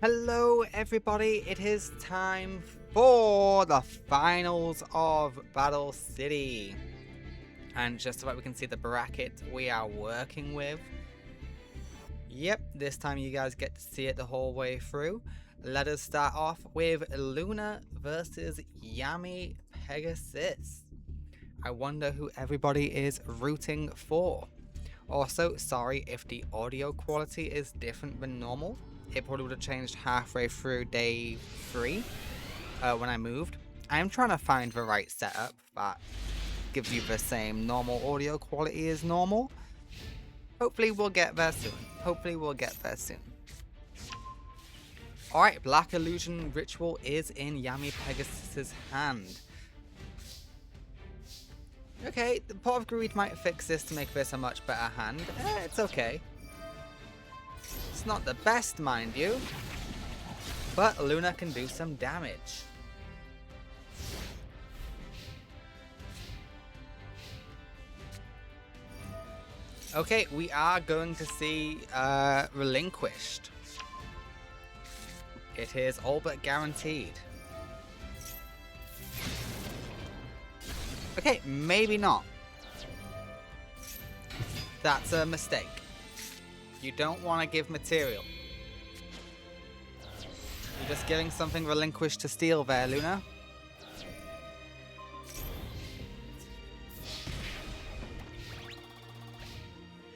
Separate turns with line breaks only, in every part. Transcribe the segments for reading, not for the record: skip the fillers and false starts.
Hello everybody, it is time for the finals of Battle City. And just about we can see the bracket we are working with. Yep, this time you guys get to see it the whole way through. Let us start off with Luna versus Yami Pegasus. I wonder who everybody is rooting for. Also, sorry if the audio quality is different than normal. It probably would have changed halfway through day 3 when I moved. I am trying to find the right setup that gives you the same normal audio quality as normal. Hopefully we'll get there soon. Alright, Black Illusion Ritual is in Yami Pegasus's hand. Okay, the Pot of Greed might fix this to make this a much better hand. It's okay. It's not the best, mind you. But Luna can do some damage. Okay, we are going to see Relinquished. It is all but guaranteed. Okay, maybe not. That's a mistake. You don't want to give material. You're just giving something relinquished to steal there, Luna.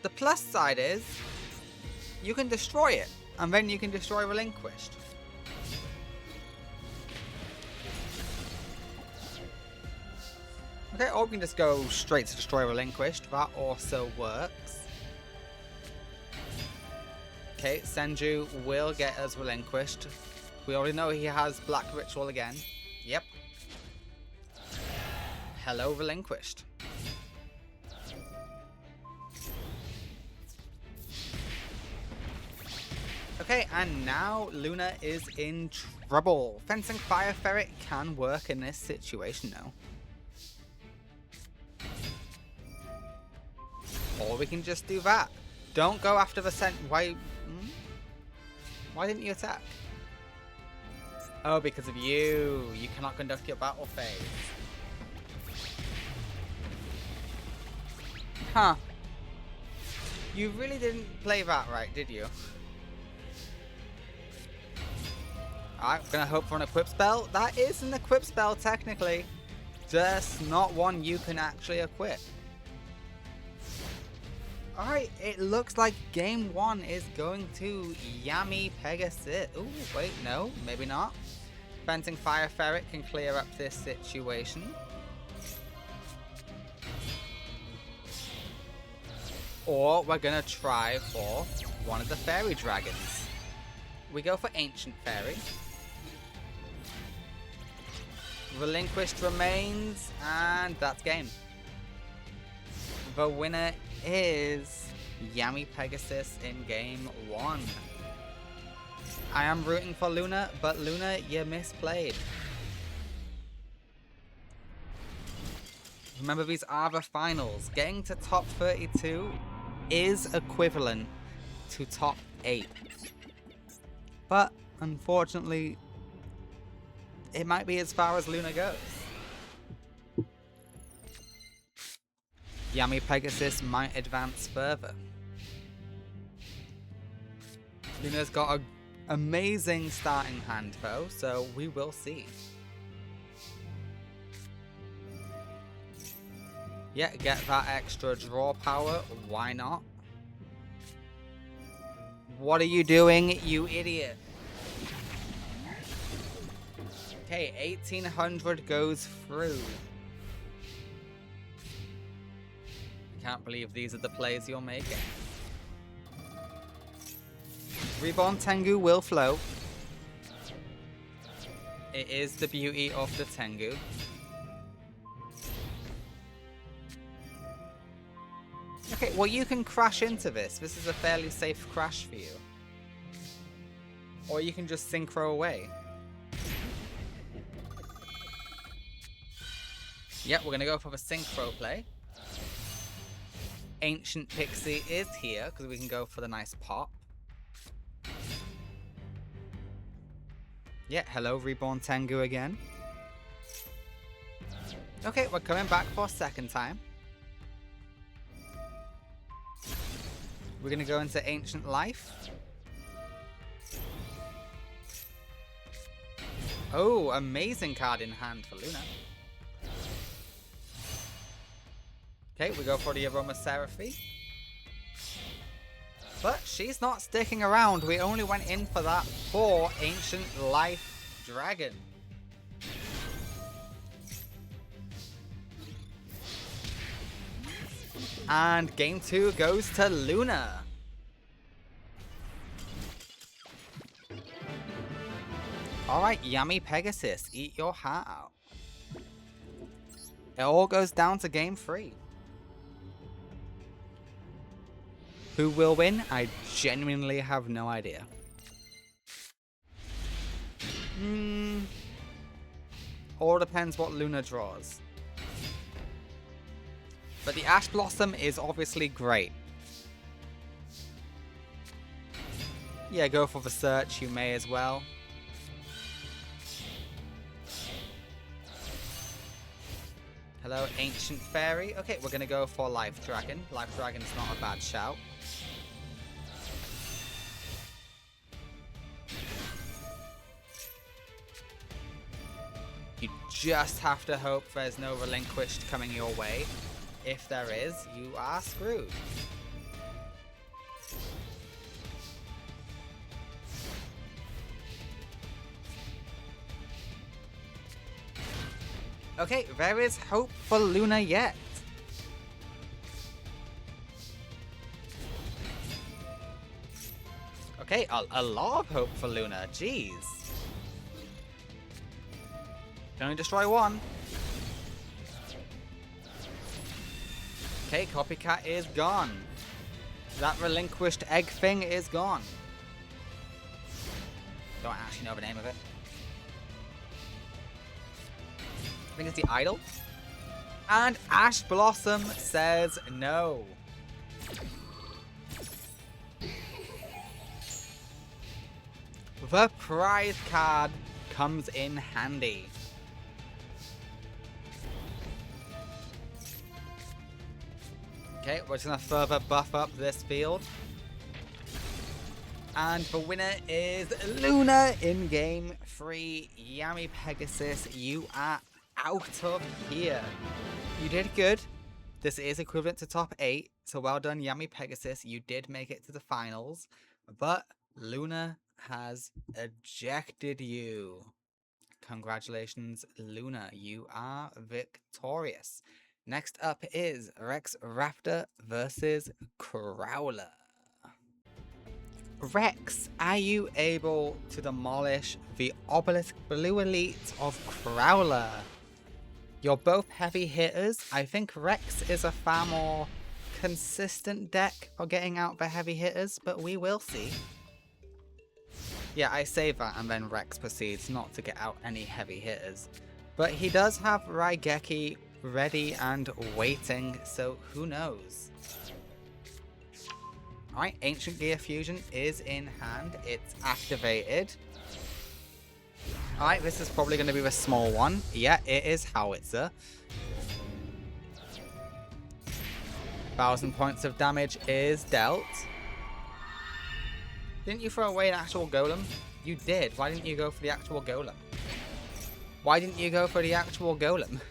The plus side is, you can destroy it, and then you can destroy relinquished. Okay, or we can just go straight to destroy relinquished. That also works. Okay, Senju will get us relinquished. We already know he has Black Ritual again. Yep. Hello, relinquished. Okay, and now Luna is in trouble. Fencing Fire Ferret can work in this situation though. Or we can just do that. Don't go after the Why didn't you attack? Oh, because of you. You cannot conduct your battle phase. Huh. You really didn't play that right, did you? Alright, we're gonna hope for an equip spell. That is an equip spell, technically. Just not one you can actually equip. Alright, it looks like game 1 is going to Yami Pegasus. Ooh, wait, no, maybe not. Fencing Fire Ferret can clear up this situation. Or we're gonna try for one of the fairy dragons. We go for Ancient Fairy. Relinquished remains, and that's game. The winner is Yami Pegasus in game 1. I am rooting for Luna, but Luna, you misplayed. Remember, these are the finals. Getting to top 32 is equivalent to top 8. But, unfortunately, it might be as far as Luna goes. Yami Pegasus might advance further. Luna's got an amazing starting hand though, so we will see. Yeah, get that extra draw power, why not? What are you doing, you idiot? Okay, 1800 goes through. Can't believe these are the plays you're making. Reborn Tengu will flow. It is the beauty of the Tengu. Okay, well you can crash into this. This is a fairly safe crash for you. Or you can just synchro away. Yep, we're gonna go for the synchro play. Ancient Pixie is here because we can go for the nice pop. Yeah, hello Reborn Tengu again. Okay, we're coming back for a second time. We're gonna go into Ancient Life. Oh, amazing card in hand for Luna. Okay, we go for the Aromatherapy. But she's not sticking around. We only went in for that for Ancient Life Dragon. And game 2 goes to Luna. Alright, Yummy Pegasus, eat your heart out. It all goes down to game 3. Who will win? I genuinely have no idea. All depends what Luna draws. But the Ash Blossom is obviously great. Yeah, go for the search, you may as well. Hello, Ancient Fairy. Okay, we're gonna go for Life Dragon. Life Dragon's not a bad shout. You just have to hope there's no Relinquished coming your way. If there is, you are screwed. Okay, there is hope for Luna yet. Okay, a lot of hope for Luna. Jeez. Can only destroy one. Okay, Copycat is gone. That Relinquished egg thing is gone. Don't actually know the name of it. I think it's the Idol. And Ash Blossom says no. The prize card comes in handy. Okay, we're just going to further buff up this field. And the winner is Luna in game 3. Yummy Pegasus, you are out of here. You did good. This is equivalent to top 8. So well done, Yummy Pegasus. You did make it to the finals. But Luna has ejected you. Congratulations, Luna. You are victorious. Next up is Rex Raptor versus Crowler. Rex, are you able to demolish the Obelisk Blue Elite of Crowler? You're both heavy hitters. I think Rex is a far more consistent deck for getting out the heavy hitters, but we will see. Yeah, I say that and then Rex proceeds not to get out any heavy hitters. But he does have Raigeki ready and waiting, so who knows? Alright, Ancient Gear Fusion is in hand. It's activated. Alright, this is probably going to be the small one. Yeah, it is Howitzer. 1,000 points of damage is dealt. Didn't you throw away an actual golem? You did. Why didn't you go for the actual golem? Why didn't you go for the actual golem?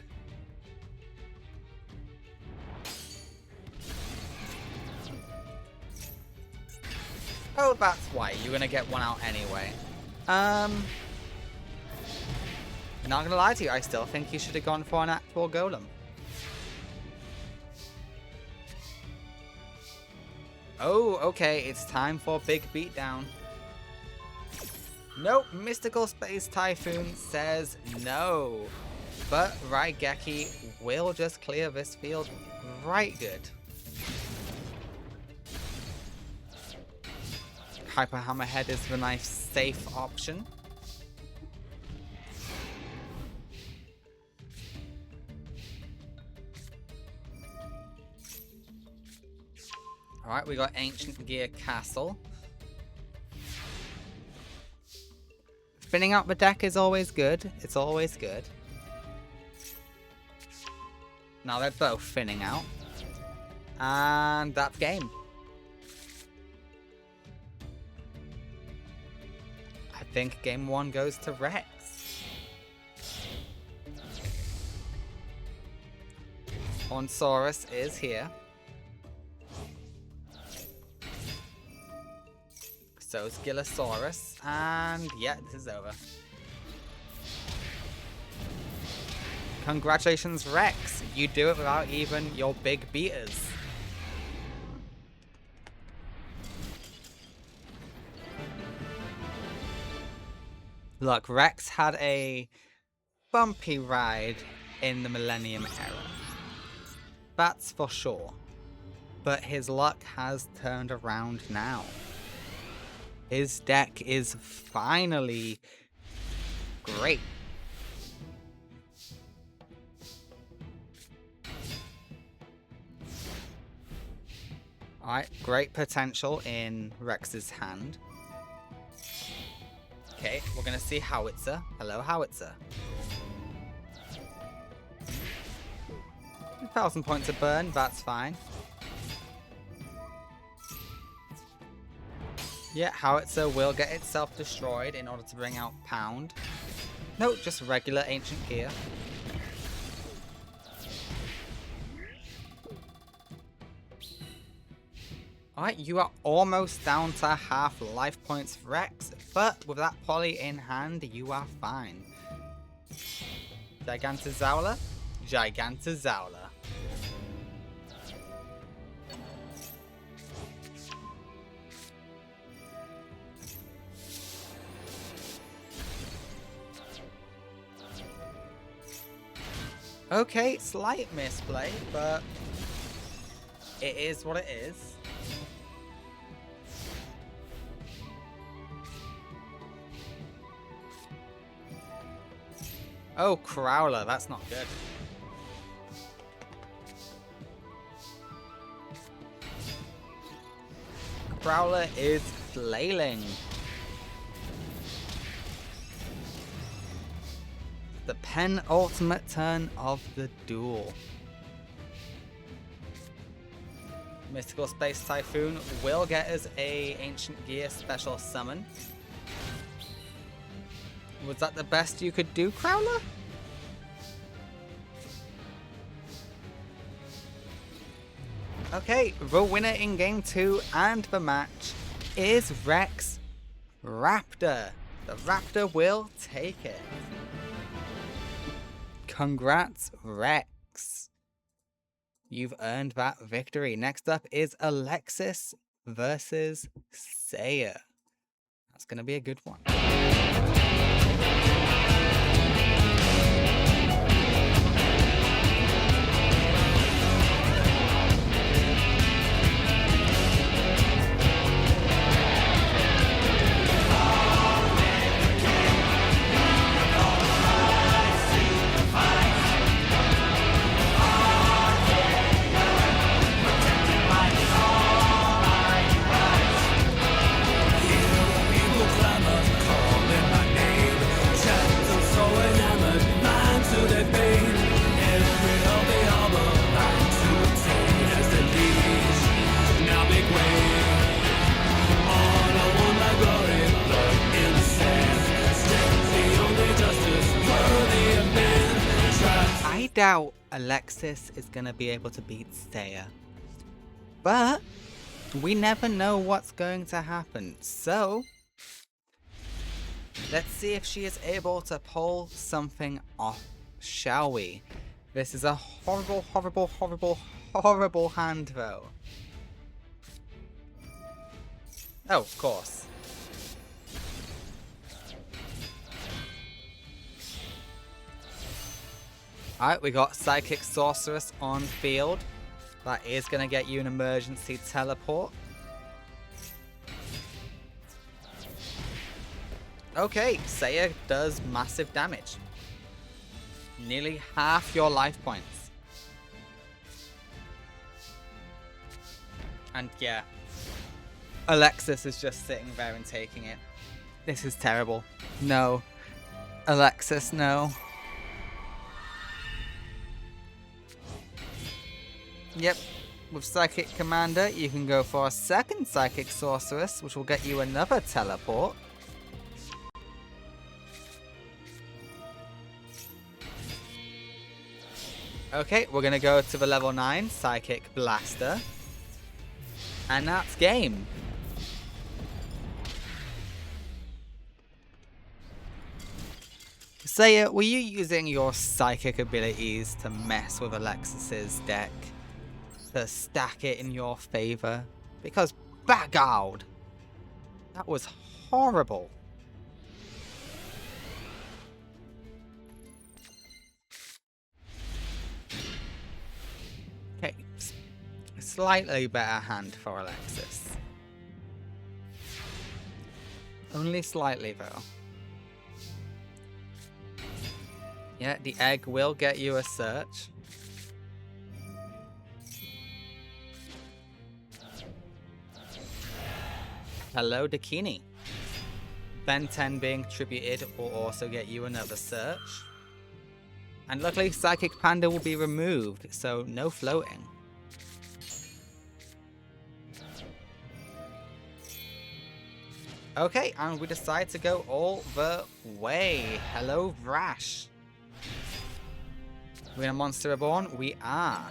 Oh, that's why. You're going to get one out anyway. Not gonna lie to you, I still think you should have gone for an actual golem. Oh, okay, it's time for big beatdown. Nope, Mystical Space Typhoon says no. But Raigeki will just clear this field right good. Hyper Hammerhead is the nice safe option. Alright, we got Ancient Gear Castle. Thinning out the deck is always good. It's always good. Now they're both thinning out. And that's game. I think game 1 goes to Rex. Onsaurus is here. So is Gillosaurus. And yeah, this is over. Congratulations, Rex. You do it without even your big beaters. Look, Rex had a bumpy ride in the Millennium era. That's for sure. But his luck has turned around now. His deck is finally great. Alright, great potential in Rex's hand. Okay, we're gonna see Howitzer. Hello, Howitzer. 1,000 points of burn, that's fine. Yeah, Howitzer will get itself destroyed in order to bring out Pound. No, just regular Ancient Gear. Alright, you are almost down to half life points, Rex, but with that Poly in hand, you are fine. Gigantozauler? Gigantozauler. Okay, slight misplay, but it is what it is. Oh, Crowler, that's not good. Crowler is flailing. The penultimate turn of the duel. Mystical Space Typhoon will get us a Ancient Gear special summon. Was that the best you could do, Crowler? Okay, the winner in game 2 and the match is Rex Raptor. The Raptor will take it. Congrats, Rex. You've earned that victory. Next up is Alexis versus Saya. That's going to be a good one. I doubt Alexis is going to be able to beat Saya. But we never know what's going to happen. So let's see if she is able to pull something off, shall we? This is a horrible, horrible, horrible, horrible hand though. Oh, of course. Alright, we got Psychic Sorceress on field. That is going to get you an emergency teleport. Okay, Saya does massive damage. Nearly half your life points. And yeah, Alexis is just sitting there and taking it. This is terrible. No. Alexis, no. Yep. With Psychic Commander, you can go for a second Psychic Sorceress, which will get you another teleport. Okay, we're going to go to the level 9 Psychic Blaster. And that's game. Saya, were you using your psychic abilities to mess with Alexis's deck? To stack it in your favor? Because, bagowd, that was horrible. Okay, slightly better hand for Alexis. Only slightly though. Yeah, the egg will get you a search. Hello, Dakini. Ben 10 being tributed will also get you another search. And luckily, Psychic Panda will be removed, so no floating. Okay, and we decide to go all the way. Hello, Vrash. We're in a Monster Reborn? We are.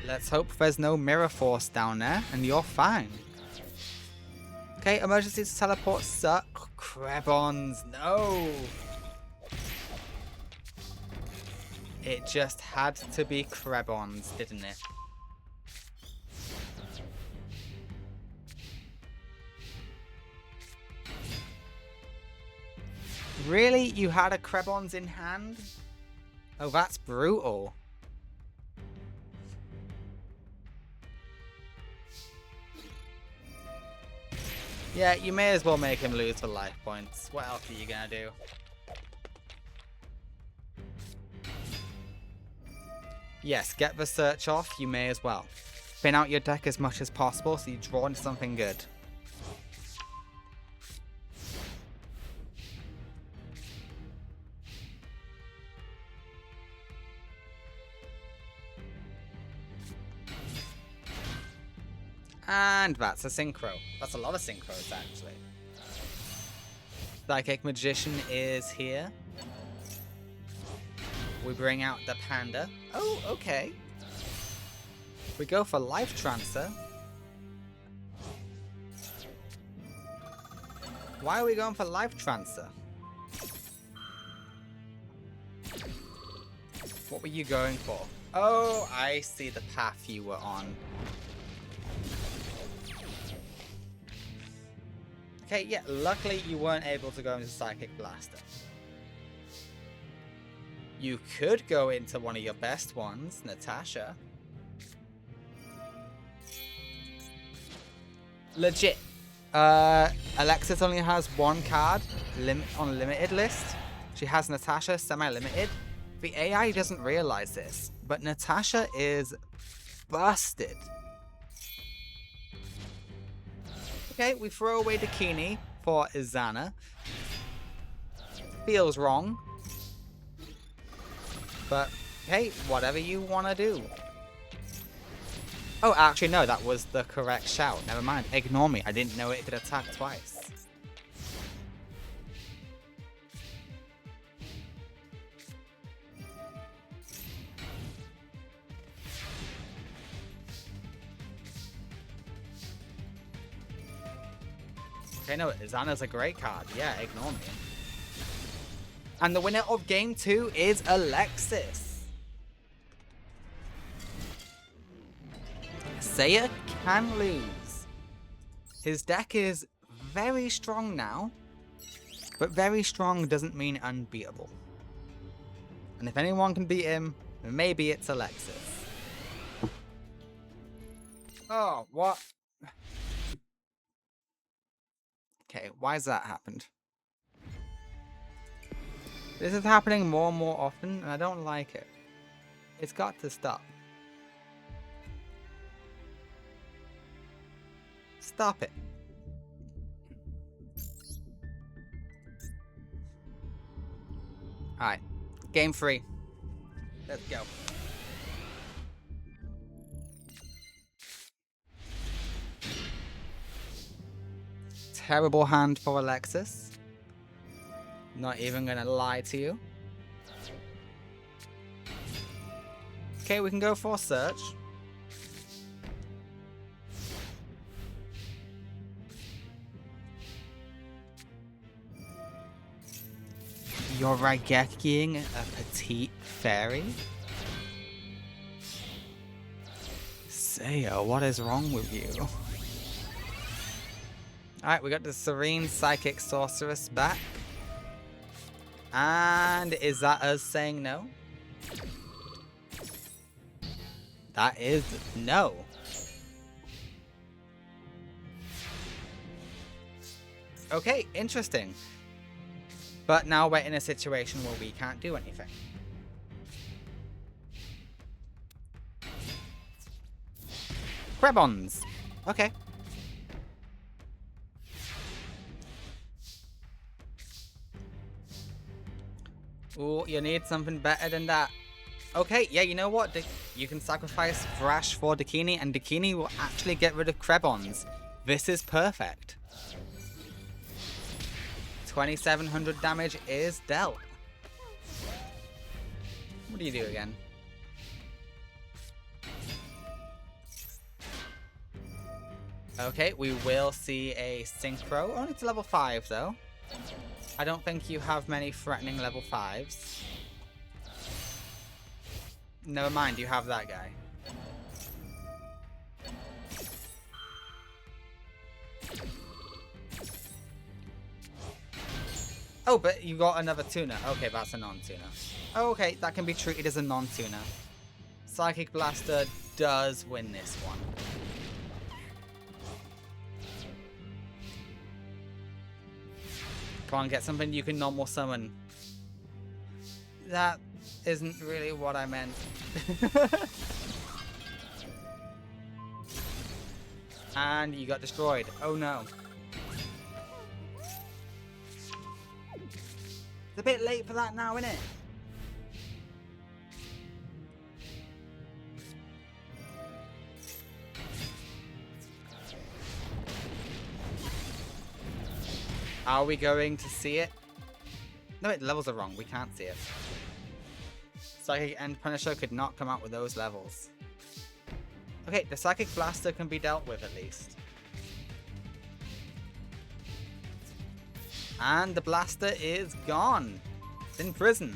Let's hope there's no Mirror Force down there, and you're fine. Okay, emergency teleport suck. Krebons, no! It just had to be Krebons, didn't it? Really? You had a Krebons in hand? Oh, that's brutal. Yeah, you may as well make him lose for life points. What else are you gonna do? Yes, get the search off, you may as well. Thin out your deck as much as possible so you draw into something good. And that's a synchro. That's a lot of synchros, actually. Psychic Magician is here. We bring out the Panda. Oh, okay. We go for Life Transfer. Why are we going for Life Transfer? What were you going for? Oh, I see the path you were on. Okay, yeah, luckily you weren't able to go into Psychic Blaster. You could go into one of your best ones, Natasha. Legit. Alexis only has one card on limited list. She has Natasha semi-limited. The AI doesn't realize this, but Natasha is busted. Okay, we throw away Dakini for Izana. Feels wrong. But, hey, whatever you want to do. Oh, actually, no, that was the correct shout. Never mind. Ignore me. I didn't know it could attack twice. Okay, no, Izana's a great card. Yeah, ignore me. And the winner of game 2 is Alexis. Saya can lose. His deck is very strong now, but very strong doesn't mean unbeatable. And if anyone can beat him, then maybe it's Alexis. Oh, what? Okay, why has that happened? This is happening more and more often, and I don't like it. It's got to stop. Stop it. Alright. Game 3. Let's go. Terrible hand for Alexis. Not even gonna lie to you. Okay, we can go for a search. You're Raigekiing a petite fairy? Seiya, what is wrong with you? Alright, we got the Serene Psychic Sorceress back. And is that us saying no? That is no. Okay, interesting. But now we're in a situation where we can't do anything. Crebons. Okay. Ooh, you need something better than that. Okay, yeah, you know what? You can sacrifice Thrash for Dakini, and Dakini will actually get rid of Crebons. This is perfect. 2700 damage is dealt. What do you do again? Okay, we will see a Synchro. Only to level 5 though. I don't think you have many threatening level 5s. Never mind, you have that guy. Oh, but you got another tuner. Okay, that's a non-tuner. Oh, okay, that can be treated as a non-tuner. Psychic Blaster does win this one. Come on, get something you can normal summon. That isn't really what I meant. And you got destroyed. Oh no. It's a bit late for that now, isn't it? Are we going to see it? No, wait, the levels are wrong. We can't see it. Psychic End Punisher could not come out with those levels. Okay, the Psychic Blaster can be dealt with at least. And the blaster is gone. It's in prison.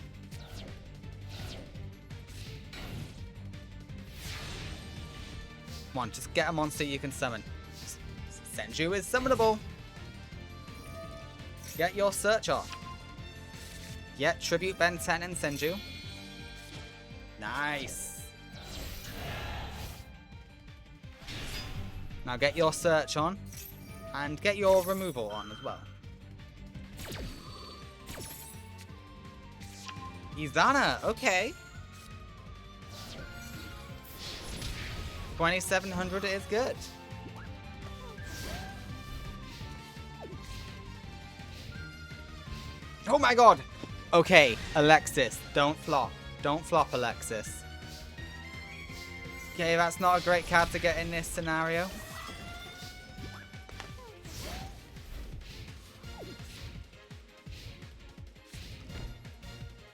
Come on, just get a monster you can summon. Senju is summonable. Get your search off. Get Tribute Ben 10 and Senju. Nice. Now get your search on. And get your removal on as well. Izana, okay. 2700 is good. Oh my god! Okay, Alexis, don't flop. Don't flop, Alexis. Okay, that's not a great card to get in this scenario.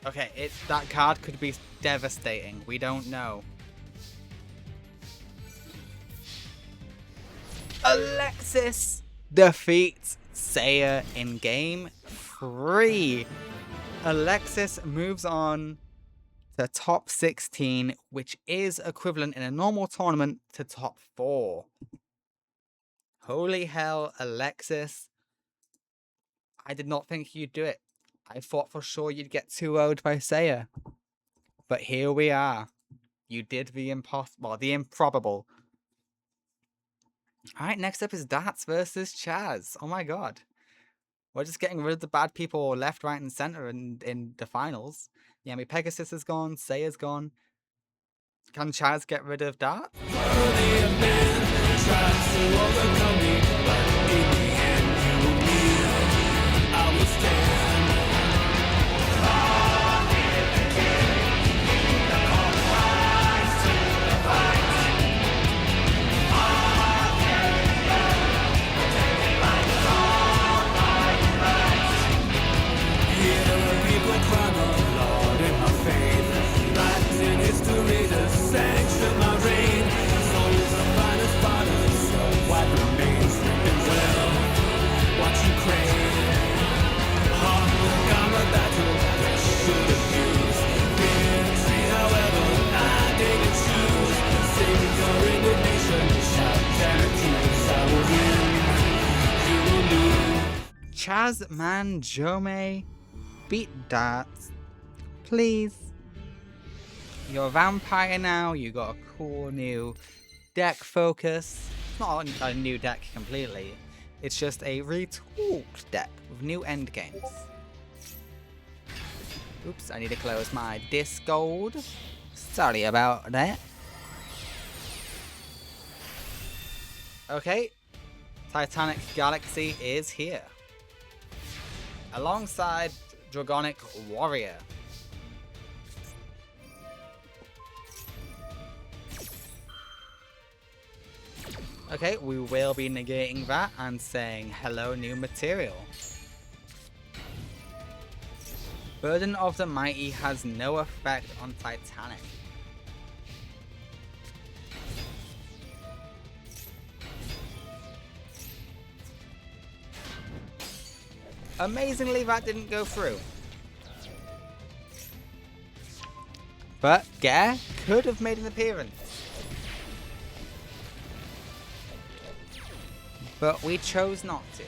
Okay, that card could be devastating. We don't know. Alexis defeats Seiya in game 3. Alexis moves on to top 16, which is equivalent in a normal tournament to top 4. Holy hell, Alexis. I did not think you'd do it. I thought for sure you'd get 2-0'd by Seiya. But here we are. You did the impossible, the improbable. Alright, next up is Darts versus Chaz. Oh my god. We're just getting rid of the bad people left, right, and center in the finals. Yami Pegasus is gone, Seiya's gone. Can Chaz get rid of Darts? Chaz Manjome, beat Darts, please. You're a vampire now, you got a cool new deck focus. It's not a new deck completely, it's just a retooled deck with new endgames. Oops, I need to close my Discord. Sorry about that. Okay, Titanic Galaxy is here. Alongside Dragonic Warrior. Okay, we will be negating that and saying hello new material. Burden of the Mighty has no effect on Titanic. Amazingly, that didn't go through. But Gare could have made an appearance. But we chose not to.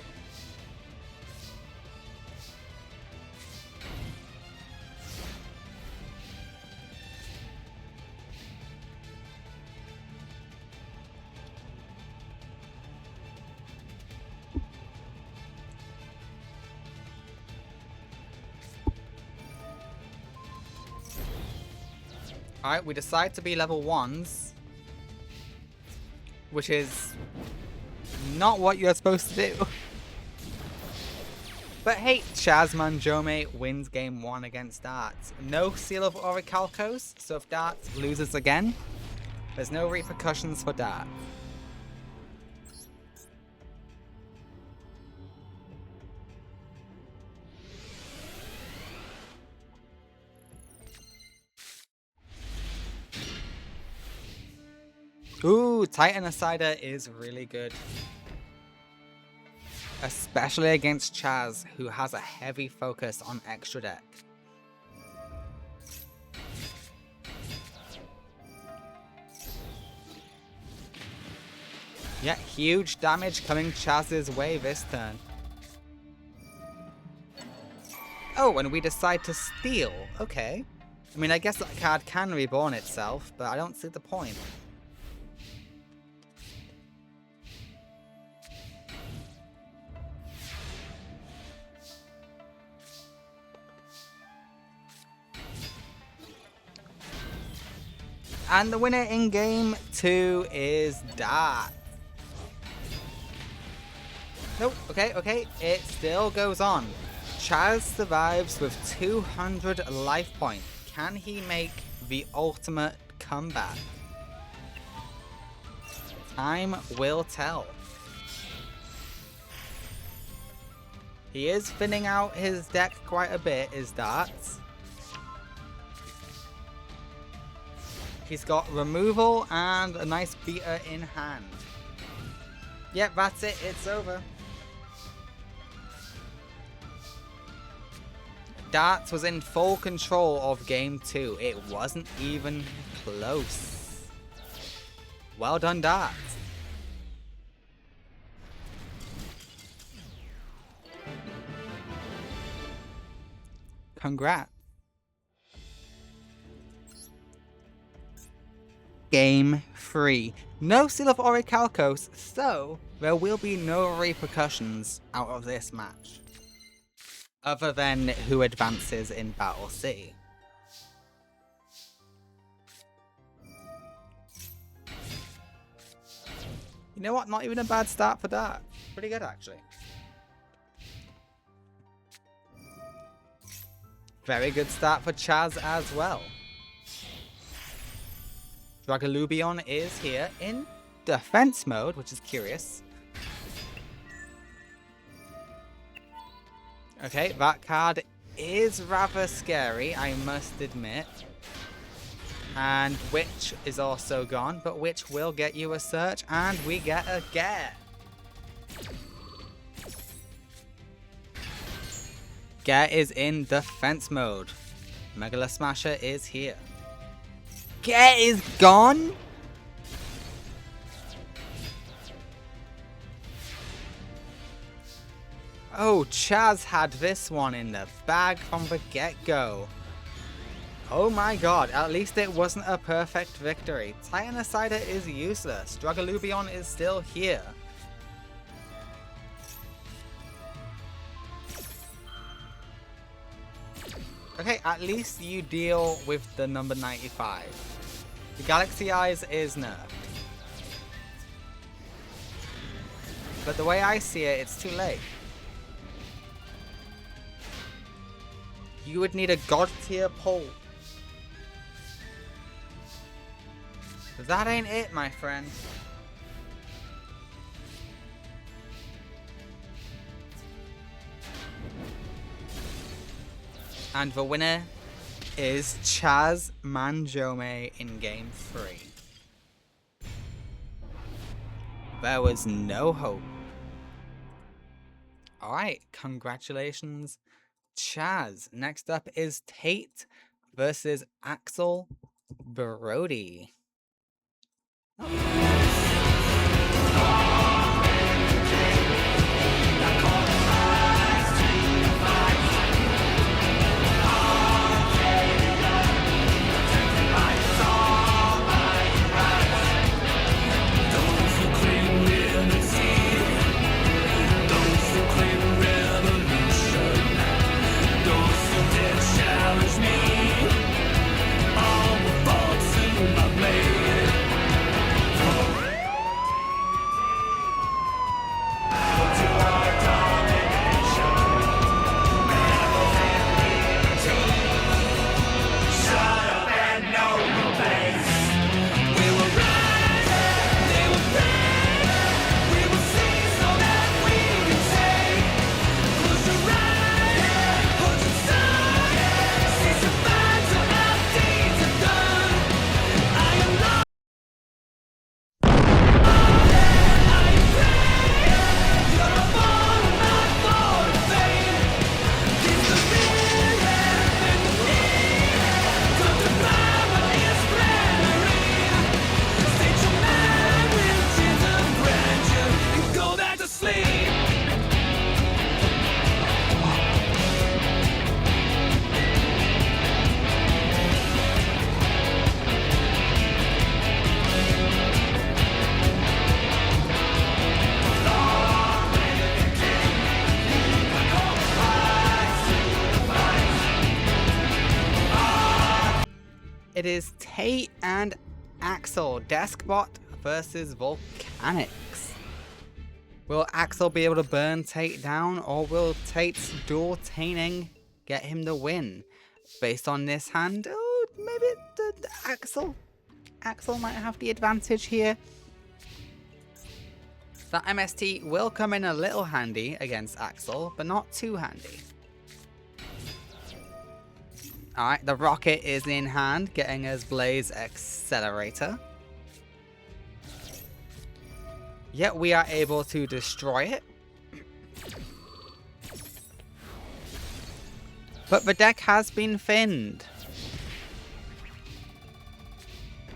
Alright, we decide to be level 1s. Which is not what you're supposed to do. But hey, Chaz Manjome wins game 1 against Darts. No Seal of Orichalcos, so if Darts loses again, there's no repercussions for Darts. Ooh, Titan Asider is really good. Especially against Chaz, who has a heavy focus on extra deck. Yeah, huge damage coming Chaz's way this turn. Oh, and we decide to steal. Okay. I mean, I guess that card can reborn itself, but I don't see the point. And the winner in game 2 is Dart. Nope, okay, it still goes on. Chaz survives with 200 life points. Can he make the ultimate comeback? Time will tell. He is thinning out his deck quite a bit, is Darts. He's got removal and a nice beater in hand. Yep, that's it. It's over. Darts was in full control of game 2. It wasn't even close. Well done, Darts. Congrats. Game 3. No Seal of Orichalcos, so there will be no repercussions out of this match. Other than who advances in Battle C. You know what? Not even a bad start for that. Pretty good, actually. Very good start for Chaz as well. Dragalubion is here in defense mode, which is curious. Okay, that card is rather scary, I must admit. And Witch is also gone, but Witch will get you a search, and we get a Gare. Gare is in defense mode. Megala Smasher is here. Gare is gone? Oh, Chaz had this one in the bag from the get-go. Oh my god, at least it wasn't a perfect victory. Titanicider is useless. Dragalubion is still here. Okay, at least you deal with the number 95. The Galaxy Eyes is nerfed. But the way I see it, it's too late. You would need a god tier pull. That ain't it, my friend. And the winner is Chaz Manjome in Game 3. There was no hope. Alright, congratulations, Chaz. Next up is Tate versus Axel Brody. It is Tate and Axel, Deskbot versus Volcanics. Will Axel be able to burn Tate down, or will Tate's dual taining get him the win? Based on this hand, oh, maybe Axel might have the advantage here. That MST will come in a little handy against Axel, but not too handy. Alright, the rocket is in hand, getting us Blaze Accelerator. Yet we are able to destroy it. But the deck has been thinned.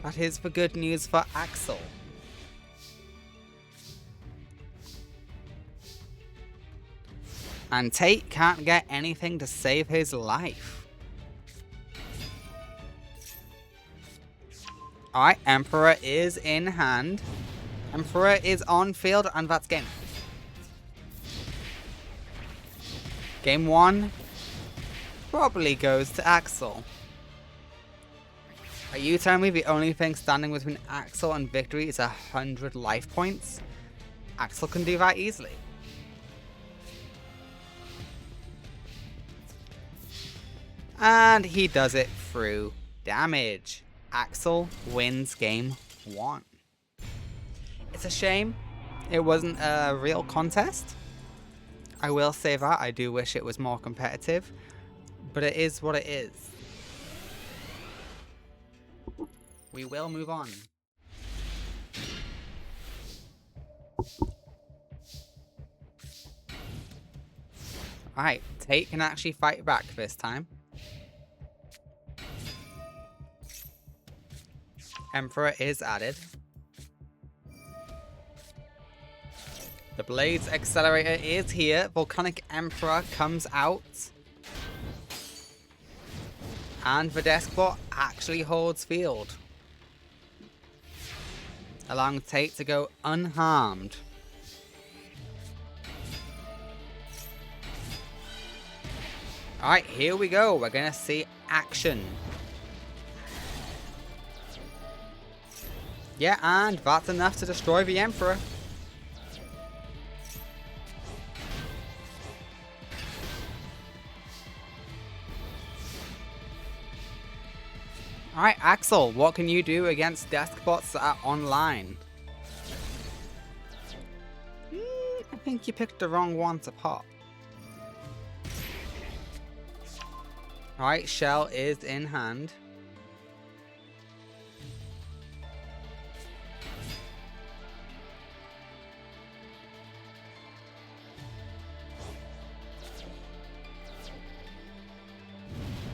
That is the good news for Axel. And Tate can't get anything to save his life. Alright, Emperor is in hand. Emperor is on field, and that's game. Game 1 probably goes to Axel. Are you telling me the only thing standing between Axel and victory is 100 life points? Axel can do that easily. And he does it through damage. Axel wins game 1. It's a shame it wasn't a real contest. I will say that. I do wish it was more competitive. But it is what it is. We will move on. Alright, Tate can actually fight back this time. Emperor is added. The Blaze Accelerator is here. Volcanic Emperor comes out. And the Deskbot actually holds field, allowing Tate to go unharmed. Alright, here we go. We're going to see action. Yeah, and that's enough to destroy the Emperor. Alright, Axel, what can you do against Deskbots that are online? I think you picked the wrong one to pop. Alright, Shell is in hand.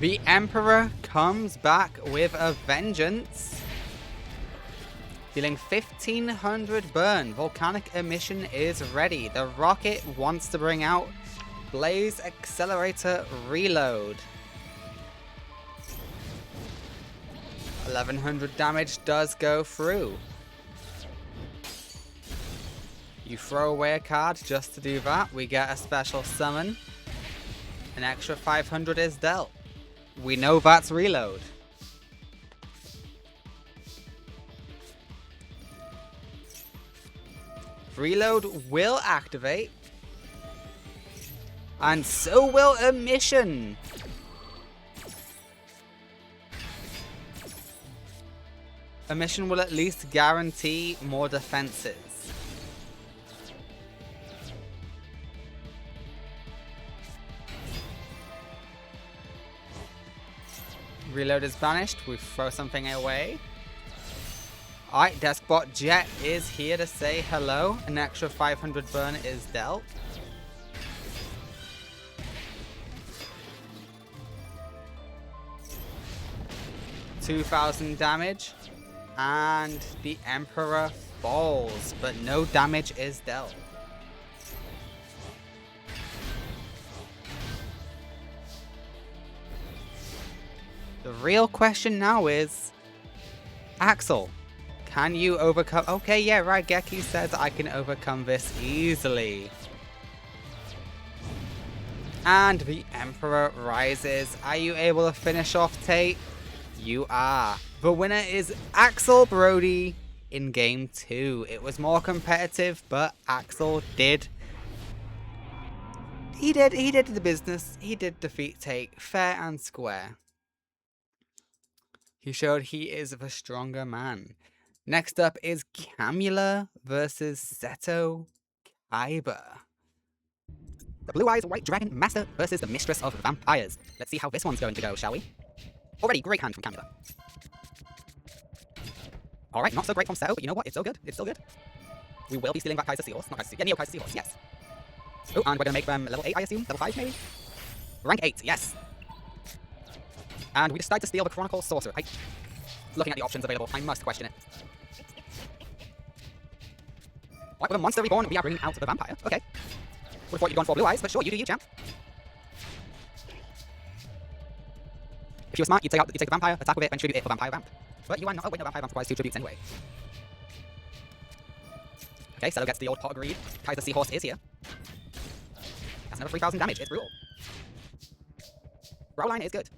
The Emperor comes back with a vengeance. Dealing 1500 burn. Volcanic emission is ready. The rocket wants to bring out Blaze Accelerator Reload. 1100 damage does go through. You throw away a card just to do that. We get a special summon. An extra 500 is dealt. We know that's reload. Reload will activate. And so will emission. Emission will at least guarantee more defenses. Reload is banished. We throw something away. Alright, Deskbot Jet is here to say hello. An extra 500 burn is dealt. $2,000 damage. And the Emperor falls, but no damage is dealt. The real question now is, Axel, can you overcome... Okay, yeah, right, Geki says I can overcome this easily. And the Emperor rises. Are you able to finish off Tate? You are. The winner is Axel Brody in game 2. It was more competitive, but Axel did... He did the business. He did defeat Tate fair and square. He showed he is the stronger man. Next up is Camula versus Seto Kaiba. The Blue Eyes White Dragon Master versus the Mistress of Vampires. Let's see how this one's going to go, shall we? Already, great hand from Camula. Alright, not so great from Seto, but you know what? It's still good. It's still good. We will be stealing that Kaiser Seahorse. Not Kaiser Seahorse. Yeah, Neo Kaiser Seahorse, yes. Oh, and we're going to make them level 8, I assume? Level 5, maybe? Rank 8, yes. And we decide to steal the Chronicle Sorcerer. Looking at the options available, I must question it. What, with a monster reborn, we are bringing out the vampire? Okay. Would have thought you'd gone for Blue Eyes, but sure, you do you, champ. If you were smart, you'd take the vampire, attack with it, and tribute it for vampire vamp. But you are not. Oh, wait, no, vampire vamp requires 2 tributes anyway. Okay, Cello gets the old pot of greed. Kaiser Seahorse is here. That's another 3,000 damage. It's brutal. Rowline is good.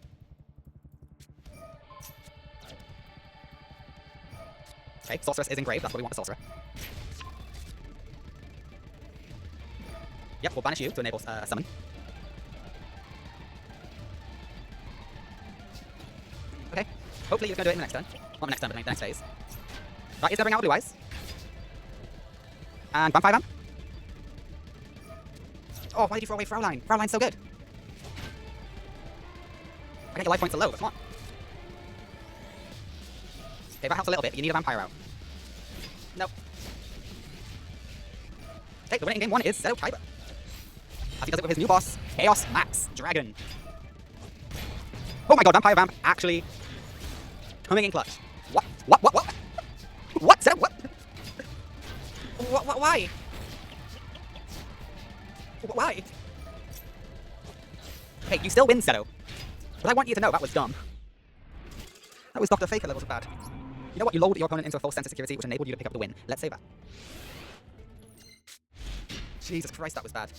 Okay, Sorceress is engraved. That's what we want, the Sorcerer. Yep, we'll banish you to enable summon. Okay, hopefully you're going to do it in the next turn. Not the next turn, but the next phase. That is going to bring out Blue Eyes. And Vampire Vamp. Oh, why did you throw away Fraulein? Frauleine's so good. I think your life points are low, but come on. Okay, that helps a little bit, but you need a vampire out. Nope. Okay, the winner in game 1 is Seto Kaiba. As he does it with his new boss, Chaos Max Dragon. Oh my god, Vampire Vamp actually coming in clutch. What? What? Seto, what? Why?
Why? Okay, you still win, Seto. But I want you to know that was dumb. That was Dr. Faker levels of bad. You know what? You lulled your opponent into a false sense of security, which enabled you to pick up the win. Let's say that. Jesus Christ, that was bad.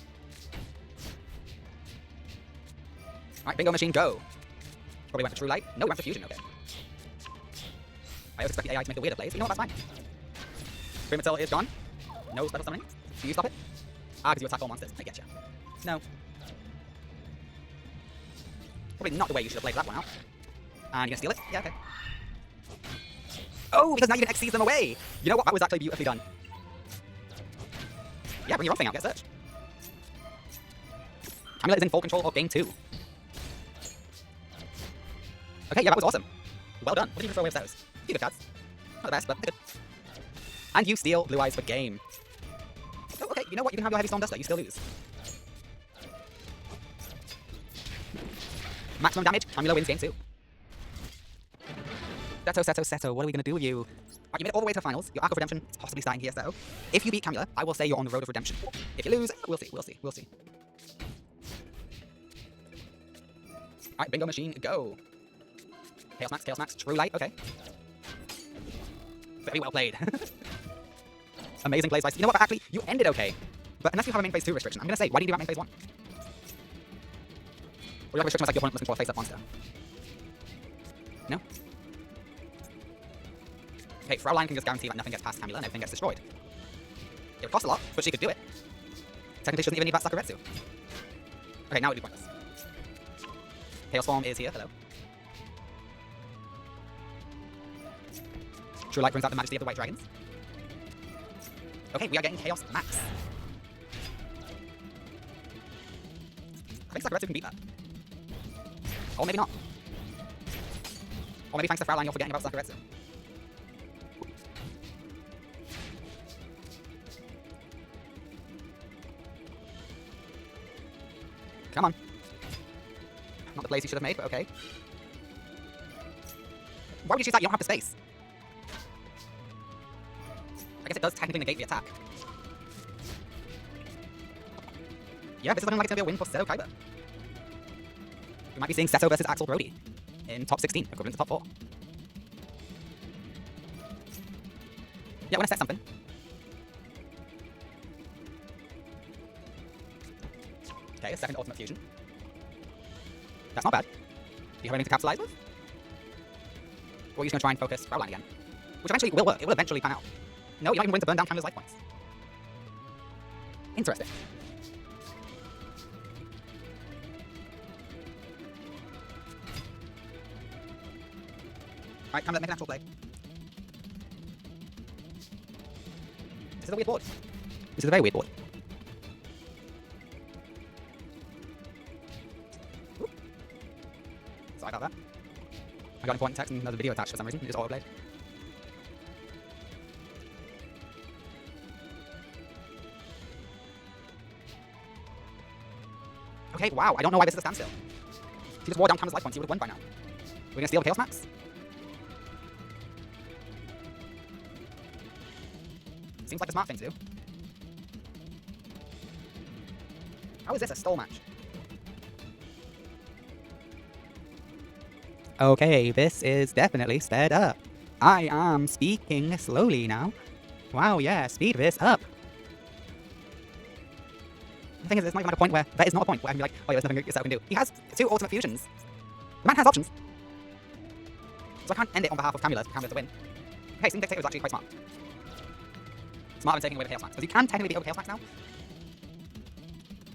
Alright, bingo machine, go. Probably went for True Light. No, we went for Fusion, okay. I always expect the AI to make the weirder plays, but you know what, that's fine. Prematil is gone. No special summoning. Do you stop it? Ah, because you attack all monsters. I getcha. No. Probably not the way you should have played that one out. And you're gonna steal it? Yeah, okay. Oh, because now you can XC's them away! You know what? That was actually beautifully done. Yeah, bring your own thing out, get search. Amulet is in full control of game 2. Okay, yeah, that was awesome. Well done. What did you throw away with those? You good cards. Not the best, but they're good. And you steal Blue Eyes for game. Oh, okay, you know what? You can have your Heavy Storm Duster, you still lose. Maximum damage, Amulet wins game 2. Seto, what are we going to do with you? Right, you made it all the way to the finals. Your arc of redemption is possibly starting here, Seto. If you beat Camula, I will say you're on the road of redemption. If you lose, we'll see. Alright, bingo machine, go. Chaos Max, True Light, okay. Very well played. Amazing plays, you know what, actually, you ended okay. But unless you have a main phase 2 restriction, I'm going to say, why do you do that main phase 1? Or your restriction was like your opponent must control a face-up monster. No? Okay, Fraulein can just guarantee that nothing gets past Camula and everything gets destroyed. It would cost a lot, but she could do it. Technically, she doesn't even need that Sakuretsu. Okay, now it would be pointless. Chaos Form is here, hello. True Light brings out the majesty of the White Dragons. Okay, we are getting Chaos Max. I think Sakuretsu can beat that. Or maybe not. Or maybe thanks to Fraulein you're forgetting about Sakuretsu. Come on. Not the plays you should have made, but okay. Why would you choose that? You don't have the space. I guess it does technically negate the attack. Yeah, this is looking like it's going to be a win for Seto Kaiba. We might be seeing Seto versus Axel Brody in top 16, equivalent to top 4. Yeah, we're going to set something. Okay, a second ultimate fusion. That's not bad. Do you have anything to capitalize with? Or are you just going to try and focus Fraulein again? Which eventually will work. It will eventually pan out. No, you're not even willing to burn down Camula's life points. Interesting. Alright, Camula, make an actual play. This is a weird board. This is a very weird board. Ooh. Sorry about that. I got important text and another video attached for some reason. It just auto-played. Okay, wow, I don't know why this is a standstill. If you just wore down Camula's life points, you would have won by now. We're gonna steal the Chaos Max? Seems like a smart thing to do. How is this a stall match? Okay, this is definitely sped up. I am speaking slowly now. Wow, yeah, speed this up. The thing is, it's not even like a point where there is not a point where I can be like, oh yeah, there's nothing yourself can do. He has 2 ultimate fusions. The man has options. So I can't end it on behalf of Camula to win. Okay, Steam Dictator is actually quite smart. Smarter than taking away the Chaos Max. Because you can technically beat over Chaos Max now.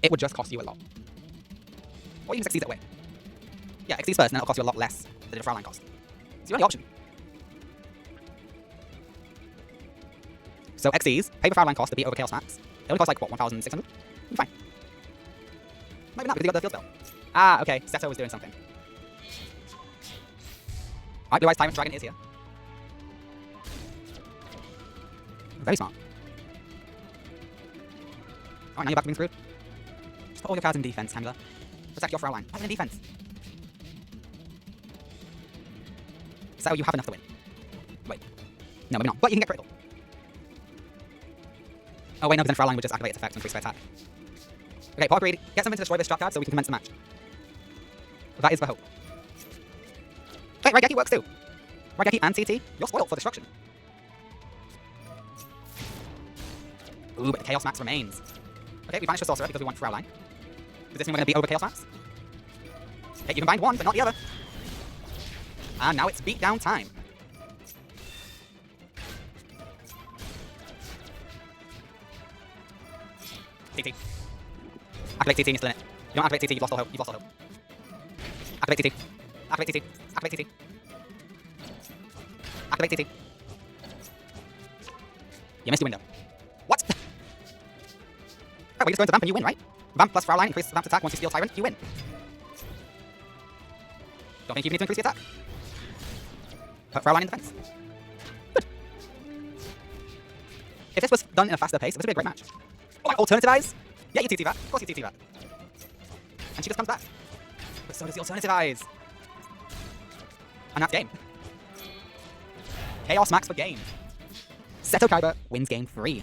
It would just cost you a lot. Or you can succeed it away. Yeah, XC's first, and then it'll cost you a lot less than the Fraulein cost. It's your only option. So XC's, pay the Fraulein cost to beat over Chaos Max. It only costs like, what, 1,600? You'll be fine. Maybe not, because you got the field spell. Ah, okay, Seto was doing something. Alright, Blue Eyes Tyrant Dragon is here. Very smart. Alright, now you're back to being screwed. Just put all your cards in defense, Camula. Protect your Fraulein. Put it in defense. So you have enough to win. Wait. No, maybe not. But you can get critical. Oh wait, no, because then Fraulein would just activate its effect and increase their attack. Okay, Paul agreed. Get something to destroy this trap card so we can commence the match. That is the hope. Hey, Raigeki works too. Raigeki and TT, you're spoiled for destruction. Ooh, but the Chaos Max remains. Okay, we banished the Sorcerer because we want Fraulein. Does this mean we're going to beat over Chaos Max? Okay, you can bind one, but not the other. And now it's beatdown time. TT. Activate TT and you're still in it. You don't activate TT, you've lost all hope. You've lost all hope. Activate TT. Activate TT. Activate TT. Activate TT. You missed your window. What? Right, we just go into Vamp and you win, right? Vamp plus Fraulein increases Vamp's attack. Once you steal Tyrant, you win. Don't think you need to increase the attack. Put Fraulein in defense. Good. If this was done in a faster pace, this would be a great match. Oh, like alternative eyes? Yeah, you TT that. Of course you TT that. And she just comes back. But so does the alternative eyes. And that's game. Chaos Max for game. Seto Kaiba wins game 3.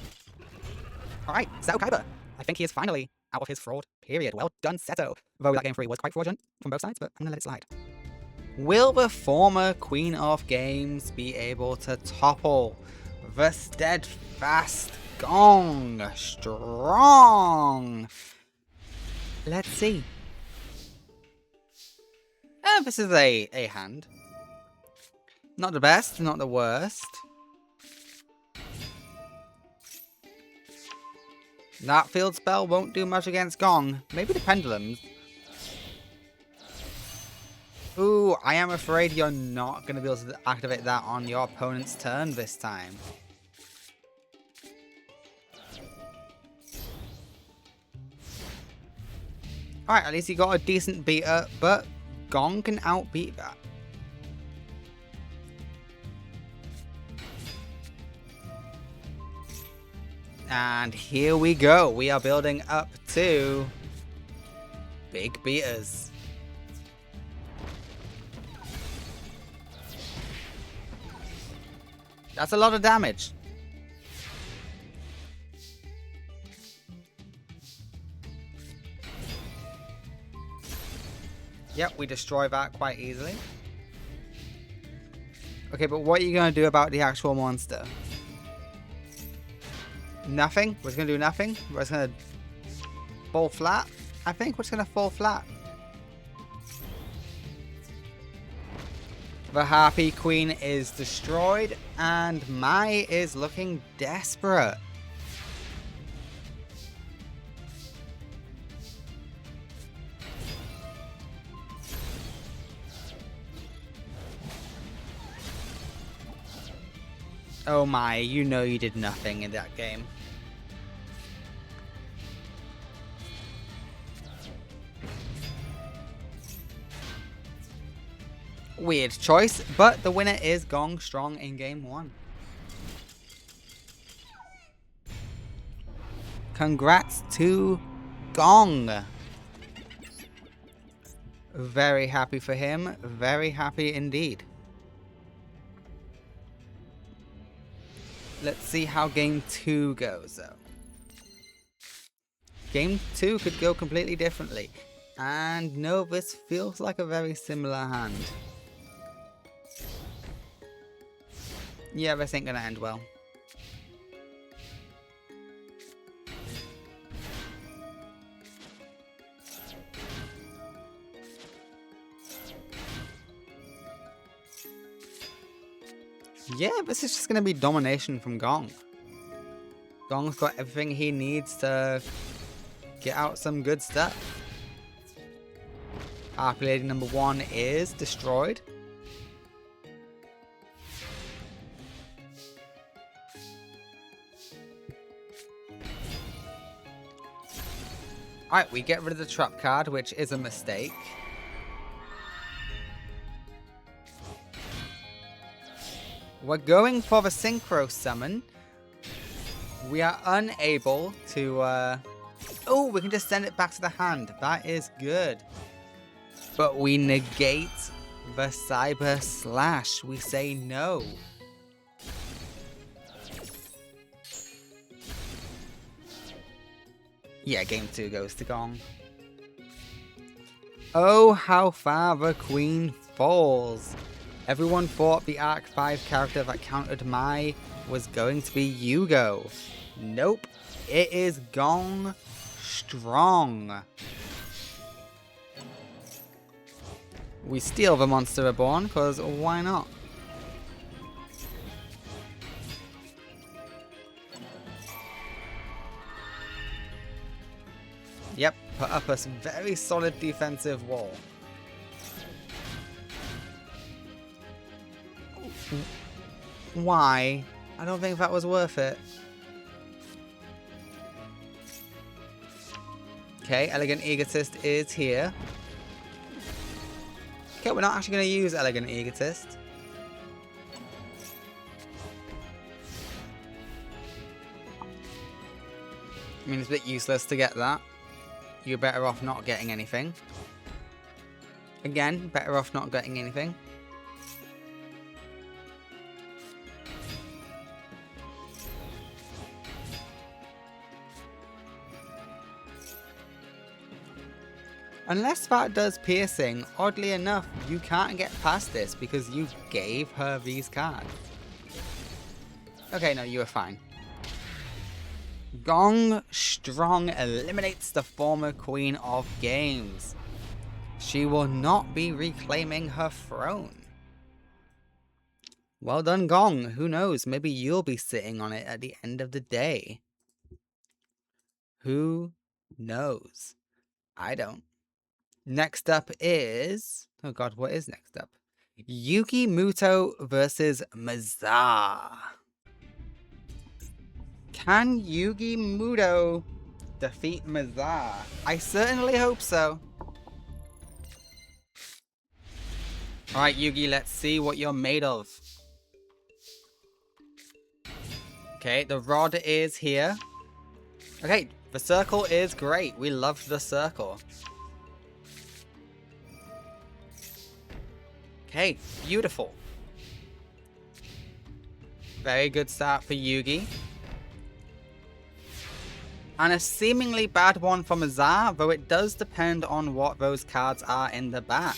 Alright, Seto Kaiba. I think he is finally out of his fraud period. Well done, Seto. Though that game 3 was quite fraudulent from both sides, but I'm gonna let it slide.
Will the former Queen of Games be able to topple the steadfast Gong? Strong. Let's see. This is a hand. Not the best, not the worst. That field spell won't do much against Gong. Maybe the pendulums. Ooh, I am afraid you're not going to be able to activate that on your opponent's turn this time. Alright, at least you got a decent beater, but Gong can outbeat that. And here we go. We are building up to big beaters. That's a lot of damage. Yep, we destroy that quite easily. Okay, but what are you going to do about the actual monster? Nothing? We're just going to do nothing? We're just going to fall flat? I think we're just going to fall flat. The Happy Queen is destroyed, and Mai is looking desperate. Oh my, you know you did nothing in that game. Weird choice, but the winner is Gong Strong in game 1. Congrats to Gong. Very happy for him. Very happy indeed. Let's see how game 2 goes, though. Game 2 could go completely differently. And no, this feels like a very similar hand. Yeah, this ain't gonna end well. Yeah, this is just gonna be domination from Gong. Gong's got everything he needs to get out some good stuff. Harpy Lady number 1 is destroyed. Alright, we get rid of the trap card, which is a mistake. We're going for the Synchro Summon. We are unable to... Oh, we can just send it back to the hand. That is good. But we negate the Cyber Slash. We say no. Yeah, game 2 goes to Gong. Oh, how far the queen falls. Everyone thought the Arc 5 character that countered Mai was going to be Yugo. Nope, it is Gong Strong. We steal the Monster Reborn, because why not? Yep, put up a very solid defensive wall. Why? I don't think that was worth it. Okay, Elegant Egotist is here. Okay, we're not actually going to use Elegant Egotist. I mean, it's a bit useless to get that. You're better off not getting anything. Again, better off not getting anything. Unless that does piercing, oddly enough, you can't get past this because you gave her these cards. Okay, no, you were fine. Gong Strong eliminates the former Queen of Games. She will not be reclaiming her throne. Well done, Gong. Who knows? Maybe you'll be sitting on it at the end of the day. Who knows? I don't. Next up is... Oh god, what is next up? Yugi Muto versus Mazar. Can Yugi Muto defeat Mazar? I certainly hope so. Alright, Yugi, let's see what you're made of. Okay, the rod is here. Okay, the circle is great. We love the circle. Okay, beautiful. Very good start for Yugi. And a seemingly bad one for Mazar, though it does depend on what those cards are in the back.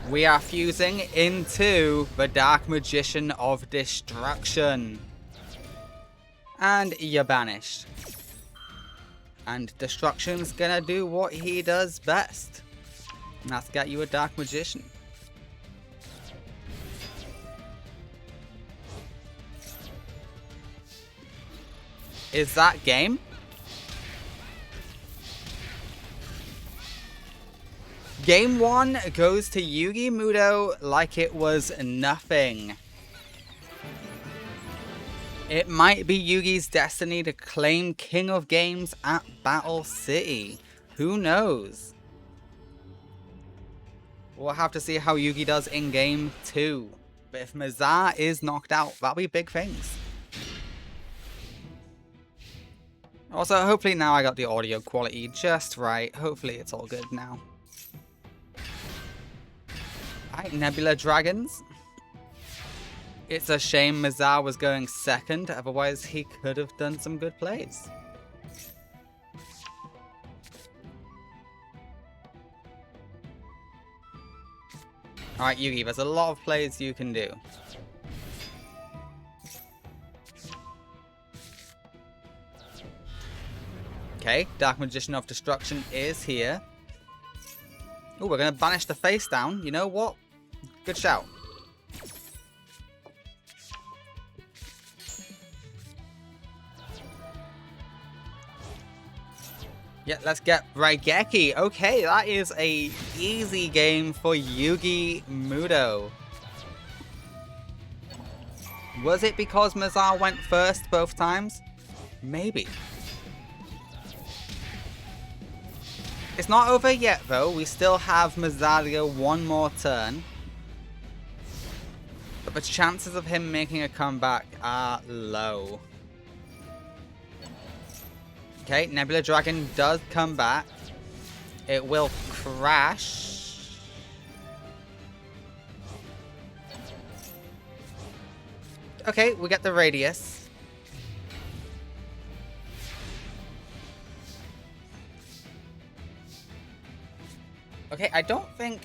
We are fusing into the Dark Magician of Destruction. And you're banished. And Destruction's gonna do what he does best. And that's get you a Dark Magician. Is that game? Game 1 goes to Yugi Muto like it was nothing. It might be Yugi's destiny to claim King of Games at Battle City. Who knows? We'll have to see how Yugi does in Game 2. But if Mazar is knocked out, that'll be big things. Also, hopefully now I got the audio quality just right. Hopefully it's all good now. Alright, Nebula Dragons. It's a shame Mazar was going second, otherwise he could have done some good plays. Alright, Yugi, there's a lot of plays you can do. Okay, Dark Magician of Destruction is here. Oh, we're going to banish the face down. You know what? Good shout. Yeah, let's get Raigeki. Okay, that is a easy game for Yugi Muto. Was it because Mazar went first both times? Maybe. It's not over yet, though. We still have Mazar one more turn. But the chances of him making a comeback are low. Okay, Nebula Dragon does come back. It will crash. Okay, we get the radius. Okay, I don't think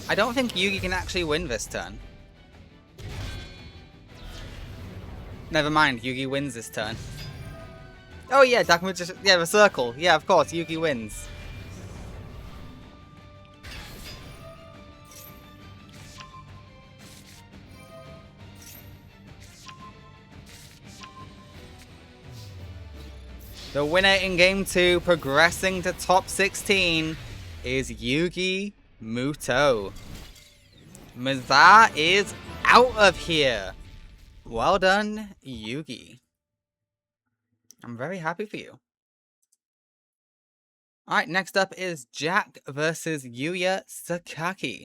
Yugi can actually win this turn. Never mind, Yugi wins this turn. Oh yeah, Dakimu just... Yeah, the circle. Yeah, of course, Yugi wins. The winner in Game 2, progressing to top 16, is Yugi Muto. Mazar is out of here. Well done, Yugi. I'm very happy for you. Alright, next up is Jack versus Yuya Sakaki.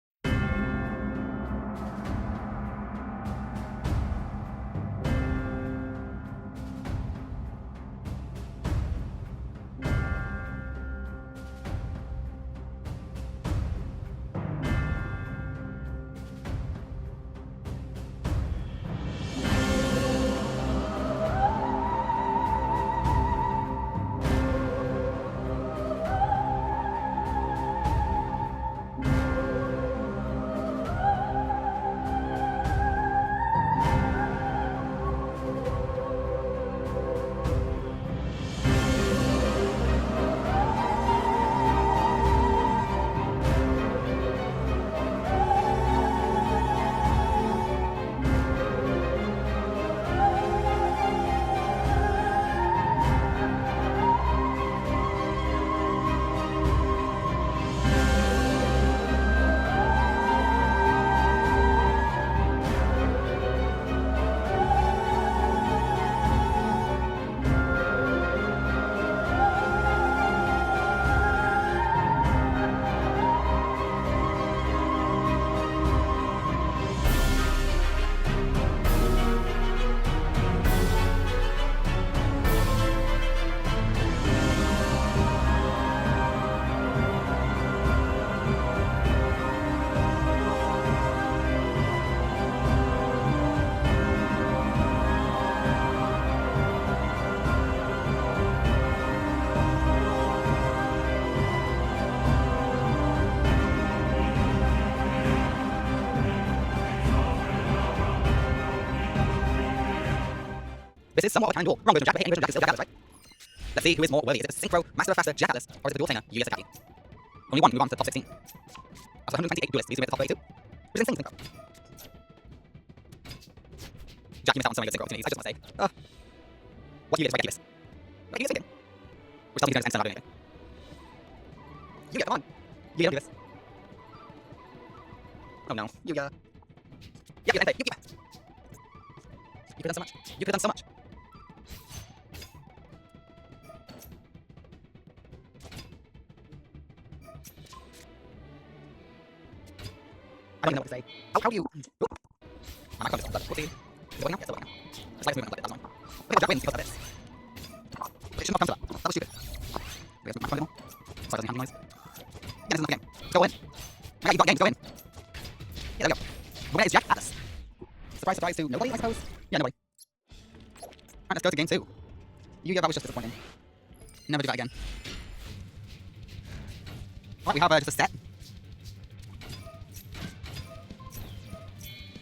This is somewhat of a kind duel. Wrong version Jack, but hitting version Jack is still Jack Atlas, right? Let's see who is more worthy. Is it the Synchro Master Faster Jack Atlas, or is it the Dual Trainer Yuya Sakaki? Only one move on to the top 16. Also 128 duelists, these who made the top 32. Which is insane, Synchro. Jack, you missed out on so many good Synchro opportunities, I just want to say. What Yuya is right, Yuya? What Yuya thinking? Which tells me he's going to end not doing anything. Yuya, come on. Yuya, don't do this. Oh no. Yuya. Yeah, end it. Yuya. You could have done so much. You could have done so much. I don't even know what to say. How do you... Oop. I might come this one, we'll see. Is it going now? Yeah, it's going now. Slightest movement, that's fine. Okay, Jack wins because of this. But it should not come to that. That was stupid. We have to move my phone anymore. So it doesn't have noise. Yeah, this is not the game. Go in. Okay, you've got games, go in. Yeah, there we go. The winner is Jack Atlas. Surprise, surprise to nobody, I suppose? Yeah, nobody. Alright, let's go to game 2. Yuya, that was just disappointing. Never do that again. Alright, we have just a set.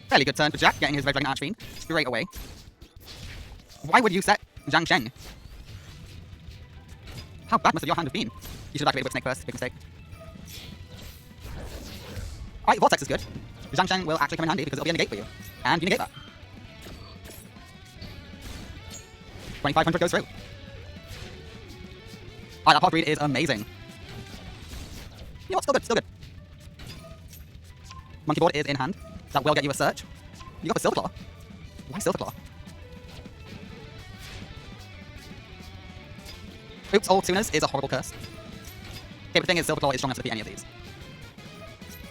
Fairly good turn for Jack, getting his Red Dragon Archfiend straight away. Why would you set Zhang Sheng? How bad must your hand have been? You should have activated Whip Snake first, big mistake. Alright, Vortex is good. Zhang Sheng will actually come in handy because it'll be a negate for you. And you negate that. 2500 goes through. Alright, that Pod Breed is amazing. You know what, still good, still good. Monkey Board is in hand. That will get you a search. You got the Silver Claw. Why Silver Claw? Oops, all tuners is a horrible curse. Okay, but the thing is, Silver Claw is strong enough to defeat any of these.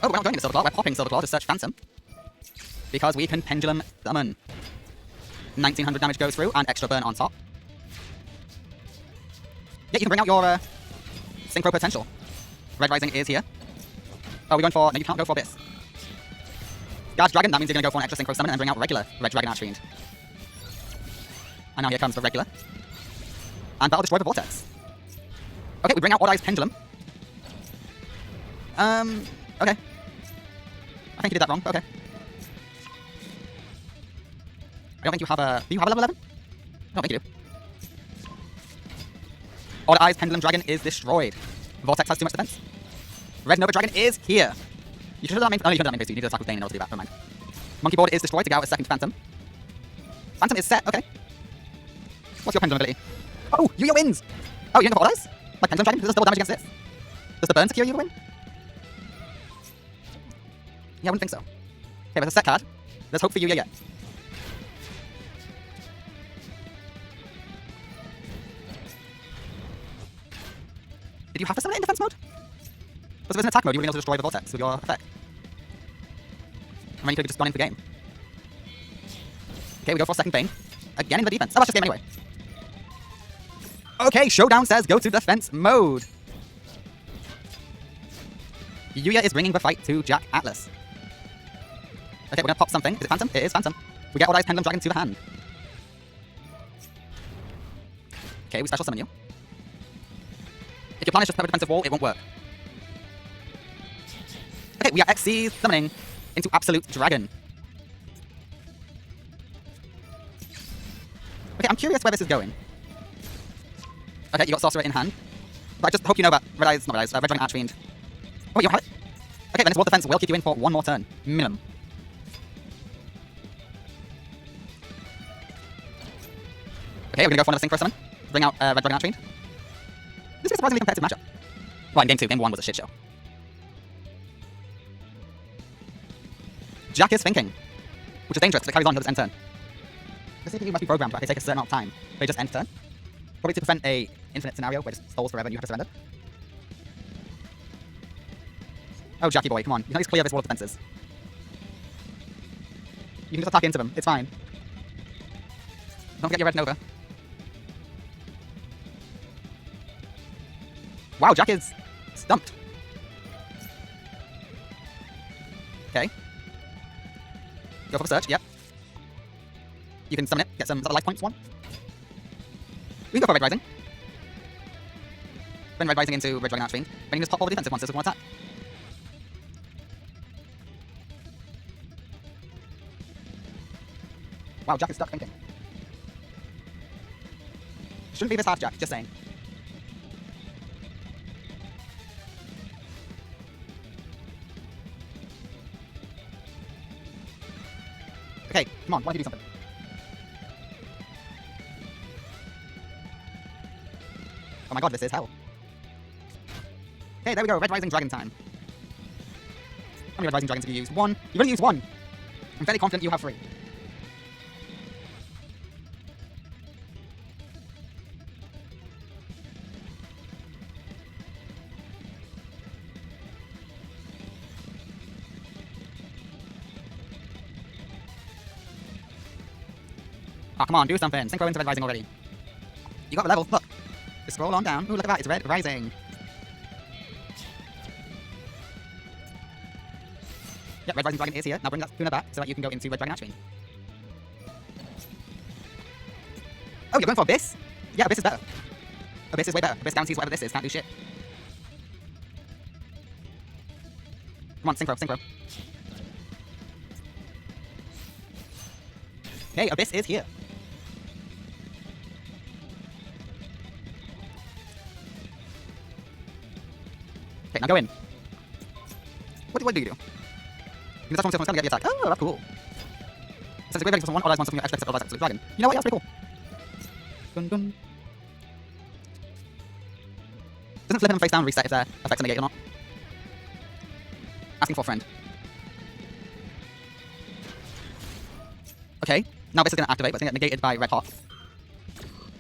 Oh, we're not going into Silver Claw, we're popping Silver Claw to search Phantom. Because we can Pendulum Summon. 1900 damage goes through, and extra burn on top. Yeah, you can bring out your Synchro Potential. Red Rising is here. Oh, we're going for... No, you can't go for Abyss. Guard Dragon, that means you're going to go for an extra Synchro Summon and bring out regular Red Dragon Archfiend. And now here comes the regular. And that'll destroy the Vortex. Okay, we bring out Odd Eye's Pendulum. Okay. I think you did that wrong, but okay. I don't think you have a... Do you have a level 11? I don't think you do. Order Eyes Pendulum Dragon is destroyed. Vortex has too much defense. Red Nova Dragon is here. You should have done that main... Oh, no, you should have done that main phase 2. You need to attack with Bane in order to do that. Never mind. Monkey Board is destroyed to get out a second Phantom. Phantom is set, okay. What's your Pendulum ability? Oh, Yuya wins! Oh, you don't have Order Eyes? Like Pendulum Dragon? Does this double damage against this? Does the burn secure you to win? Yeah, I wouldn't think so. Okay, but it's a set card. There's hope for Yuya yet. Did you have to summon it in defense mode? Because if it's in attack mode, you would be able to destroy the Vortex with your effect. And then you could have just gone into the game. Okay, we go for a second Bane. Again in the defense. Oh, that's just game anyway. Okay, Showdown says go to defense mode. Yuya is bringing the fight to Jack Atlas. Okay, we're gonna pop something. Is it Phantom? It is Phantom. We get Order Eyes Pendulum Dragon to the hand. Okay, we special summon you. If your plan is just to have a defensive wall, it won't work. Okay, we are XC summoning into Absolute Dragon. Okay, I'm curious where this is going. Okay, you got Sorcerer in hand. But I just hope you know that Red Eyes, not Red Eyes, Red Dragon Archfiend. Oh, wait, you don't have it? Okay, then this wall defense will keep you in for one more turn. Minimum. Okay, we're gonna go for another Synchro Summon. Bring out Red Dragon Archfiend. This is a surprisingly competitive matchup. Well, in game 2, game 1 was a shit show. Jack is thinking, which is dangerous because it carries on until its end turn. The CPU must be programmed to take a certain amount of time. They just end turn. Probably to prevent a infinite scenario where it just stalls forever and you have to surrender. Oh, Jackie boy, come on. You can at least clear this wall of defenses. You can just attack into them. It's fine. Don't forget your Red Nova. Wow, Jack is stumped. Okay. Go for the search, yep. You can summon it, get some life points, one. We can go for Red Rising. Then Red Rising into Red Dragon Archfiend. Then you can just pop all the defensive monsters with one attack. Wow, Jack is stuck thinking. Shouldn't be this hard, Jack, just saying. Okay, come on, why don't you do something? Oh my god, this is hell. Okay, there we go, Red Rising Dragon time. How many Red Rising Dragons have you used? One. You've only used one. I'm fairly confident you have 3. Oh, come on, do something. Synchro into Red Rising already. You got the level. Look. Just scroll on down. Ooh, look at that. It's Red Rising. Yep, Red Rising Dragon is here. Now bring that Tuna back so that you can go into Red Dragon Archfiend. Oh, you're going for Abyss? Yeah, Abyss is better. Abyss is way better. Abyss guarantees whatever this is. Can't do shit. Come on, Synchro, Synchro. Okay, Abyss is here. Okay, now go in. What do you do? You touch one to get the attack. Oh, that's cool. Since we're ready for one, Order Eyes wants something extra except Absolute Dragon. You know what? Yeah, that's pretty cool. Dun dun. Doesn't flipping them face down reset if their effects are negated or not? Asking for a friend. Okay, now this is going to activate, but it's going to get negated by Red Hot.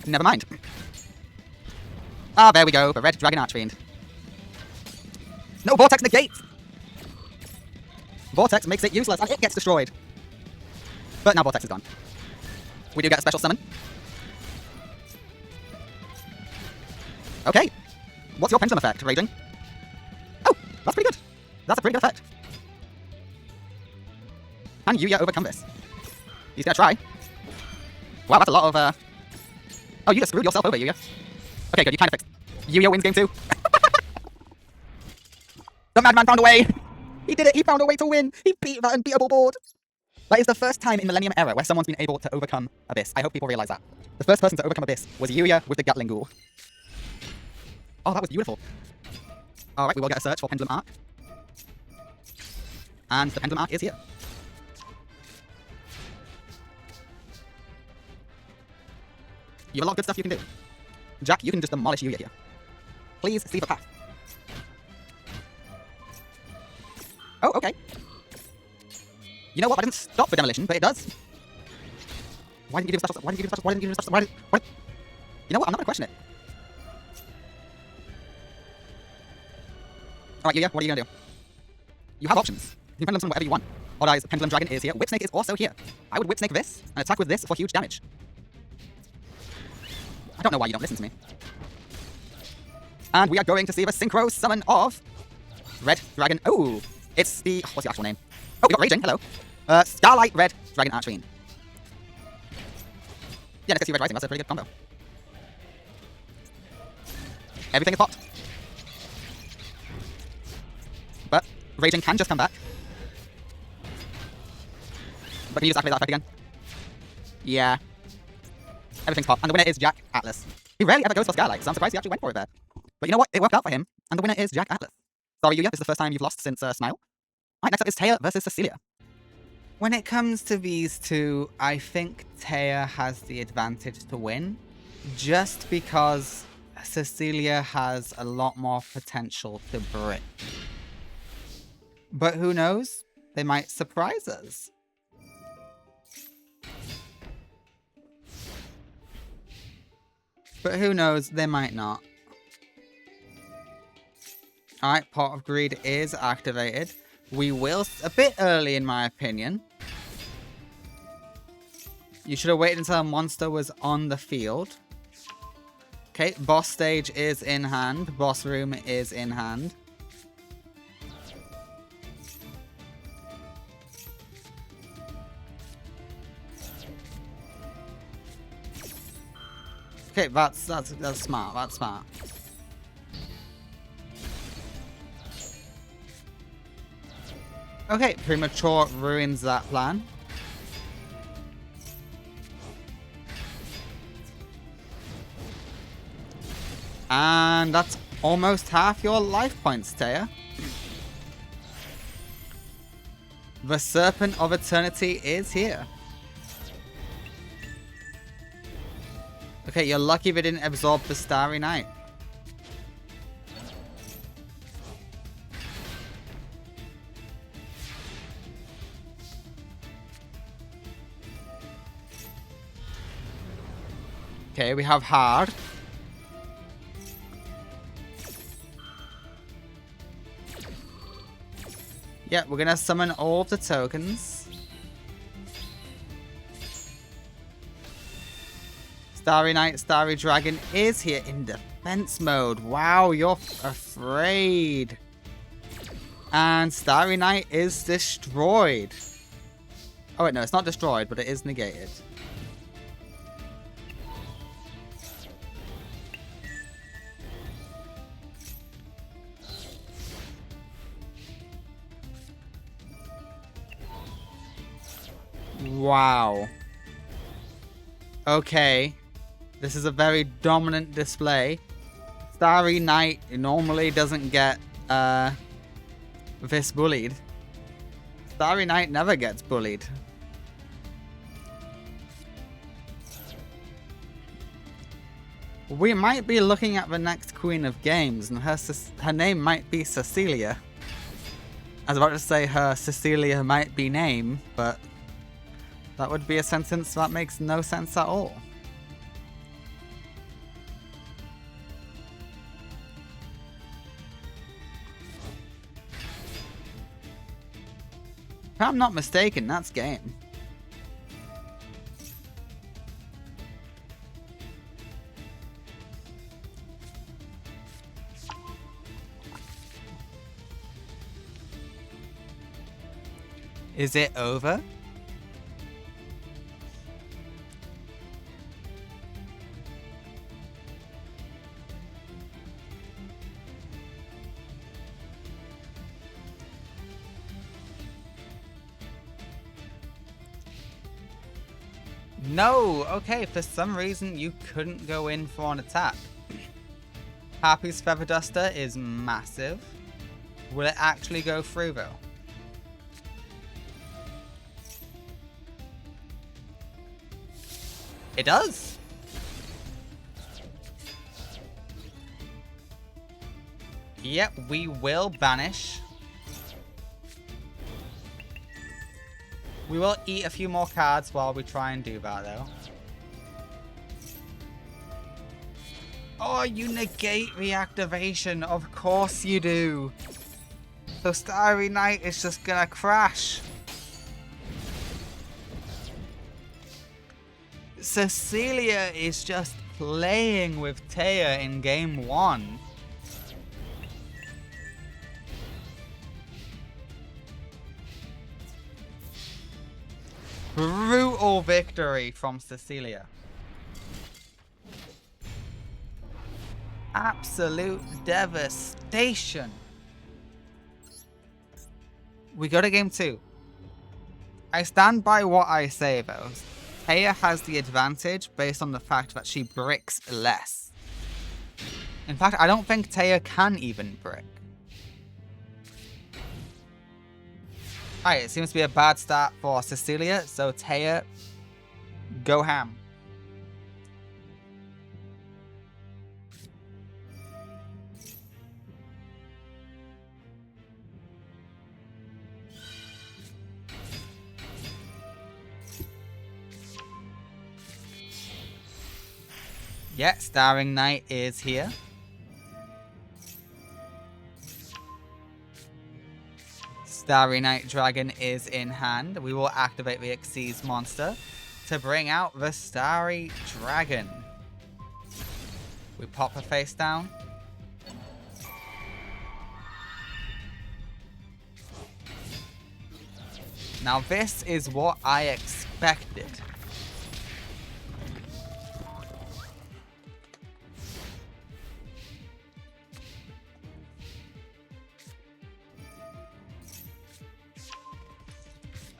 Never mind. Ah, there we go, the Red Dragon Archfiend. No, Vortex negates! Vortex makes it useless, and it gets destroyed. But now Vortex is gone. We do get a special summon. Okay. What's your pendulum effect, Raging? Oh, that's pretty good. That's a pretty good effect. Can Yuya overcome this? He's gonna try. Wow, that's a lot of, Oh, you just screwed yourself over, Yuya. Okay, good, you kind of fixed. Yuya wins game 2. The madman found a way! He did it! He found a way to win! He beat that unbeatable board! That is the first time in Millennium era where someone's been able to overcome Abyss. I hope people realize that. The first person to overcome Abyss was Yuya with the Gatling Ghoul. Oh, that was beautiful. Alright, we will get a search for Pendulum Arc. And the Pendulum Arc is here. You have a lot of good stuff you can do. Jack, you can just demolish Yuya here. Please, see the path. Oh, okay. You know what? That didn't stop the demolition, but it does. Why didn't you give him special? Why didn't you give him special? Why didn't you give him special? Why? You know what? I'm not gonna question it. Alright, Yuya, what are you gonna do? You have options. You can pendulum summon whatever you want. Otherwise, Pendulum Dragon is here. Whip Snake is also here. I would Whip Snake this and attack with this for huge damage. I don't know why you don't listen to me. And we are going to see the synchro summon of Red Dragon. Oh, it's the... What's the actual name? Oh, we got Raging. Hello. Starlight Red Dragon Archfiend. Yeah, let's get see Red Rising. That's a pretty good combo. Everything is popped. But Raging can just come back. But can you just activate that effect again? Yeah. Everything's popped. And the winner is Jack Atlas. He rarely ever goes for Starlight, so I'm surprised he actually went for it there. But you know what? It worked out for him. And the winner is Jack Atlas. Sorry, Yuya. This is the first time you've lost since Smile. Alright, next up is Taya versus Cecilia.
When it comes to these two, I think Taya has the advantage to win, just because Cecilia has a lot more potential to brick. But who knows? They might surprise us. But who knows? They might not. Alright, Pot of Greed is activated. We will... A bit early, in my opinion. You should have waited until a monster was on the field. Okay, boss stage is in hand. Boss room is in hand. Okay, that's smart. That's smart. Okay, Premature ruins that plan. And that's almost half your life points, Taya. The Serpent of Eternity is here. Okay, you're lucky they didn't absorb the Starry Night. Okay, we have Hard. Yeah, we're gonna summon all of the tokens. Starry Knight, Starry Dragon is here in defense mode. Wow, you're afraid. And Starry Knight is destroyed. Oh wait, no, it's not destroyed, but it is negated. Wow. Okay. This is a very dominant display. Starry Knight normally doesn't get this bullied. Starry Knight never gets bullied. We might be looking at the next Queen of Games, and her name might be Cecilia. I was about to say her Cecilia might be name, but that would be a sentence that makes no sense at all. If I'm not mistaken, that's game. Is it over? No! Okay, for some reason you couldn't go in for an attack. Happy's Feather Duster is massive. Will it actually go through though? It does! Yep, we will banish. We will eat a few more cards while we try and do that though. Oh, you negate the activation. Of course you do. So Starry Night is just gonna crash. Cecilia is just playing with Taya in game 1. Brutal victory from Cecilia. Absolute devastation. We go to game 2. I stand by what I say though. Taya has the advantage based on the fact that she bricks less. In fact, I don't think Taya can even brick. Alright, it seems to be a bad start for Cecilia, so Taya, go ham. Yeah, Starring Night is here. Starry Night Dragon is in hand. We will activate the Xyz monster to bring out the Starry Dragon. We pop her face down. Now this is what I expected.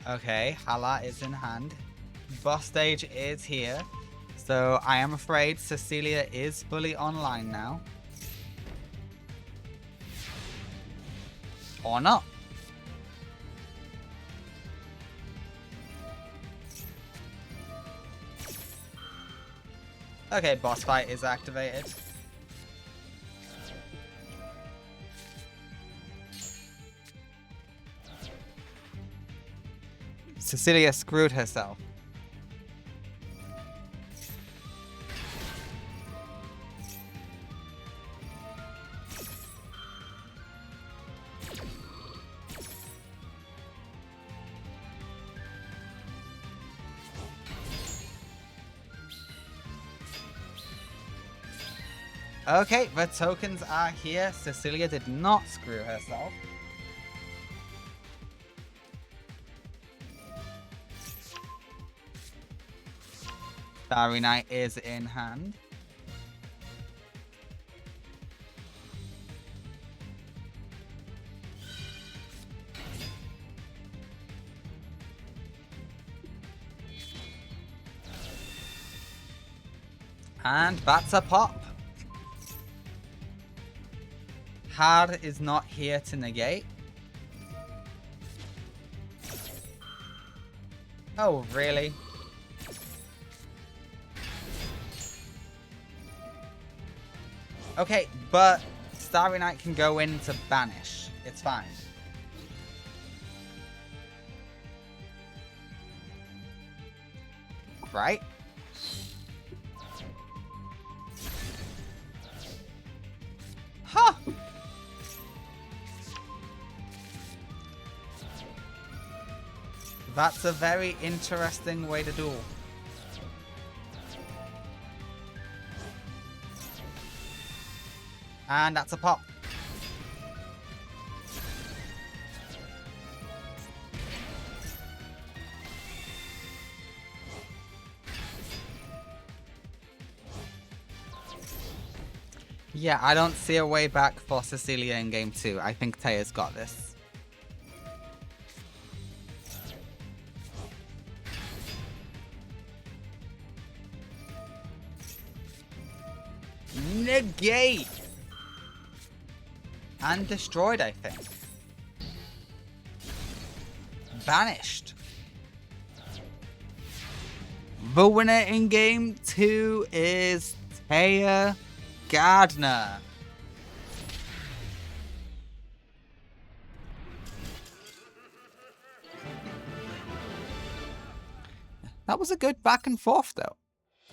Okay, Hala is in hand. Boss stage is here. So I am afraid Cecilia is fully online now. Or not. Okay, boss fight is activated. Cecilia screwed herself. Okay, the tokens are here. Cecilia did not screw herself. Starry Night is in hand. And that's a pop. Hard is not here to negate. Oh, really? Okay, but Starry Night can go in to banish. It's fine. Right? Huh! That's a very interesting way to duel. And that's a pop. Yeah, I don't see a way back for Cecilia in game 2. I think Taya's got this. Negate! And destroyed, I think. Banished. The winner in game 2 is Taya Gardner. That was a good back and forth, though.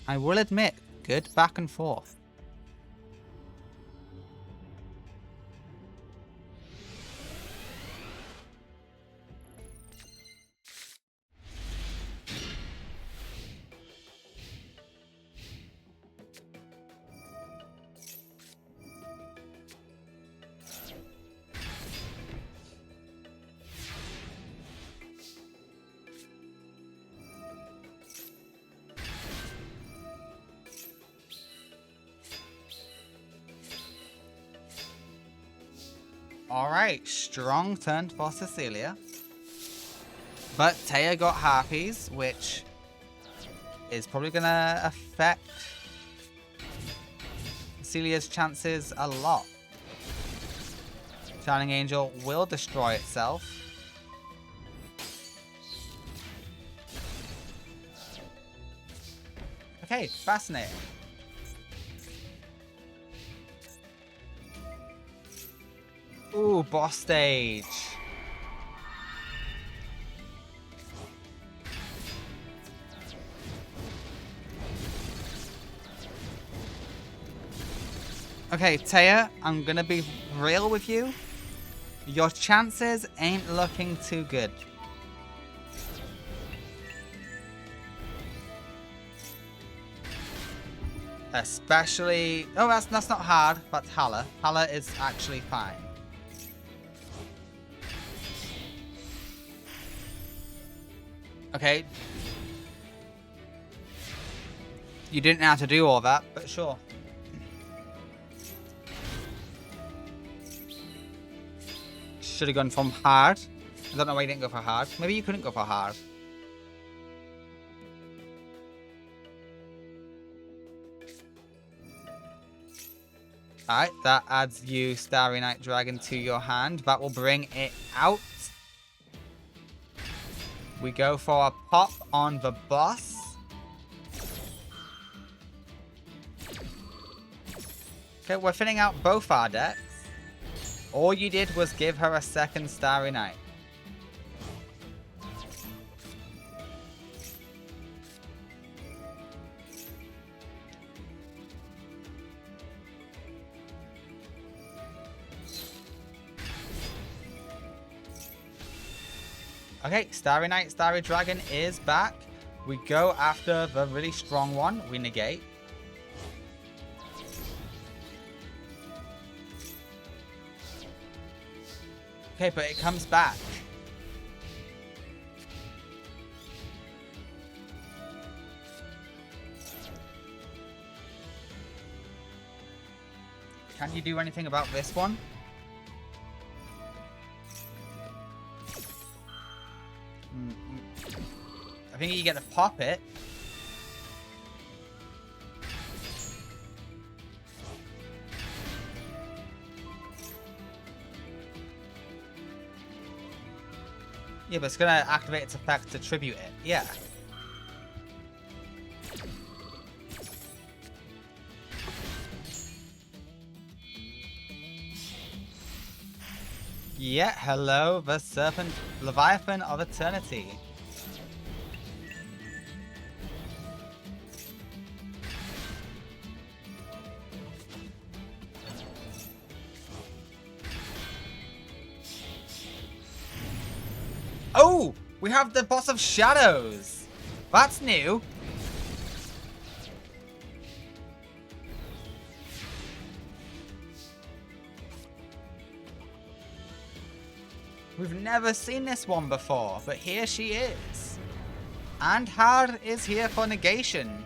I will admit, good back and forth. Alright, strong turn for Cecilia. But Taya got harpies, which is probably going to affect Cecilia's chances a lot. Shining Angel will destroy itself. Okay, fascinating. Ooh, boss stage. Okay, Taya, I'm gonna be real with you. Your chances ain't looking too good. Especially... Oh, that's not hard. That's Hala. Hala is actually fine. Okay. You didn't have to do all that, but sure. Should have gone from hard. I don't know why you didn't go for hard. Maybe you couldn't go for hard. Alright, that adds you Starry Night Dragon to your hand. That will bring it out. We go for a pop on the boss. Okay, we're filling out both our decks. All you did was give her a second Starry Night. Okay, Starry Night, Starry Dragon is back. We go after the really strong one. We negate. Okay, but it comes back. Can you do anything about this one? I think you get to pop it. Yeah, but it's gonna activate its effect to tribute it. Yeah. Yeah, hello, the Serpent Leviathan of Eternity. Oh! We have the Boss of Shadows! That's new! We've never seen this one before, but here she is. And Har is here for negation.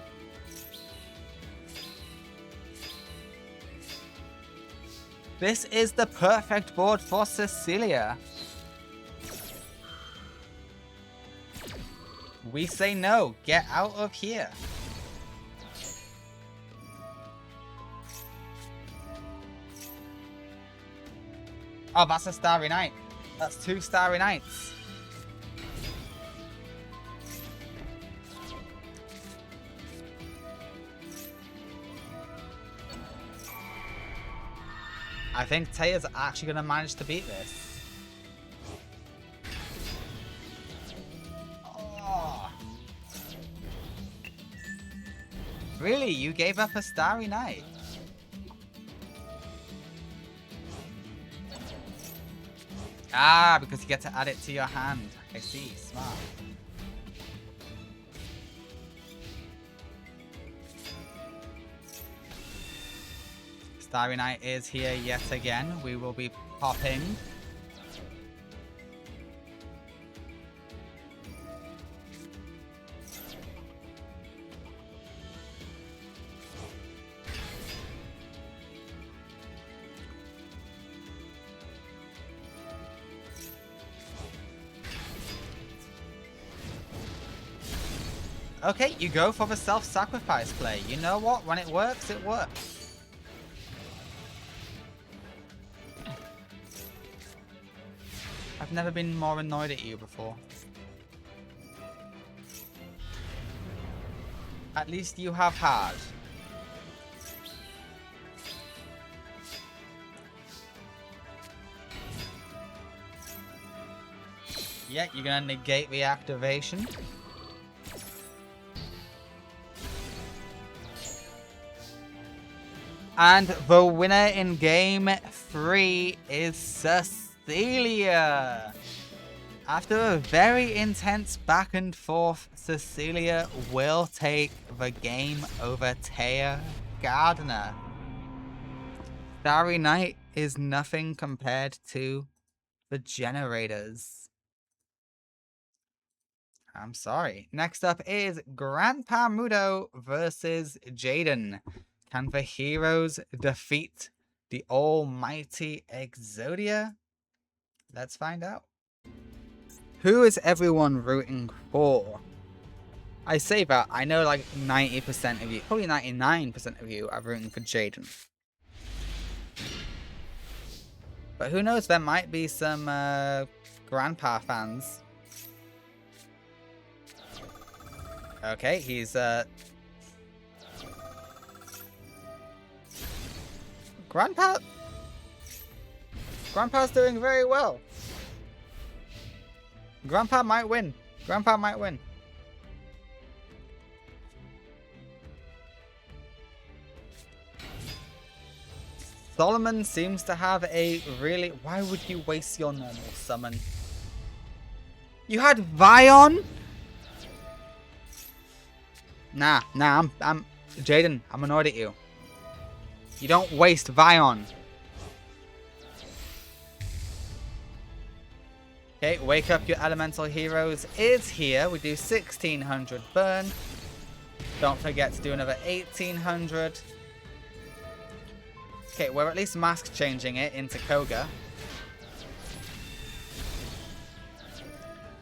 This is the perfect board for Cecilia. We say no, get out of here. Oh, that's a Starry Night. That's 2 Starry Nights. I think Taya's actually going to manage to beat this. Oh. Really? You gave up a Starry Night? Ah, because you get to add it to your hand. I see. Smart. Starry Night is here yet again. We will be popping. Okay, you go for the self-sacrifice play. You know what? When it works, it works. I've never been more annoyed at you before. At least you have hard. Yeah, you're gonna negate the activation. And the winner in game 3 is Cecilia. After a very intense back and forth, Cecilia will take the game over Taya Gardner. Starry Night is nothing compared to the generators. I'm sorry. Next up is Grandpa Mudo versus Jaden. Can the heroes defeat the almighty Exodia? Let's find out. Who is everyone rooting for? I say that, I know like 90% of you, probably 99% of you are rooting for Jaden. But who knows, there might be some Grandpa fans. Okay, he's Grandpa's doing very well. Grandpa might win. Grandpa might win. Solomon seems to have a really... Why would you waste your normal summon? You had Vion? Nah, I'm Jaden, I'm annoyed at you. You don't waste Vion. Okay, Wake Up Your Elemental Heroes is here. We do 1600 burn. Don't forget to do another 1800. Okay, we're at least mask changing it into Koga.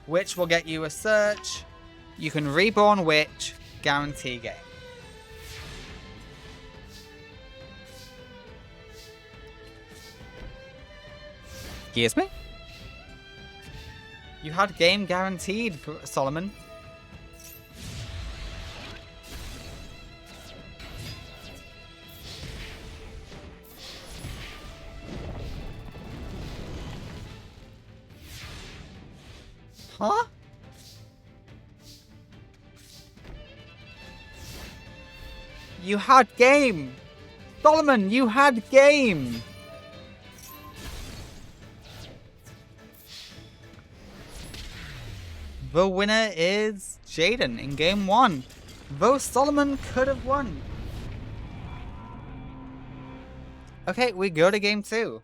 Which will get you a search. You can Reborn Witch, guarantee game. Excuse me? You had game guaranteed, Solomon. Huh? You had game! Solomon, you had game! The winner is Jaden in game 1. Though Solomon could have won. Okay, we go to game 2.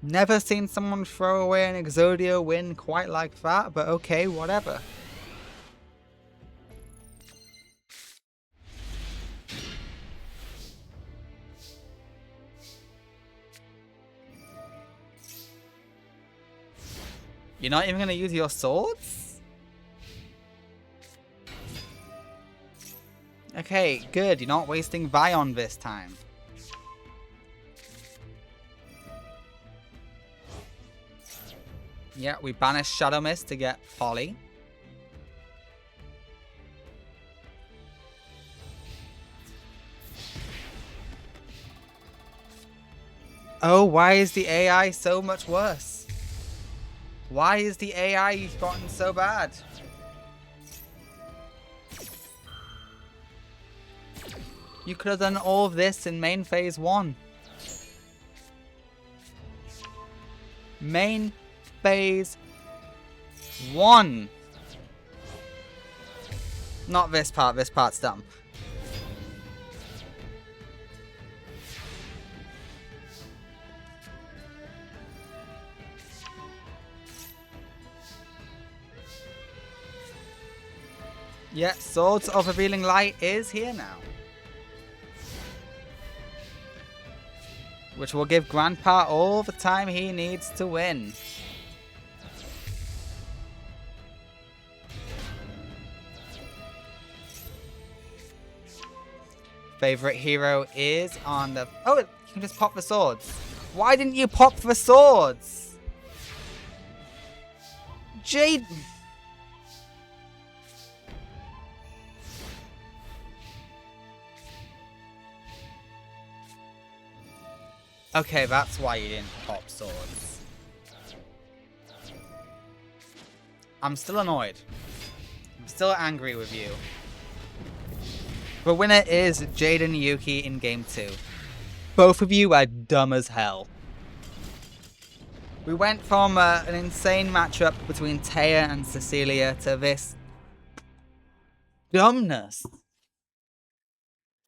Never seen someone throw away an Exodia win quite like that, but okay, whatever. You're not even going to use your swords? Okay, good. You're not wasting Vion this time. Yeah, we banish Shadow Mist to get Polly. Oh, why is the AI so much worse? Why is the AI gotten so bad? You could have done all of this in main phase 1. Main phase 1. Not this part. This part's dumb. Yeah, Swords of Revealing Light is here now. Which will give Grandpa all the time he needs to win. Favorite hero is on the... Oh, you can just pop the swords. Why didn't you pop the swords? Jade... Okay, that's why you didn't pop swords. I'm still annoyed. I'm still angry with you. The winner is Jade and Yuki in game 2. Both of you are dumb as hell. We went from an insane matchup between Taya and Cecilia to this dumbness.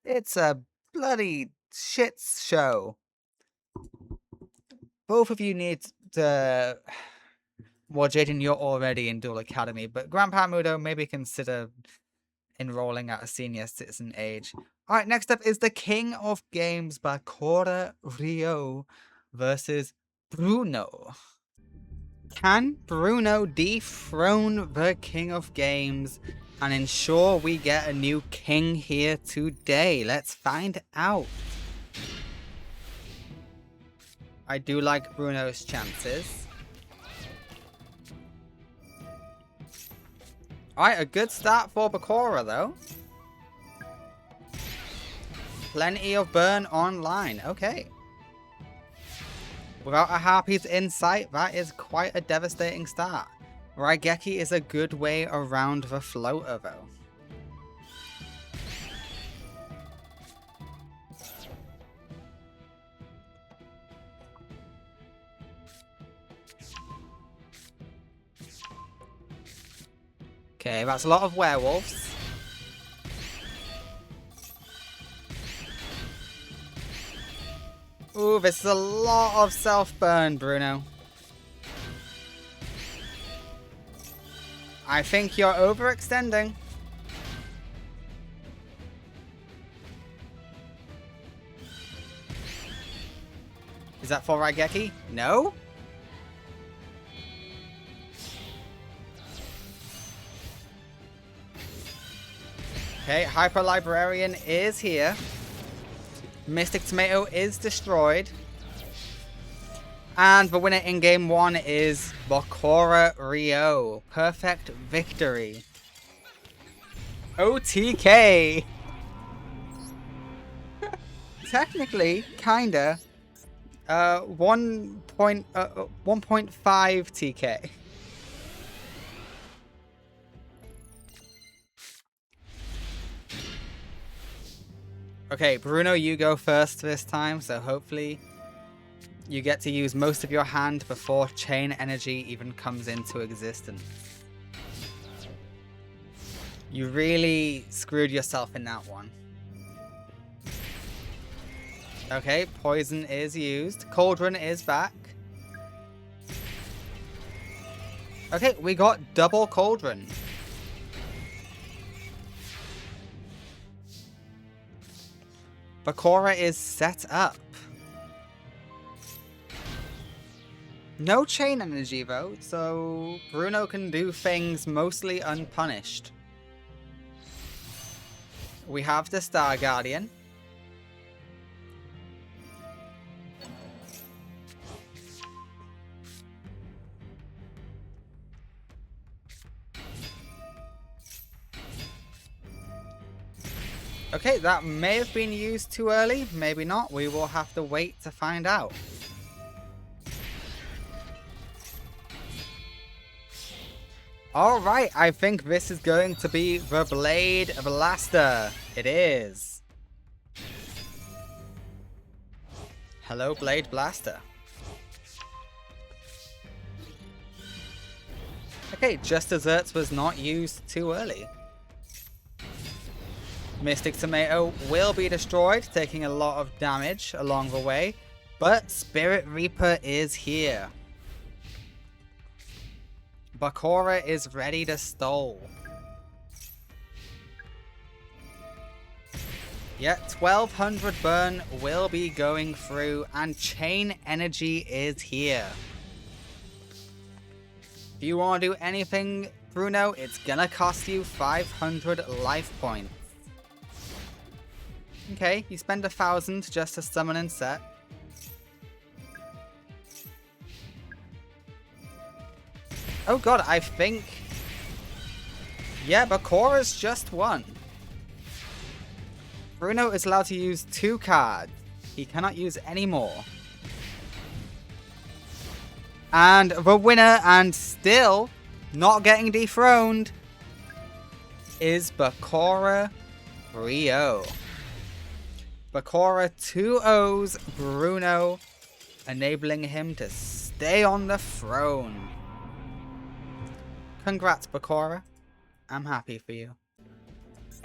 It's a bloody shit show. Both of you need to... Well, Jaden, you're already in Duel Academy, but Grandpa Mudo, maybe consider enrolling at a senior citizen age. Alright, next up is the King of Games, Bakura Rio versus Bruno. Can Bruno dethrone the King of Games and ensure we get a new king here today? Let's find out. I do like Bruno's chances. Alright, a good start for Bakura though. Plenty of burn online. Okay. Without a Harpy's insight, that is quite a devastating start. Raigeki is a good way around the floater though. Okay, that's a lot of werewolves. Ooh, this is a lot of self-burn, Bruno. I think you're overextending. Is that for Raigeki? No? Okay, Hyper Librarian is here. Mystic Tomato is destroyed. And the winner in game 1 is Bakura Rio. Perfect victory. OTK. Technically, kinda. 1.5 TK. Okay, Bruno, you go first this time, so hopefully you get to use most of your hand before chain energy even comes into existence. You really screwed yourself in that one. Okay, poison is used. Cauldron is back. Okay, we got double Cauldron. Bakura is set up. No chain energy though, so Bruno can do things mostly unpunished. We have the Star Guardian. Okay, that may have been used too early. Maybe not. We will have to wait to find out. Alright, I think this is going to be the Blade Blaster. It is. Hello, Blade Blaster. Okay, Just Desserts was not used too early. Mystic Tomato will be destroyed, taking a lot of damage along the way. But Spirit Reaper is here. Bakura is ready to stall. Yeah, 1200 burn will be going through, and Chain Energy is here. If you want to do anything, Bruno, it's gonna cost you 500 life points. Okay, you spend 1,000 just to summon and set. Oh god, I think... yeah, Bakura's just won. Bruno is allowed to use 2 cards. He cannot use any more. And the winner, and still not getting dethroned, is Bakura 3-0. Bakura 2-0's Bruno, enabling him to stay on the throne. Congrats, Bakura. I'm happy for you.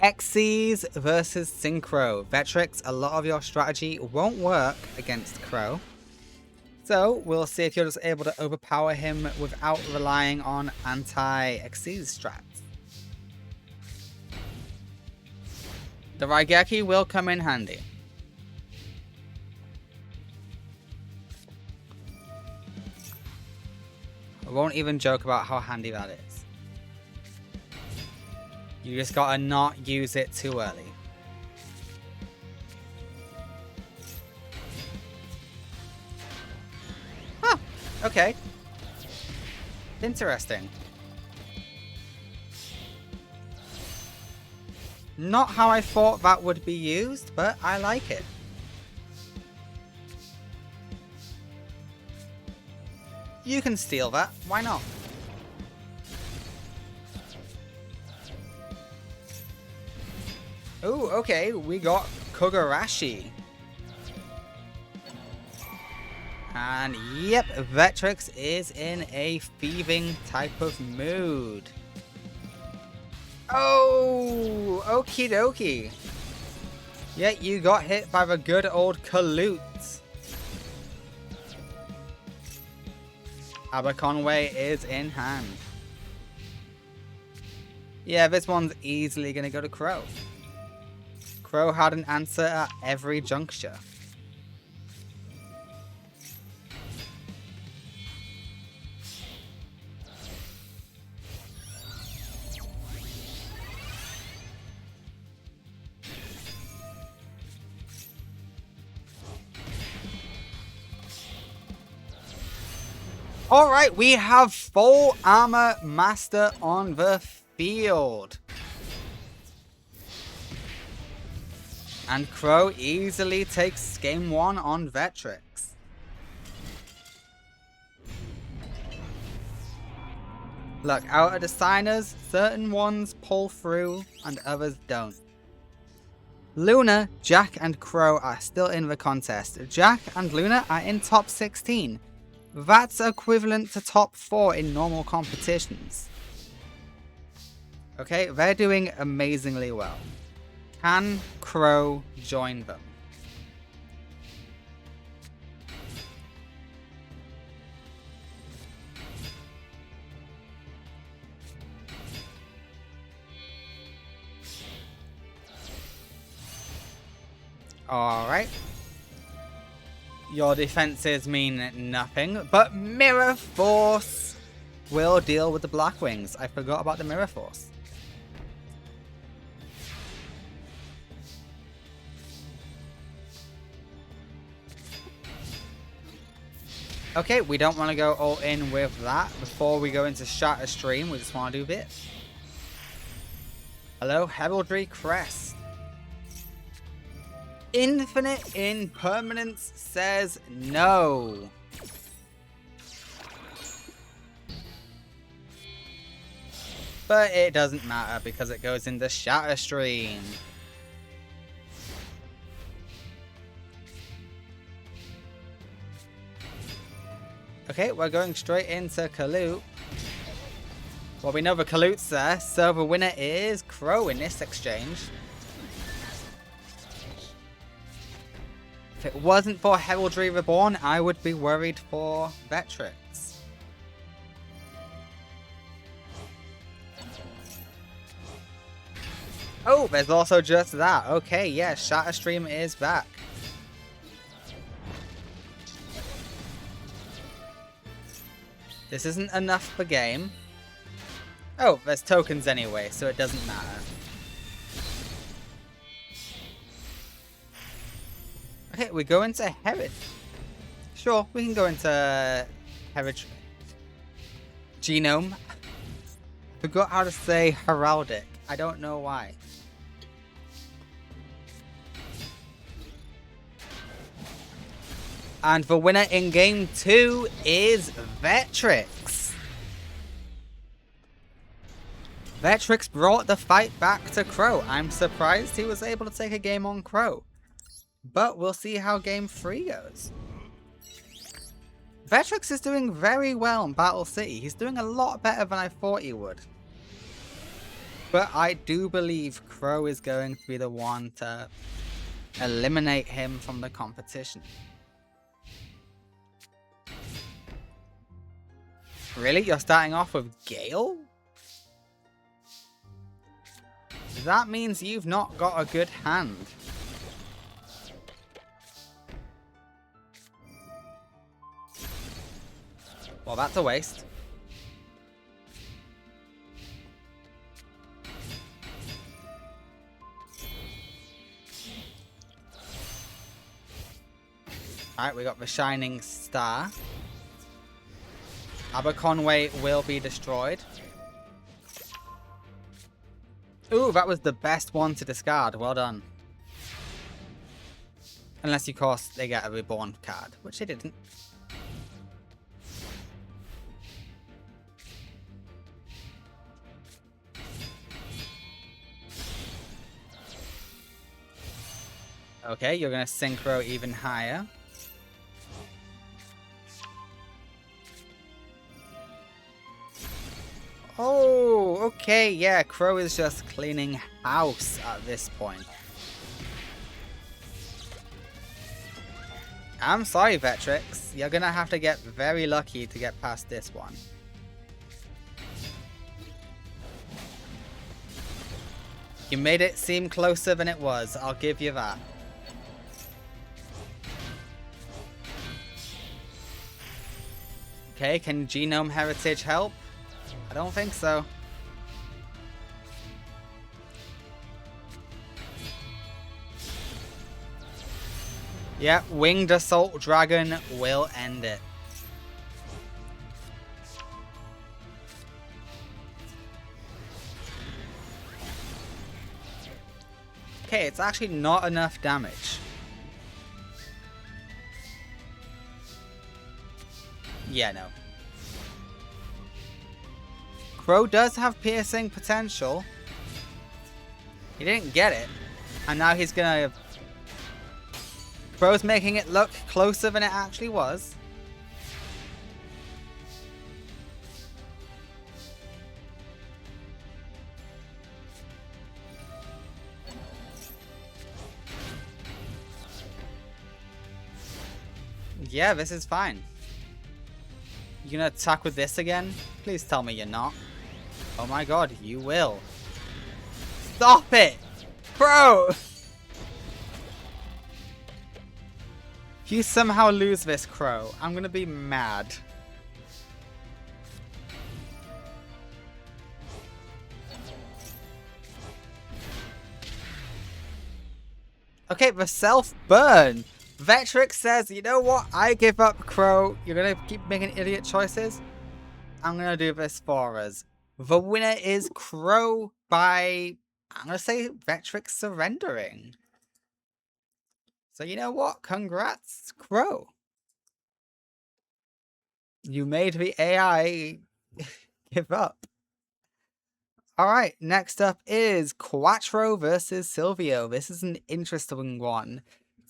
Xyz versus Synchro. Vectrix, a lot of your strategy won't work against Crow. So, we'll see if you're just able to overpower him without relying on anti-Xyz strats. The Raigeki will come in handy. I won't even joke about how handy that is. You just gotta not use it too early. Huh, okay. Interesting. Not how I thought that would be used, but I like it. You can steal that, why not? Oh, okay, we got Kogarashi. And yep, Vectrix is in a thieving type of mood. Oh, okie dokie. Yeah, you got hit by the good old Kalute. Aberconway is in hand. Yeah, this one's easily gonna go to Crow. Crow had an answer at every juncture. Alright, we have full armor master on the field. And Crow easily takes game 1 on Vectrix. Look, out of the signers, certain ones pull through and others don't. Luna, Jack and Crow are still in the contest. Jack and Luna are in top 16. That's equivalent to top 4 in normal competitions. Okay, they're doing amazingly well. Can Crow join them? Alright. Your defenses mean nothing, but Mirror Force will deal with the Blackwings. I forgot about the Mirror Force. Okay, we don't want to go all in with that. Before we go into Shatter Stream, we just want to do this. Hello, Heraldry Crest. Infinite Impermanence says no. But it doesn't matter because it goes into Shatter Stream. Okay, we're going straight into Kaloot. Well, we know the Kaloot's there, so the winner is Crow in this exchange. If it wasn't for Heraldry Reborn, I would be worried for Vetrix. Oh, there's also just that. Okay, yeah, Shatter Stream is back. This isn't enough for game. Oh, there's tokens anyway, so it doesn't matter. Okay, we go into Herod. Sure, we can go into Herod. Genome. Forgot how to say heraldic. I don't know why. And the winner in game 2 is Vetrix. Vetrix brought the fight back to Crow. I'm surprised he was able to take a game on Crow. But we'll see how game 3 goes. Vetrix is doing very well in Battle City. He's doing a lot better than I thought he would. But I do believe Crow is going to be the one to eliminate him from the competition. Really? You're starting off with Gale? That means you've not got a good hand. Well, that's a waste. Alright, we got the Shining Star. Aberconway will be destroyed. Ooh, that was the best one to discard. Well done. Unless, of course, they get a Reborn card, which they didn't. Okay, you're going to synchro even higher. Oh, okay, yeah, Crow is just cleaning house at this point. I'm sorry, Vetrix. You're gonna have to get very lucky to get past this one. You made it seem closer than it was, I'll give you that. Okay, can Genome Heritage help? I don't think so. Yeah, Winged Assault Dragon will end it. Okay, it's actually not enough damage. Yeah, no. Crow does have piercing potential. He didn't get it. And now he's gonna... Crow's making it look closer than it actually was. Yeah, this is fine. You gonna attack with this again? Please tell me you're not. Oh my god, you will. Stop it! Bro! If you somehow lose this, Crow, I'm gonna be mad. Okay, the self-burn. Vetrix says, you know what? I give up, Crow. You're gonna keep making idiot choices. I'm gonna do this for us. The winner is Crow by, I'm gonna say, Vetrix surrendering. So you know what? Congrats, Crow. You made the AI give up. Alright, next up is Quattro versus Silvio. This is an interesting one.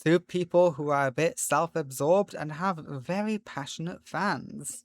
Two people who are a bit self-absorbed and have very passionate fans.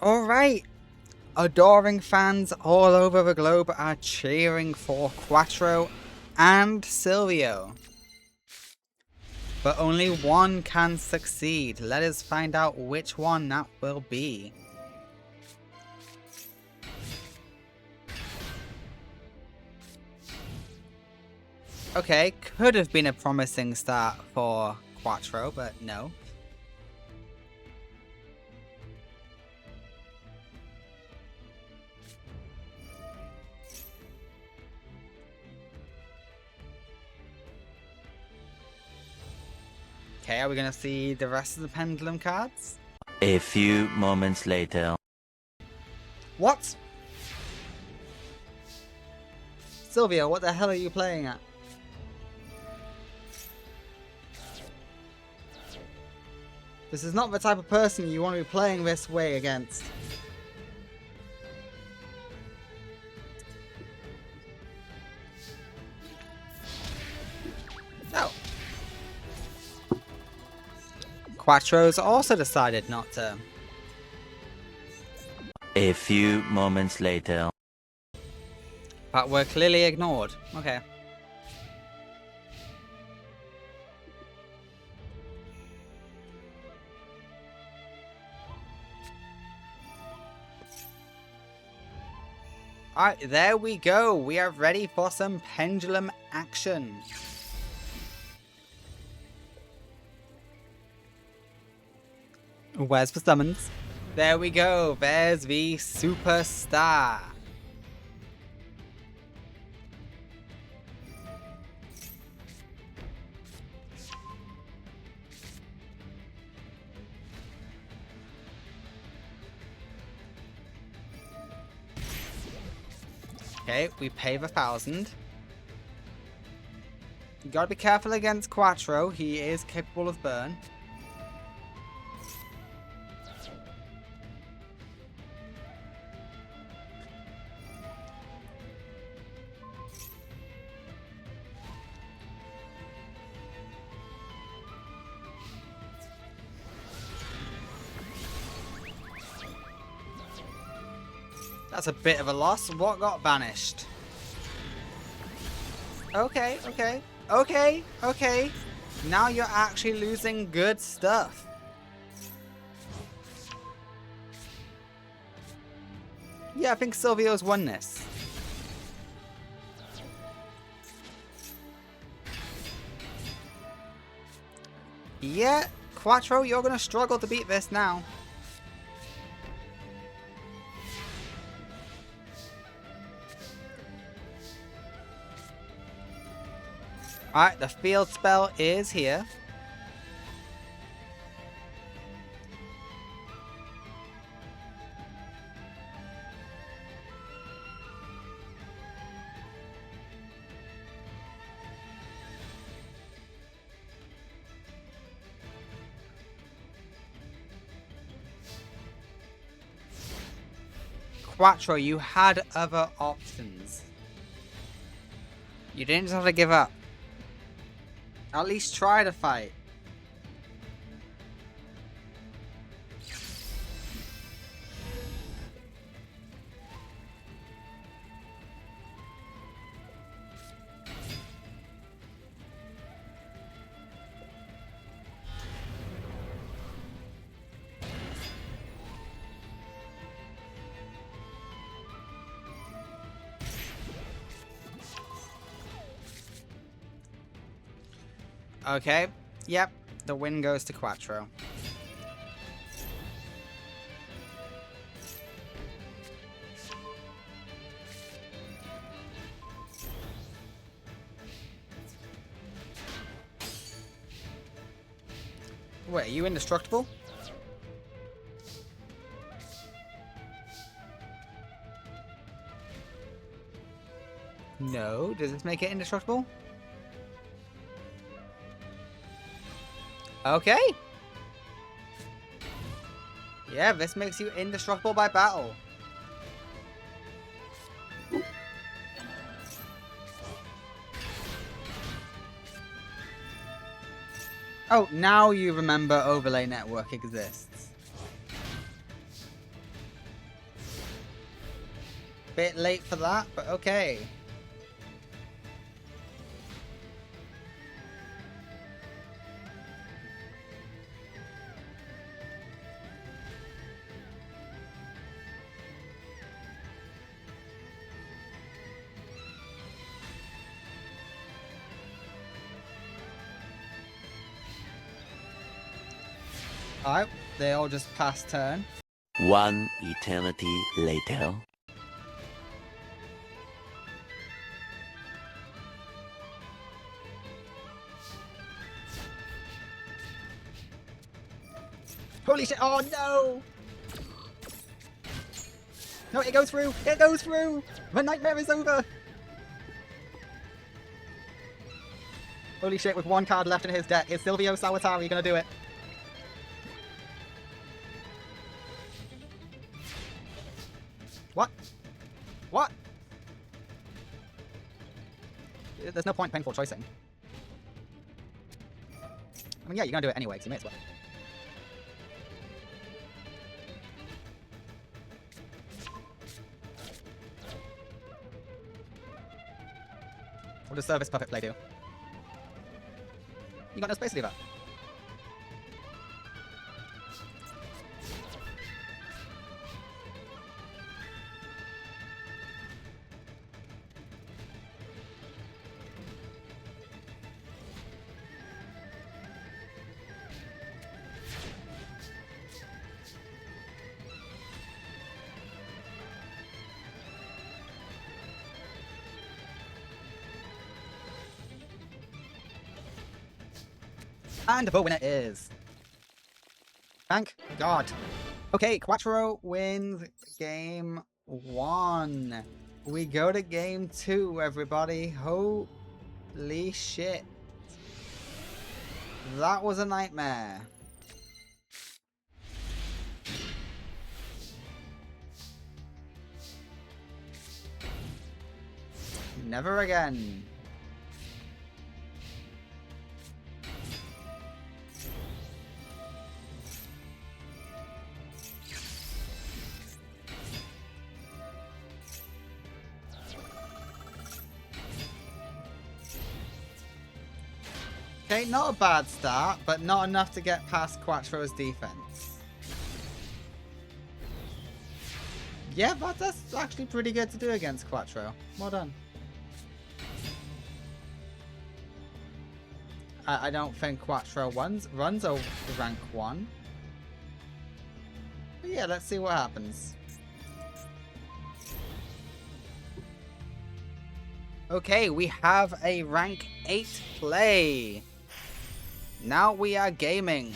Alright, adoring fans all over the globe are cheering for Quattro and Silvio. But only one can succeed. Let us find out which one that will be. Okay, could have been a promising start for Quattro, but no. Okay, are we gonna see the rest of the pendulum cards?
A few moments later.
What? Silvio, what the hell are you playing at? This is not the type of person you want to be playing this way against. No. Quattro's also decided not to.
A few moments later.
But were clearly ignored. Okay. Alright, there we go. We are ready for some pendulum action. Where's the summons? There we go. There's the superstar. Okay, we pay the 1,000. You gotta be careful against Quattro. He is capable of burn. That's a bit of a loss. What got banished? Okay, okay, okay, okay. Now you're actually losing good stuff. Yeah, I think Silvio's won this. Yeah, Quattro, you're gonna struggle to beat this now. Alright, the field spell is here. Quattro, you had other options. You didn't just have to give up. At least try to fight. Okay. Yep. The win goes to Quattro. Wait, are you indestructible? No. Does this make it indestructible? Okay. Yeah, this makes you indestructible by battle. Oh, now you remember Overlay Network exists. Bit late for that, but okay. Alright, they all just passed turn.
One eternity later.
Holy shit! Oh no! No, it goes through! It goes through! The nightmare is over! Holy shit, with one card left in his deck, is Silvio Sawatari gonna do it? What? What? There's no point painful choicing. I mean, yeah, you're gonna do it anyway, so you may as well. What does Service Puppet Play do? You got no space lever. And the winner is... Thank God. Okay, Quattro wins game 1. We go to game 2, everybody. Holy shit. That was a nightmare. Never again. Okay, not a bad start, but not enough to get past Quattro's defense. Yeah, but that's actually pretty good to do against Quattro. Well done. I don't think Quattro runs over rank 1. But yeah, let's see what happens. Okay, we have a rank 8 play. Now we are gaming.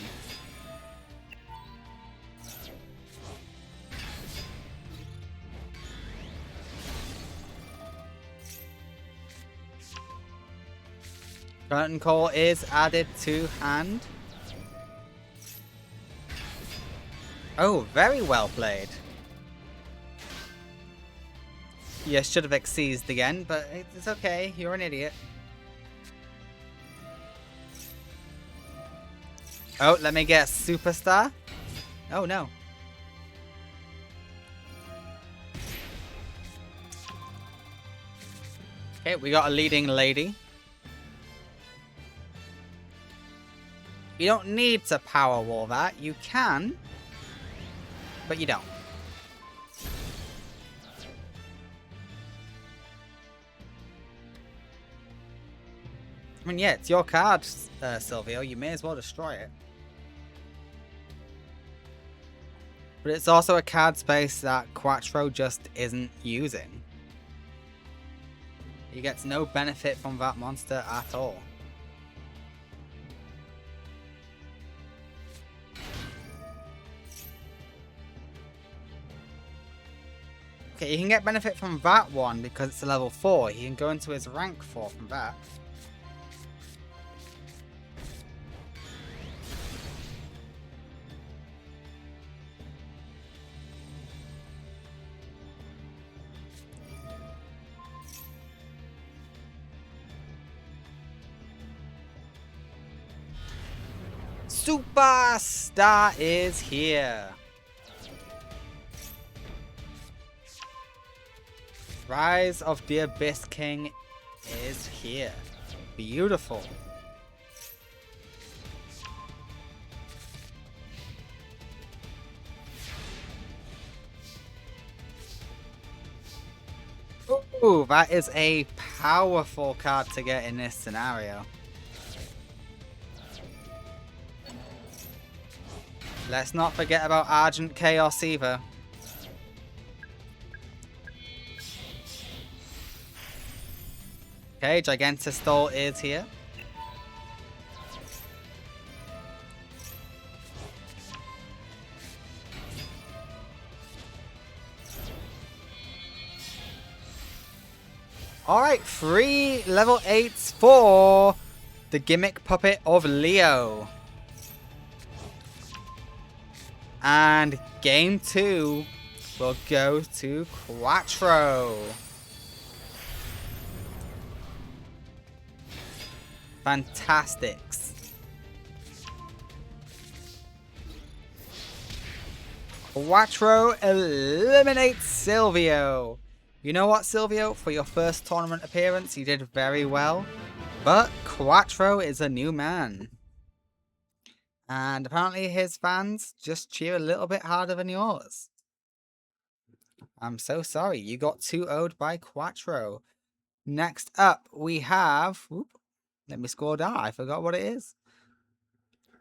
Curtain Call is added to hand. Oh, very well played. You should have exceeded again, but it's okay. You're an idiot. Oh, let me get Superstar. Oh, no. Okay, we got a leading lady. You don't need to power wall that. You can, but you don't.
I mean, yeah, it's your card, Silvio. You may as well destroy it. But it's also a card space that Quattro just isn't using. He gets no benefit from that monster at all. Okay, he can get benefit from that one because it's a level 4. He can go into his rank 4 from that. Superstar is here. Rise of the Abyss King is here. Beautiful. Ooh, that is a powerful card to get in this scenario. Let's not forget about Argent Chaos either. Okay, Gigantostol is here. Alright, 3 level 8s for the Gimmick Puppet of Leo. And game 2 will go to Quattro. Fantastics. Quattro eliminates Silvio. You know what, Silvio? For your first tournament appearance, you did very well. But Quattro is a new man. And apparently his fans just cheer a little bit harder than yours. I'm so sorry. You got 2-0'd by Quattro. Next up, we have... let me scroll down. I forgot what it is.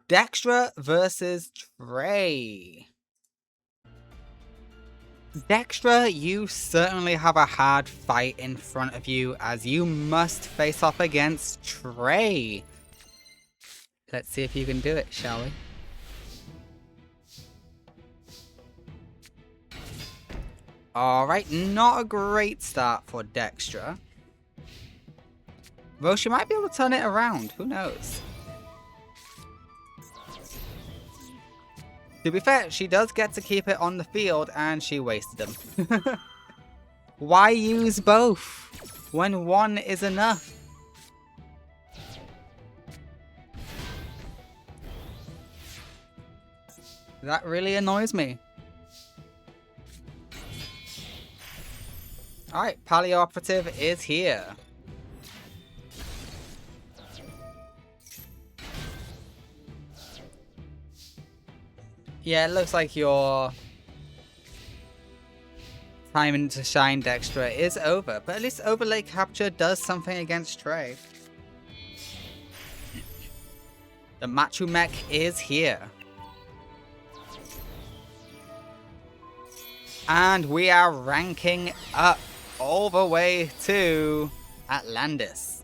Dextra versus Trey. Dextra, you certainly have a hard fight in front of you as you must face off against Trey. Let's see if you can do it, shall we? Alright, not a great start for Dextra. Well, she might be able to turn it around. Who knows? To be fair, she does get to keep it on the field, and she wasted them. Why use both when one is enough? That really annoys me. Alright, Paleooperative is here. Yeah, it looks like your time to shine, Dextra, is over. But at least Overlay Capture does something against Trey. The Machu Mech is here. And we are ranking up all the way to Atlantis.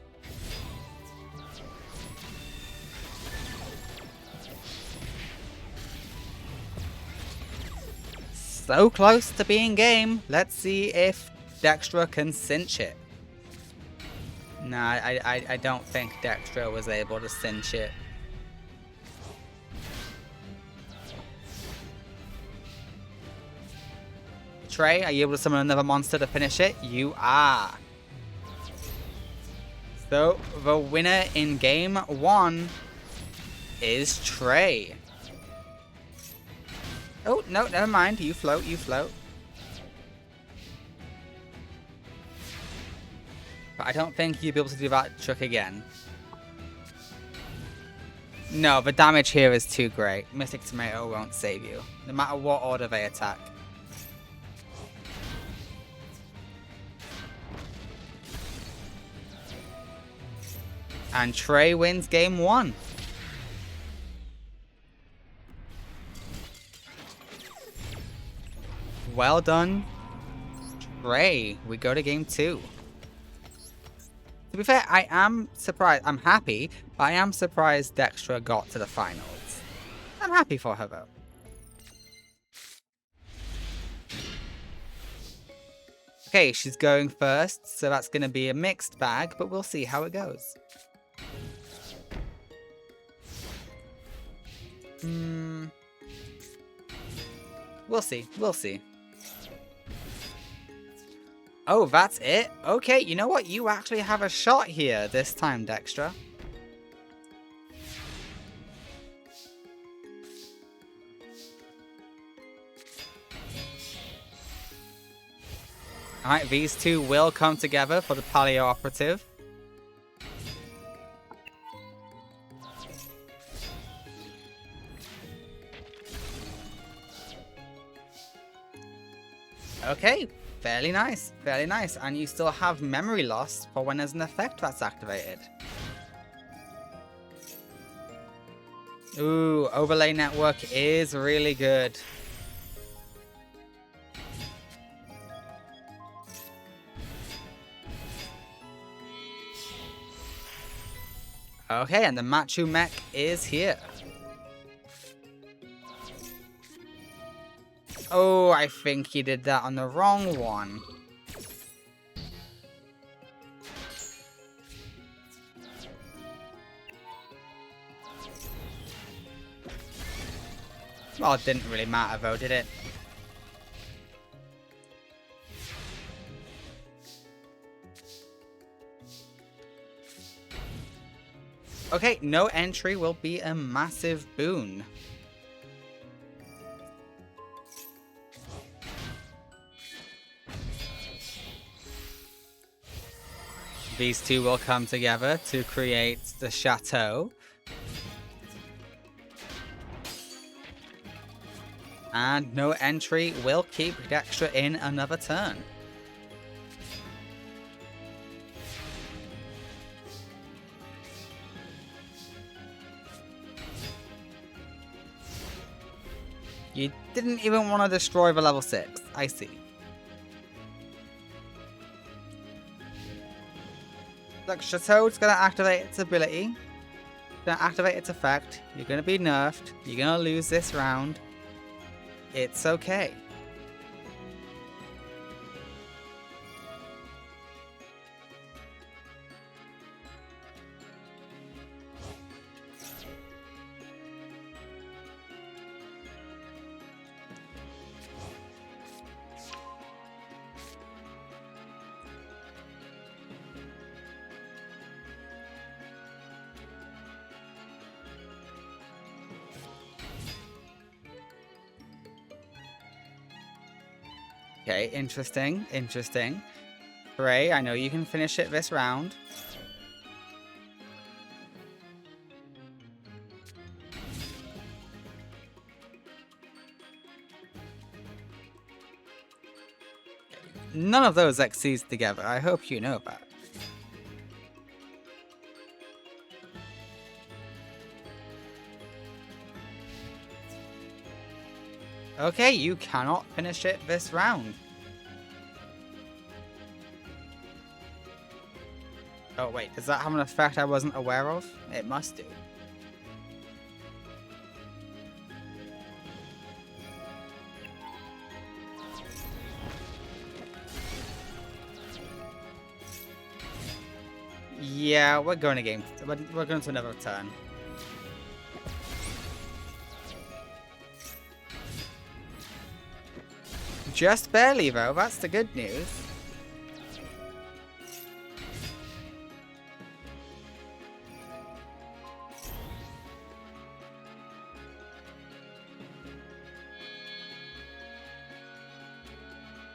So close to being game. Let's see if Dextra can cinch it. No, I don't think Dextra was able to cinch it. Trey, are you able to summon another monster to finish it? You are. So, the winner in game 1 is Trey. Oh, no, never mind. You float, you float. But I don't think you'll be able to do that trick again. No, the damage here is too great. Mystic Tomato won't save you, no matter what order they attack. And Trey wins game 1. Well done, Trey. We go to game 2. To be fair, I am surprised. I'm happy, but I am surprised Dextra got to the finals. I'm happy for her, though. Okay, she's going first, so that's going to be a mixed bag, but we'll see how it goes. We'll see. We'll see. Oh, that's it? Okay, you know what? You actually have a shot here this time, Dextra. Alright, these two will come together for the Paleo Operative. Okay, fairly nice, fairly nice. And you still have memory loss for when there's an effect that's activated. Ooh, overlay network is really good. Okay, and the Machu Mech is here. Oh, I think he did that on the wrong one. Well, it didn't really matter though, did it? Okay, no entry will be a massive boon. These two will come together to create the chateau. And no entry will keep Dextra in another turn. You didn't even want to destroy the level 6. I see. Look, Chateau's going to activate its ability. Going to activate its effect. You're going to be nerfed. You're going to lose this round. It's okay. Okay, interesting, interesting. Hooray, I know you can finish it this round. None of those XCs together, I hope you know that. Okay, you cannot finish it this round. Oh wait, does that have an effect I wasn't aware of? It must do. Yeah, we're going to game. We're going to another turn. Just barely, though. That's the good news.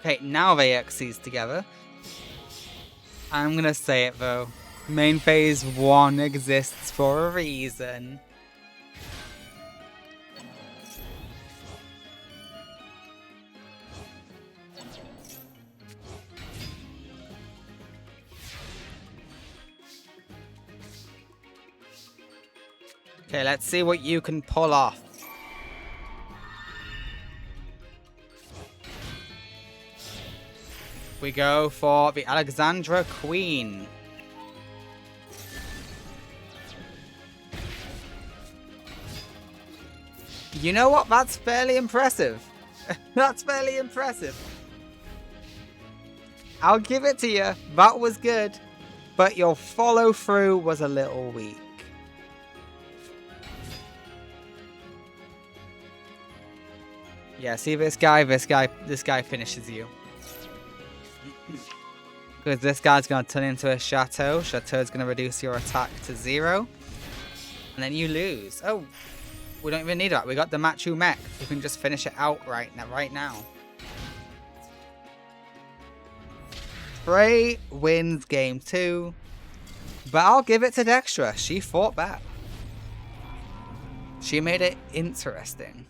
Okay, now they XCs together. I'm gonna say it, though. Main phase 1 exists for a reason. Okay, let's see what you can pull off. We go for the Alexandra Queen. You know what? That's fairly impressive. That's fairly impressive. I'll give it to you. That was good. But your follow through was a little weak. Yeah, see this guy finishes you. Because this guy's going to turn into a Chateau. Chateau's going to reduce your attack to 0. And then you lose. Oh, we don't even need that. We got the Machu Mech. We can just finish it out right now. Frey wins game 2. But I'll give it to Dextra. She fought back. She made it interesting.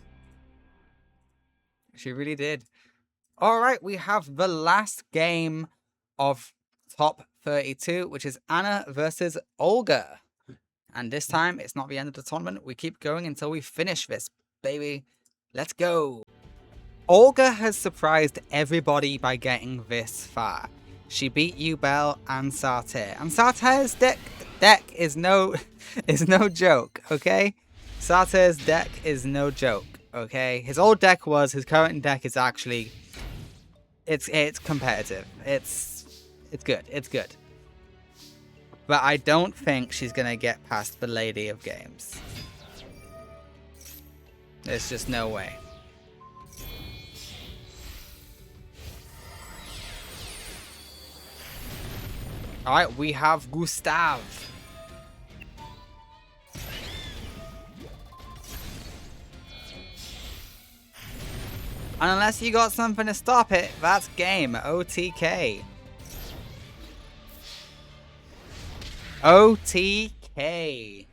She really did. Alright, we have the last game of top 32, which is Anna versus Olga. And this time, it's not the end of the tournament. We keep going until we finish this, baby. Let's go. Olga has surprised everybody by getting this far. She beat Ubel and Sartare. And Sartare's deck is no joke, okay? Sartare's deck is no joke, okay? His old deck was, his current deck is actually, it's competitive. It's good, it's good. But I don't think she's going to get past the Lady of Games. There's just no way. Alright, we have Gustav. And unless you got something to stop it, that's game. OTK. OTK.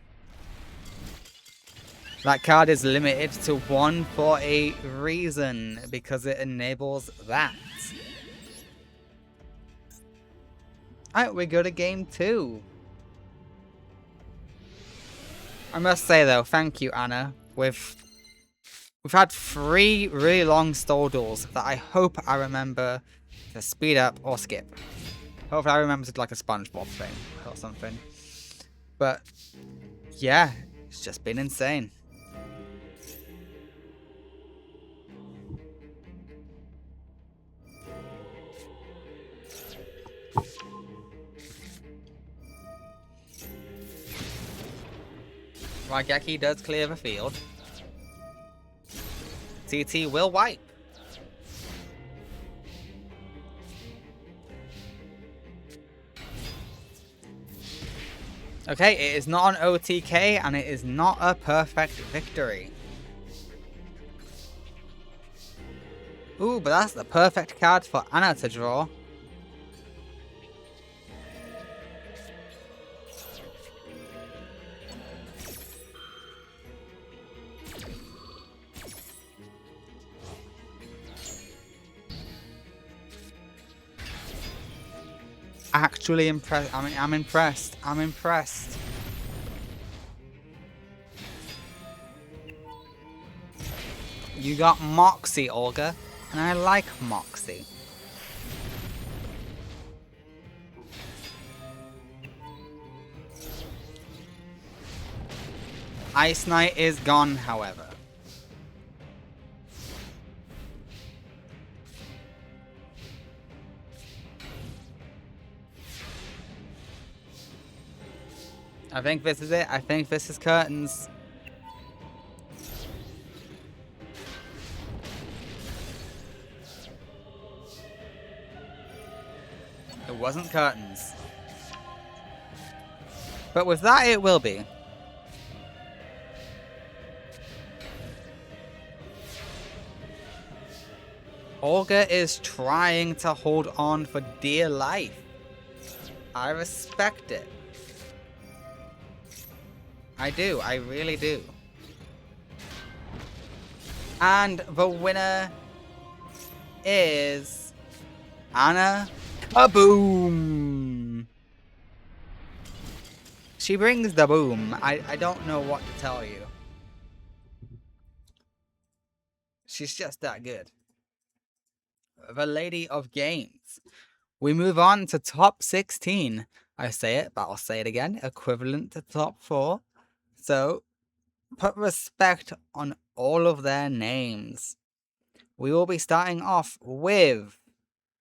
That card is limited to 1 for a reason, because it enables that. Alright, we go to game 2. I must say though, thank you, Anna. We've had 3 really long stall duels that I hope I remember to speed up or skip. Hopefully I remember to do like a SpongeBob thing or something. But yeah, it's just been insane. Raigeki does clear the field. TT will wipe. Okay, it is not an OTK and it is not a perfect victory. Ooh, but that's the perfect card for Anna to draw. Actually impressed. I mean, I'm impressed. I'm impressed. You got Moxie, Olga, and I like Moxie. Ice Knight is gone, however. I think this is it. I think this is curtains. It wasn't curtains. But with that, it will be. Olga is trying to hold on for dear life. I respect it. I do, I really do. And the winner is Anna Kaboom. She brings the boom. I don't know what to tell you. She's just that good. The Lady of Games. We move on to top 16. I say it, but I'll say it again. Equivalent to top 4. So, put respect on all of their names. We will be starting off with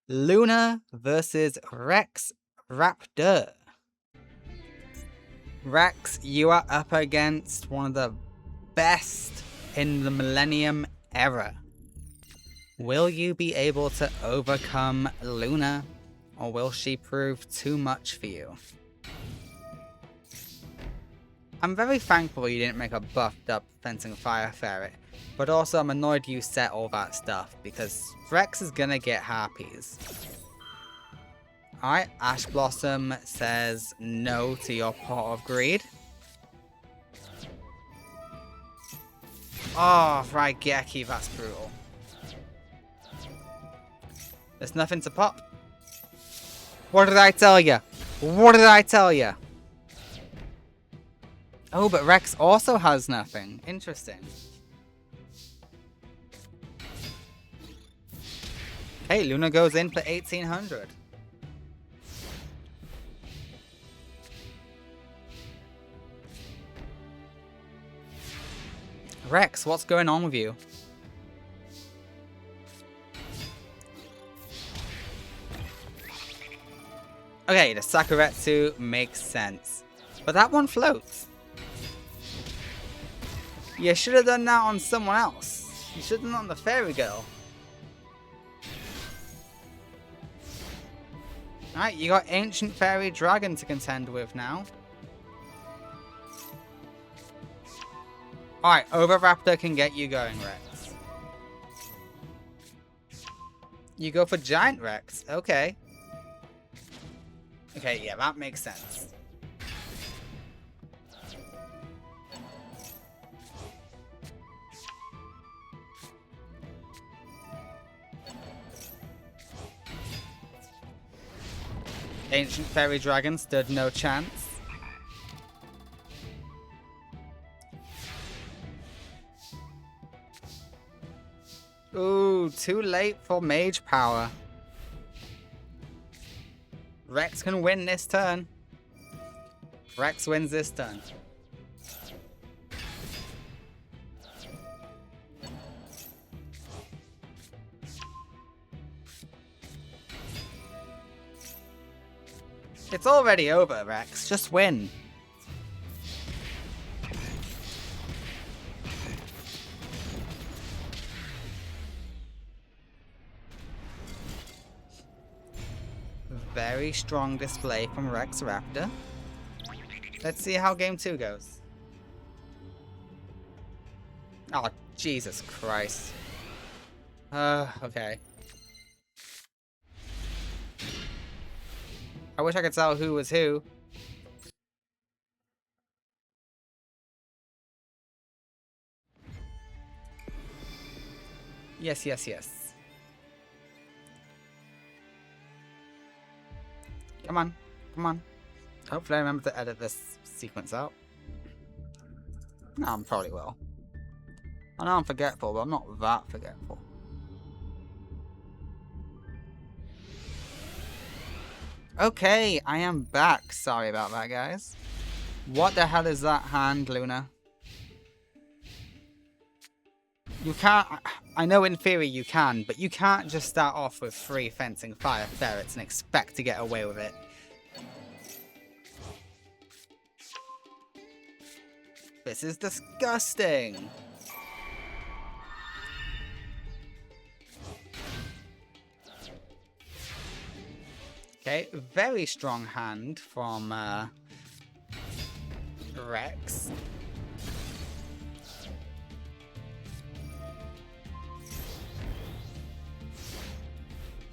Luna versus Rex Raptor. Rex, you are up against one of the best in the Millennium era. Will you be able to overcome Luna, or will she prove too much for you? I'm very thankful you didn't make a buffed up Fencing Fire Ferret, but also I'm annoyed you set all that stuff, because Rex is gonna get harpies. Alright, Ash Blossom says no to your Pot of Greed. Oh, Raigeki, that's brutal. There's nothing to pop. What did I tell you? What did I tell you? Oh, but Rex also has nothing. Interesting. Hey, Luna goes in for 1800. Rex, what's going on with you? Okay, the Sakuretsu makes sense. But that one floats. You should have done that on someone else. You should have done it on the Fairy Girl. Alright, you got Ancient Fairy Dragon to contend with now. Alright, Overraptor can get you going, Rex. You go for Giant Rex. Okay. Okay, yeah, that makes sense. Ancient Fairy Dragon stood no chance. Ooh, too late for Mage Power. Rex can win this turn. Rex wins this turn. It's already over, Rex. Just win. Very strong display from Rex Raptor. Let's see how game 2 goes. Oh, Jesus Christ. Okay. I wish I could tell who was who. Yes, yes, yes. Come on, come on. Hopefully I remember to edit this sequence out. No, I probably will. I know I'm forgetful, but I'm not that forgetful. Okay, I am back. Sorry about that, guys. What the hell is that hand, Luna? You can't... I know in theory you can, but you can't just start off with 3 Fencing Fire Ferrets and expect to get away with it. This is disgusting. Okay, very strong hand from Rex.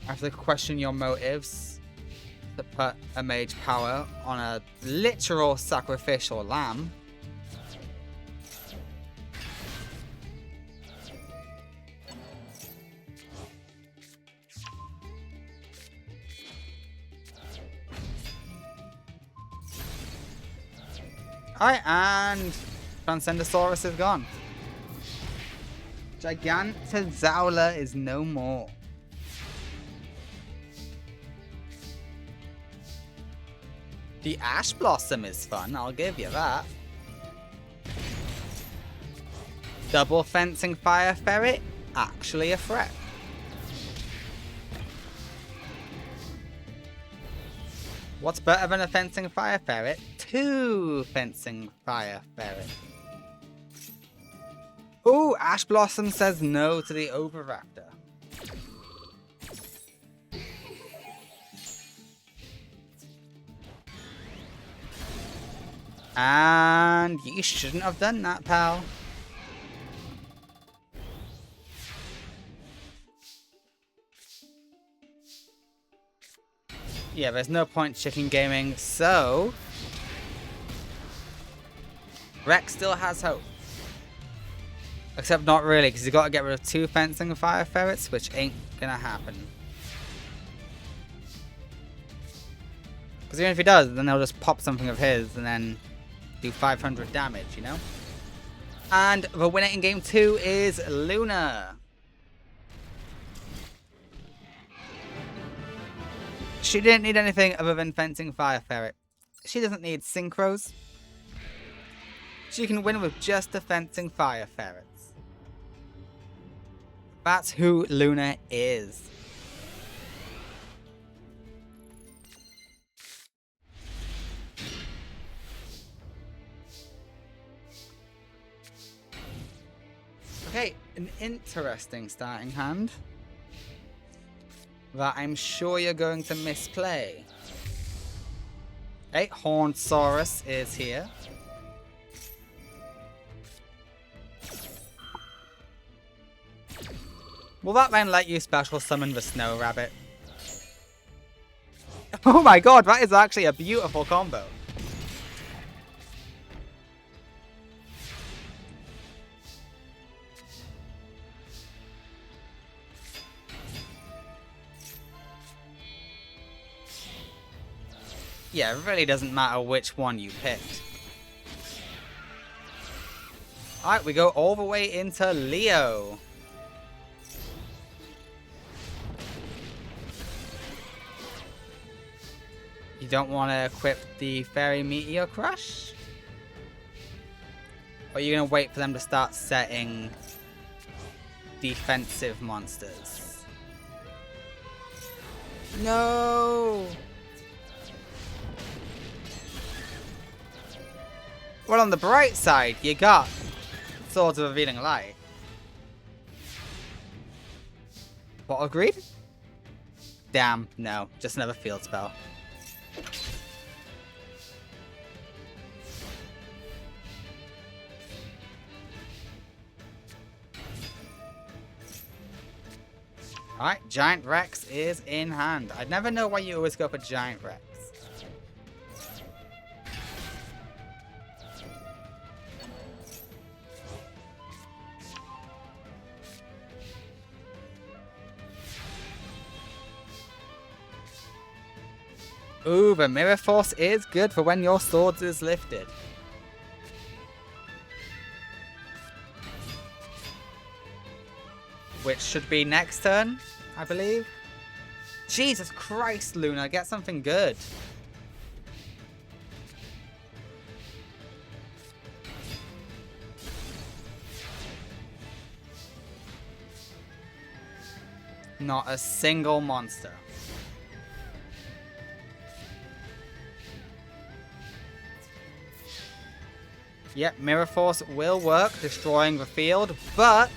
I have to question your motives to put a Mage Power on a literal sacrificial lamb. Alright, and Transcendosaurus is gone. Gigantozoula is no more. The Ash Blossom is fun, I'll give you that. Double Fencing Fire Ferret, actually a threat. What's better than a Fencing Fire Ferret? 2 Fencing Fire Ferret. Ooh, Ash Blossom says no to the Oviraptor. And you shouldn't have done that, pal. Yeah, there's no point chicken gaming, so Rex still has hope. Except not really, because you got to get rid of 2 Fencing Fire Ferrets, which ain't gonna happen. Because even if he does, then they'll just pop something of his and then do 500 damage, you know? And the winner in game 2 is Luna. She didn't need anything other than Fencing Fire Ferret. She doesn't need synchros. She can win with just the Fencing Fire Ferrets. That's who Luna is. Okay, an interesting starting hand that I'm sure you're going to misplay. Okay, Hornsaurus is here. Will that then let you special summon the Snow Rabbit? Oh my god, that is actually a beautiful combo. Yeah, it really doesn't matter which one you picked. Alright, we go all the way into Leo. You don't want to equip the Fairy Meteor Crush? Or are you going to wait for them to start setting defensive monsters? No! Well, on the bright side, you got Swords of Revealing Light. Bottle Greed? Damn, no. Just another field spell. Alright, Giant Rex is in hand. I'd never know why you always go for Giant Rex. Ooh, the Mirror Force is good for when your swords is lifted. Which should be next turn, I believe. Jesus Christ, Luna, get something good. Not a single monster. Yep, Mirror Force will work, destroying the field, but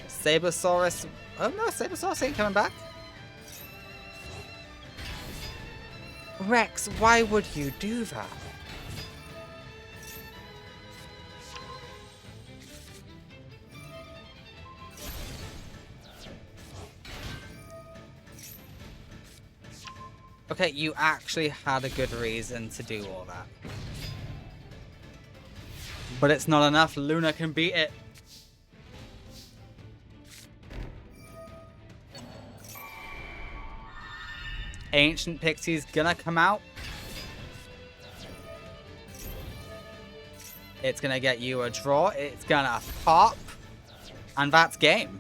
Sabersaurus... Oh no, Sabersaurus ain't coming back. Rex, why would you do that? Okay, you actually had a good reason to do all that. But it's not enough. Luna can beat it. Ancient Pixie's gonna come out. It's gonna get you a draw. It's gonna pop. And that's game.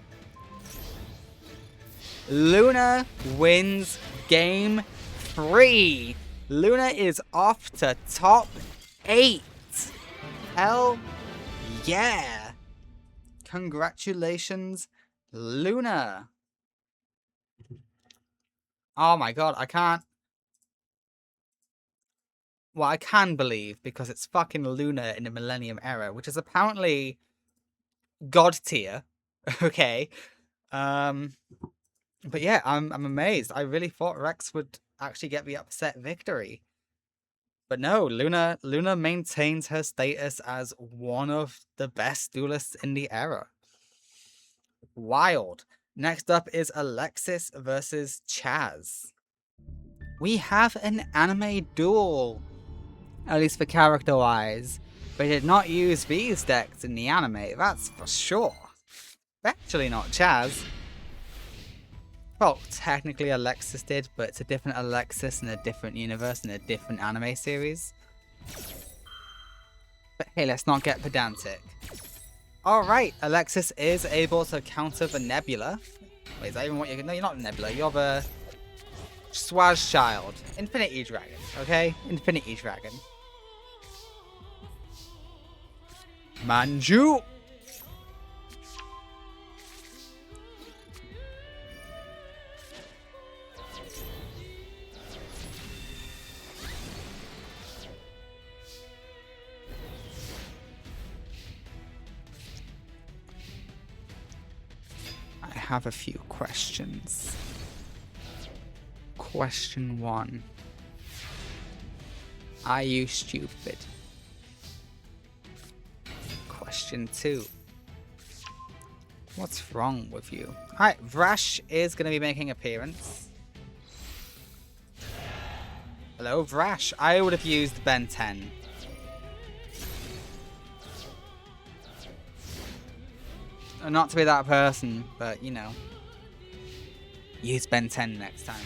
Luna wins game 3. Luna is off to top 8. Hell yeah. Congratulations, Luna. Oh my god, I can't. Well, I can believe because it's fucking Luna in the Millennium era, which is apparently god tier. Okay. But yeah, I'm amazed. I really thought Rex would actually get the upset victory. But no, Luna maintains her status as one of the best duelists in the era. Wild. Next up is Alexis versus Chaz. We have an anime duel. At least for character-wise. They did not use these decks in the anime, that's for sure. Actually not Chaz. Well, technically Alexis did, but it's a different Alexis in a different universe in a different anime series. But hey, let's not get pedantic. Alright, Alexis is able to counter the Nebula. Wait, is that even what you're... No, you're not Nebula, you're the... Swaz Child. Infinity Dragon, okay? Infinity Dragon. Manju! I have a few questions. Question 1. Are you stupid? Question 2. What's wrong with you? Alright, Vrash is going to be making an appearance. Hello, Vrash. I would have used Ben 10. Not to be that person, but you know. Use Ben 10 next time.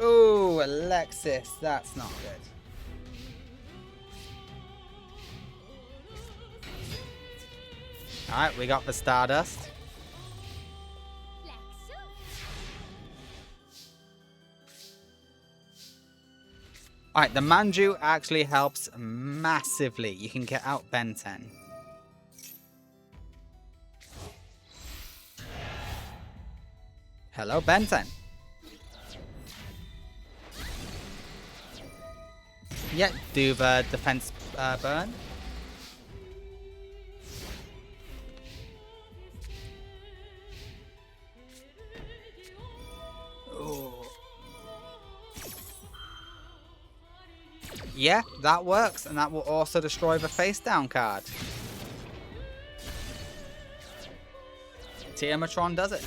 Ooh, Alexis. That's not good. Alright, we got the Stardust. Alright, the Manju actually helps massively. You can get out Ben 10. Hello, Ben 10. Yeah, do the defense burn. Ooh. Yeah, that works, and that will also destroy the face down card. Tiamatron does it.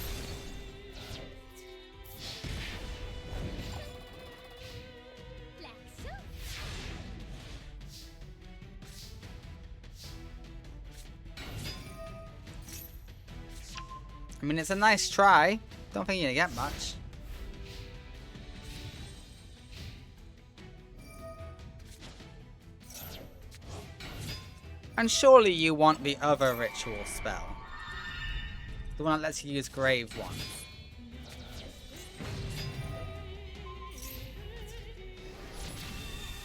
I mean, it's a nice try. Don't think you're gonna get much. And surely you want the other ritual spell. The one that lets you use Grave One.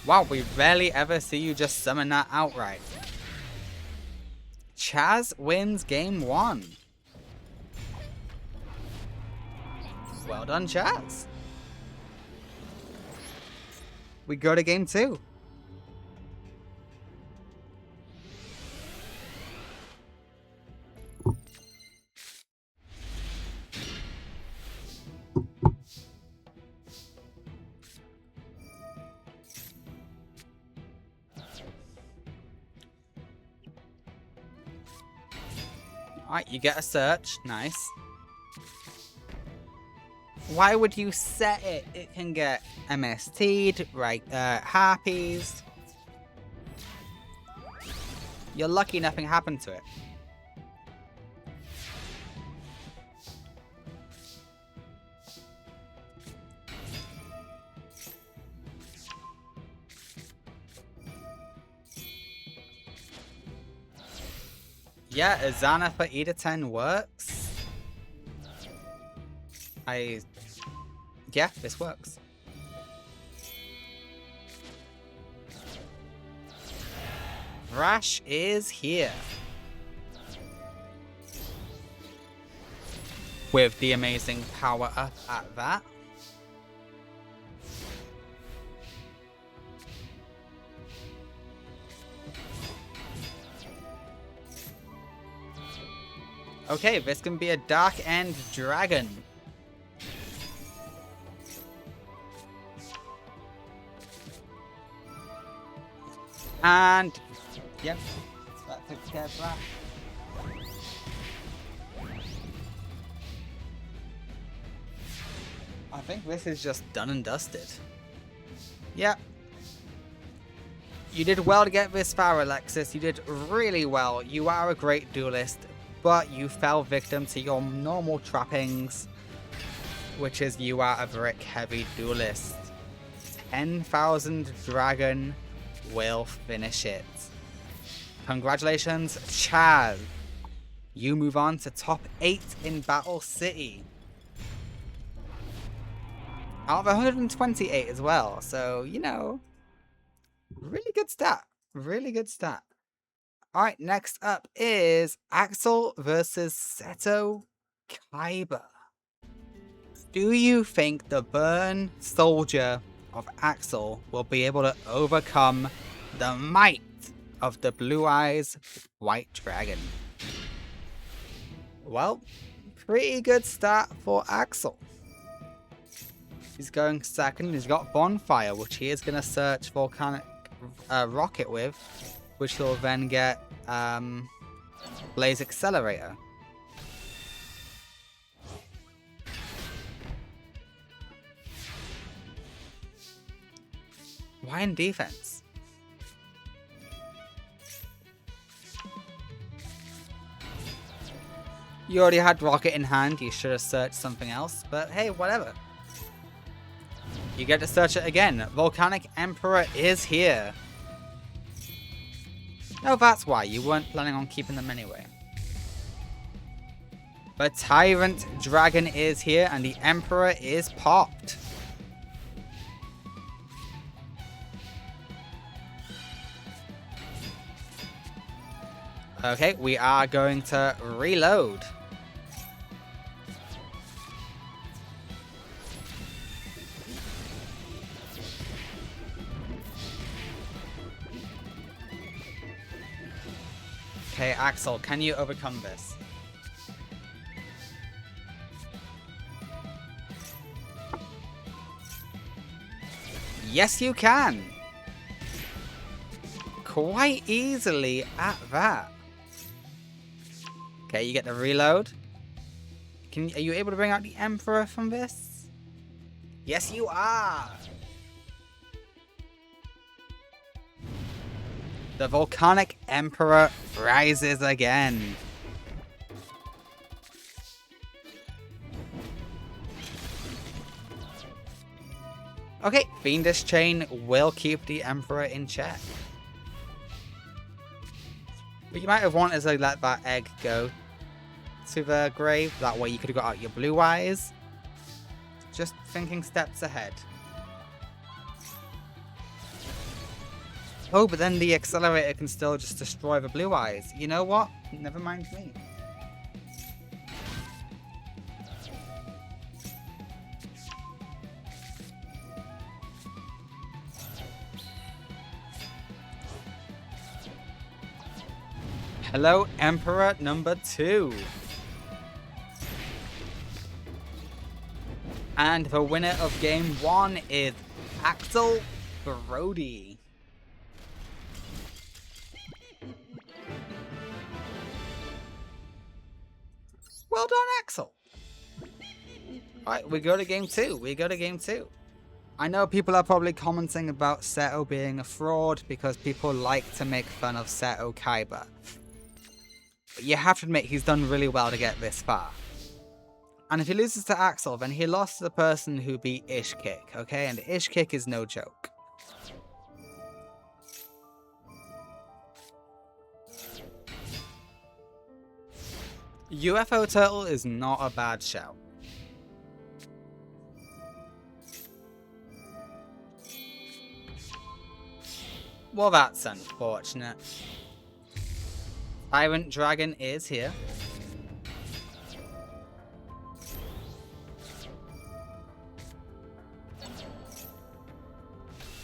Wow, we rarely ever see you just summon that outright. Chaz wins game 1. Well done, Chaz. We go to game 2. Alright, you get a search. Nice. Why would you set it? It can get MST'd, right, harpies. You're lucky nothing happened to it. Yeah, Azana for Eda 10 works. Yeah, this works. Rash is here. With the amazing power up at that. Okay, this can be a Dark End Dragon. And yep, that takes care of that. I think this is just done and dusted. Yep. You did well to get this far, Alexis. You did really well. You are a great duelist, but you fell victim to your normal trappings, which is you are a brick-heavy duelist. 10,000 Dragon will finish it. Congratulations, Chaz. You move on to top 8 in Battle City. Out of 128 as well, so, you know, really good stat. Really good stat. Alright, next up is Axel versus Seto Kaiba. Do you think the Burn Soldier of Axel will be able to overcome the might of the Blue Eyes White Dragon? Well, pretty good start for Axel. He's going second. He's got Bonfire, which he is going to search Volcanic Rocket with, which he'll then get Blaze Accelerator. Why in defense? You already had Rocket in hand. You should have searched something else, but hey, whatever. You get to search it again. Volcanic Emperor is here. Oh, that's why. You weren't planning on keeping them anyway. The Tyrant Dragon is here, and the Emperor is popped. Okay, we are going to reload. Okay, Axel, can you overcome this? Yes, you can. Quite easily at that. Okay, you get the reload. Are you able to bring out the Emperor from this? Yes, you are. The Volcanic Emperor rises again. Okay, Fiendish Chain will keep the Emperor in check. But you might have wanted to let that egg go to the grave. That way you could have got out your Blue Eyes. Just thinking steps ahead. Oh, but then the Accelerator can still just destroy the Blue Eyes. You know what? Never mind me. Hello, Emperor number 2. And the winner of game 1 is Axel Brody. Well done, Axel. Alright, we go to game 2. I know people are probably commenting about Seto being a fraud because people like to make fun of Seto Kaiba. But you have to admit he's done really well to get this far. And if he loses to Axel, then he lost to the person who beat Ishkick, okay? And Ishkick is no joke. UFO Turtle is not a bad shout. Well, that's unfortunate. Tyrant Dragon is here.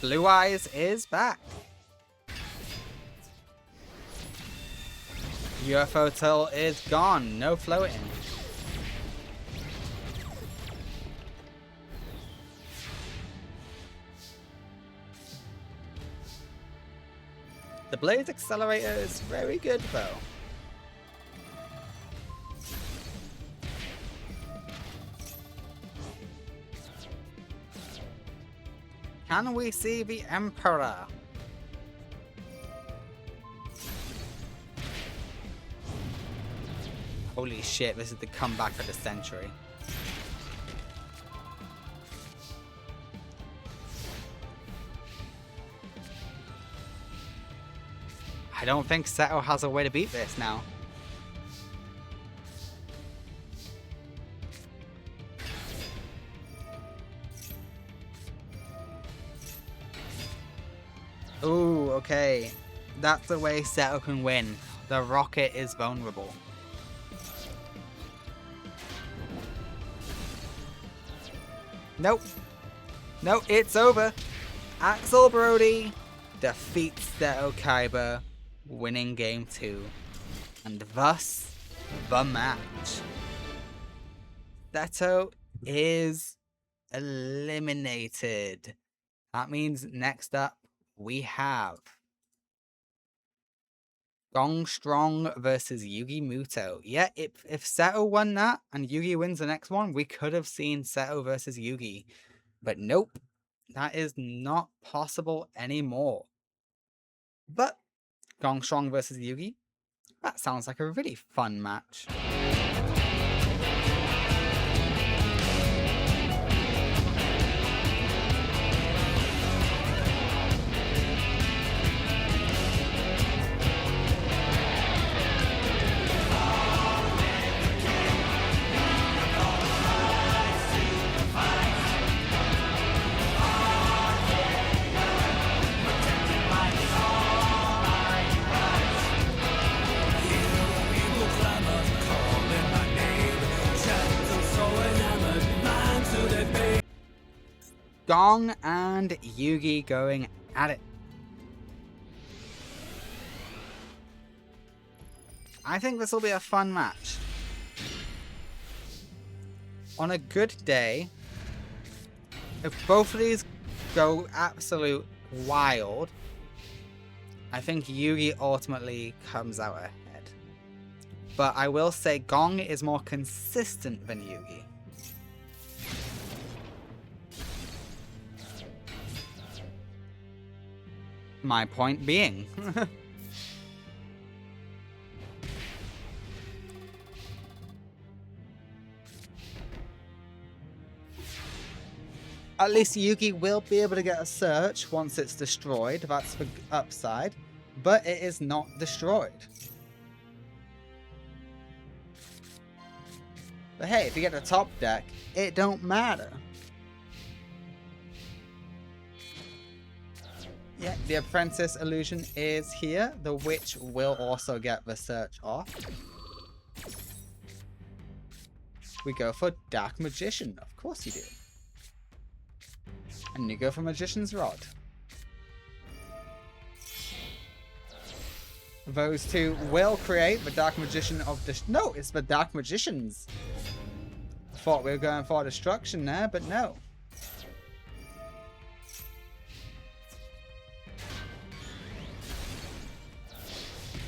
Blue Eyes is back. UFO Turtle is gone. No floating. The Blaze Accelerator is very good though. Can we see the Emperor? Holy shit, this is the comeback of the century. I don't think Seto has a way to beat this now. Ooh, okay. That's the way Seto can win. The rocket is vulnerable. Nope. Nope, it's over. Axel Brody defeats Seto Kaiba, winning game 2. And thus, the match. Seto is eliminated. That means next up, we have Gong Strong versus Yugi Muto. Yeah, if Seto won that and Yugi wins the next one, we could have seen Seto versus Yugi. But nope, that is not possible anymore. But Gong Strong versus Yugi, that sounds like a really fun match. Gong and Yugi going at it. I think this will be a fun match. On a good day, if both of these go absolute wild, I think Yugi ultimately comes out ahead. But I will say Gong is more consistent than Yugi. My point being. At least Yugi will be able to get a search once it's destroyed. That's the upside. But it is not destroyed. But hey, if you get the top deck, it don't matter. Yeah, the Apprentice illusion is here. The Witch will also get the search off. We go for Dark Magician. Of course you do. And you go for Magician's Rod. Those two will create the Dark Magician of the... No, it's the Dark Magicians. I thought we were going for destruction there, but no.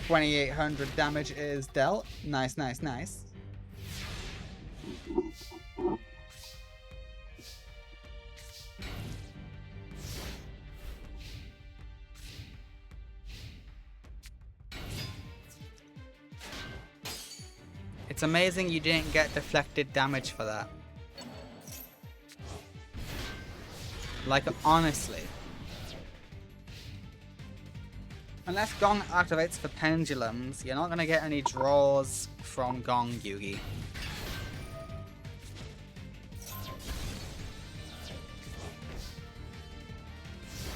$2,800 damage is dealt. Nice, nice, nice. It's amazing you didn't get deflected damage for that. Like, honestly. Unless Gong activates for pendulums, you're not going to get any draws from Gong, Yugi.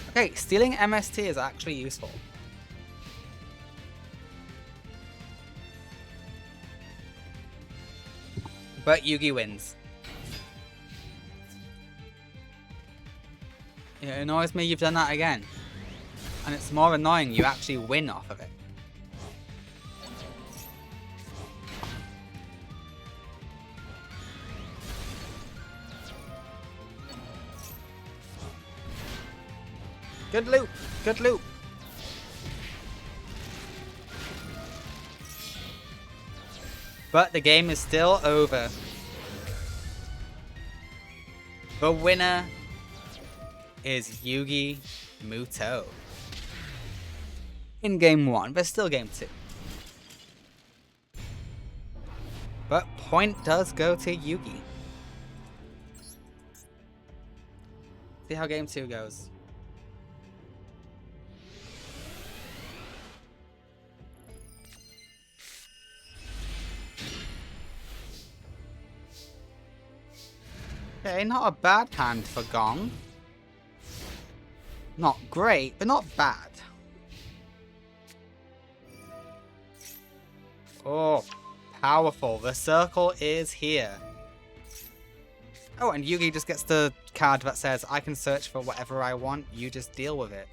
Okay, stealing MST is actually useful. But Yugi wins. It annoys me you've done that again. And it's more annoying you actually win off of it. Good loop! Good loop! But the game is still over. The winner is Yugi Muto. In game 1, but still game 2. But point does go to Yugi. See how game 2 goes. Okay, not a bad hand for Gong. Not great, but not bad. Oh, powerful. The circle is here. Oh, and Yugi just gets the card that says, I can search for whatever I want, you just deal with it.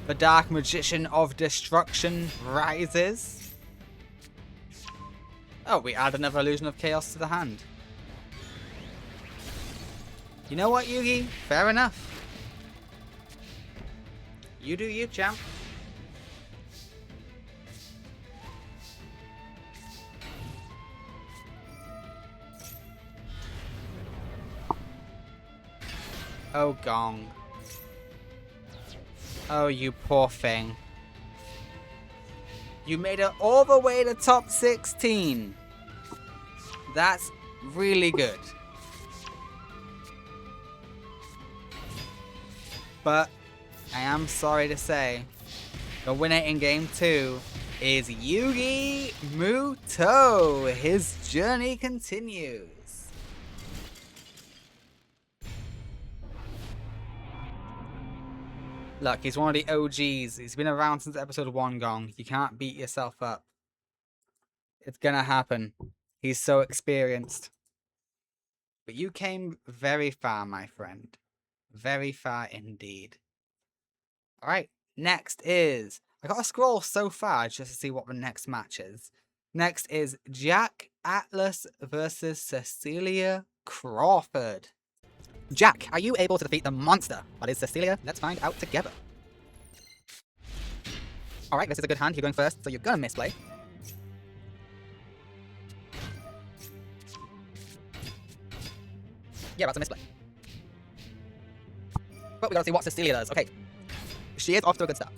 The Dark Magician of Destruction rises. Oh, we add another illusion of chaos to the hand. You know what, Yugi? Fair enough. You do you, champ. Oh, Gong. Oh, you poor thing. You made it all the way to top 16. That's really good. But I am sorry to say, the winner in game 2 is Yugi Muto. His journey continues. Look, he's one of the OGs. He's been around since episode 1, Gong. You can't beat yourself up. It's gonna happen. He's so experienced. But you came very far, my friend. Very far indeed. Alright, next is... I gotta scroll so far just to see what the next match is. Next is Jack Atlas versus Cecilia Crawford.
Jack, are you able to defeat the monster that is Cecilia? Let's find out together. Alright, this is a good hand. You're going first, so you're gonna misplay. Yeah, that's a misplay. But we gotta see what Cecilia does. Okay. She is off to a good start.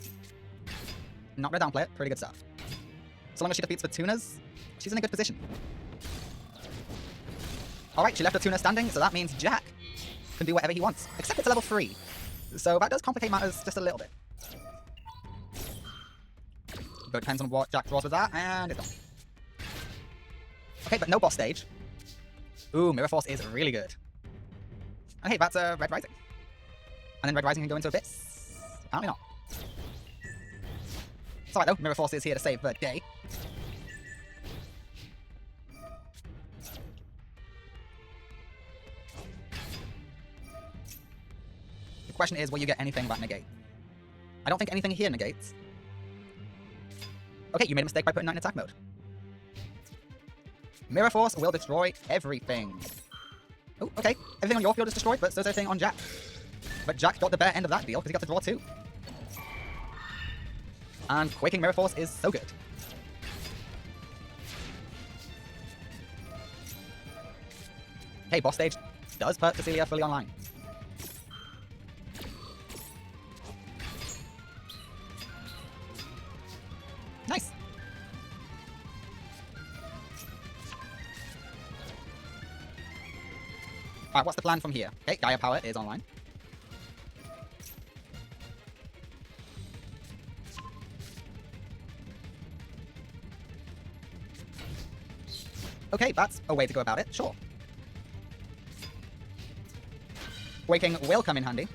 Not gonna downplay it. Pretty good stuff. So long as she defeats the Tunas, she's in a good position. Alright, she left the Tuna standing, so that means Jack can do whatever he wants. Except it's a level 3. So that does complicate matters just a little bit. But it depends on what Jack draws with that, and it's gone. Okay, but no boss stage. Ooh, Mirror Force is really good. And hey, that's Red Rising. And then Red Rising can go into Abyss. Apparently not. It's alright though, Mirror Force is here to save the day. The question is, will you get anything that negate? I don't think anything here negates. Okay, you made a mistake by putting that in attack mode. Mirror Force will destroy everything. Oh, okay. Everything on your field is destroyed, but so's everything on Jack. But Jack got the better end of that deal because he got to draw 2. And Quaking Mirror Force is so good. Hey, boss stage does put Cecilia fully online. Nice. Alright, what's the plan from here? Okay, Gaia Power is online. Okay, that's a way to go about it, sure. Waking will come in handy.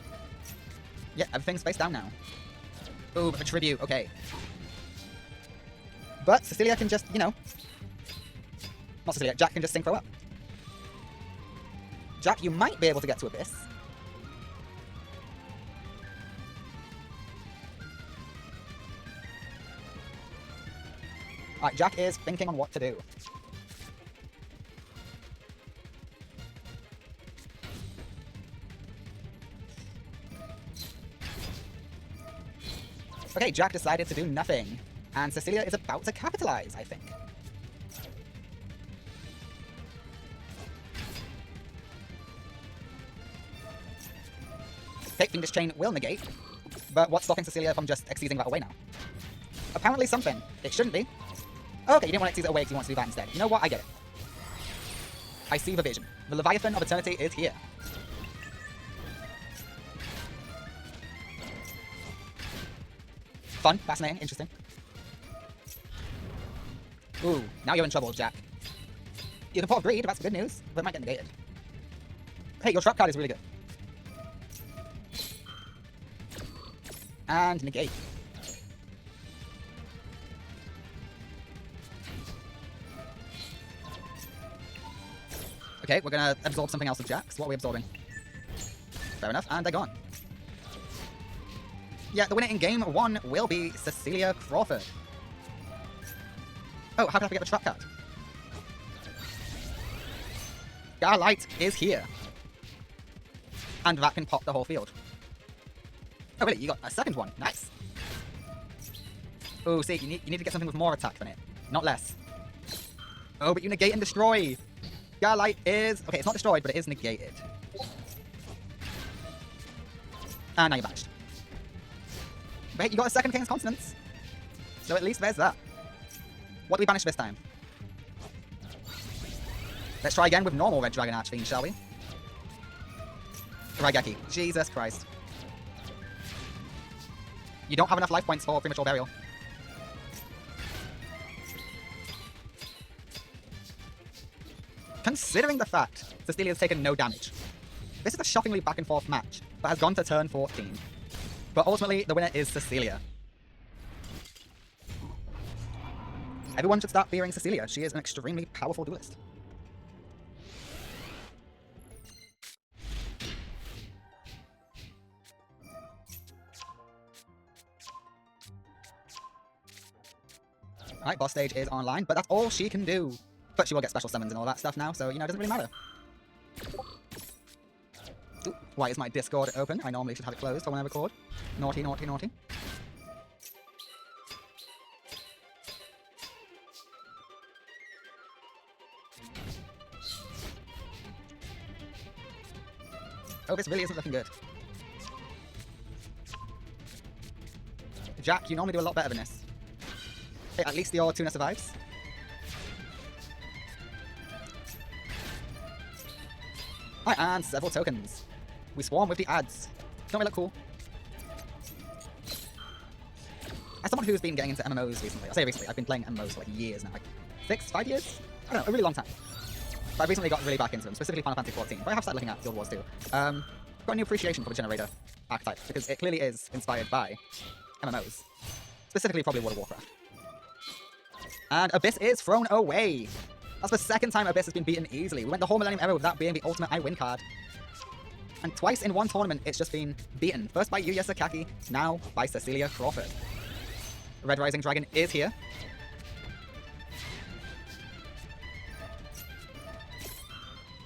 Yeah, everything's face down now. Ooh, a tribute, okay. But Cecilia can just, you know... Not Cecilia, Jack can just synchro up. Jack, you might be able to get to Abyss. Alright, Jack is thinking on what to do. Okay, Jack decided to do nothing. And Cecilia is about to capitalize, I think. Okay, Fiendish Chain will negate. But what's stopping Cecilia from just exceeding that away now? Apparently something. It shouldn't be. Okay, you didn't want to exceed it away because you want to do that instead. You know what? I get it. I see the vision. The Leviathan of Eternity is here. Fun, fascinating, interesting. Ooh, now you're in trouble, Jack. You can pull Greed, that's good news, but it might get negated. Hey, your trap card is really good. And negate. Okay, we're gonna absorb something else with Jack's. What are we absorbing? Fair enough, and they're gone. Yeah, the winner in game 1 will be Cecilia Crawford. Oh, how can I forget the trap card? Starlight is here. And that can pop the whole field. Oh, really? You got a second one. Nice. Oh, see, you need to get something with more attack than it, not less. Oh, but you negate and destroy. Starlight is... Okay, it's not destroyed, but it is negated. And now you're banished. But hey, you got a second King's Consonance. So at least there's that. What do we banish this time? Let's try again with normal Red Dragon Archfiend, shall we? Raigeki. Jesus Christ. You don't have enough life points for premature burial. Considering the fact Cecilia's taken no damage, this is a shockingly back and forth match that has gone to turn 14. But ultimately, the winner is Cecilia. Everyone should start fearing Cecilia. She is an extremely powerful duelist. Alright, boss stage is online, but that's all she can do. But she will get special summons and all that stuff now, so, you know, it doesn't really matter. Ooh, why is my Discord open? I normally should have it closed for when I record. Naughty, naughty, naughty. Oh, this really isn't looking good. Jack, you normally do a lot better than this. Hey, at least your tuna survives. Alright, and several tokens. We swarm with the ads. Don't we look cool? As someone who's been getting into MMOs recently, I say recently, I've been playing MMOs for like years now, like 5 years? I don't know, a really long time. But I've recently got really back into them, specifically Final Fantasy XIV, but I have started looking at Guild Wars too. I've got a new appreciation for the Generator archetype, because it clearly is inspired by MMOs. Specifically probably World of Warcraft. And Abyss is thrown away! That's the second time Abyss has been beaten easily. We went the whole Millennium era with that being the ultimate I win card. And twice in one tournament, it's just been beaten. First by Yuya Sakaki, now by Cecilia Crawford. Red Rising Dragon is here.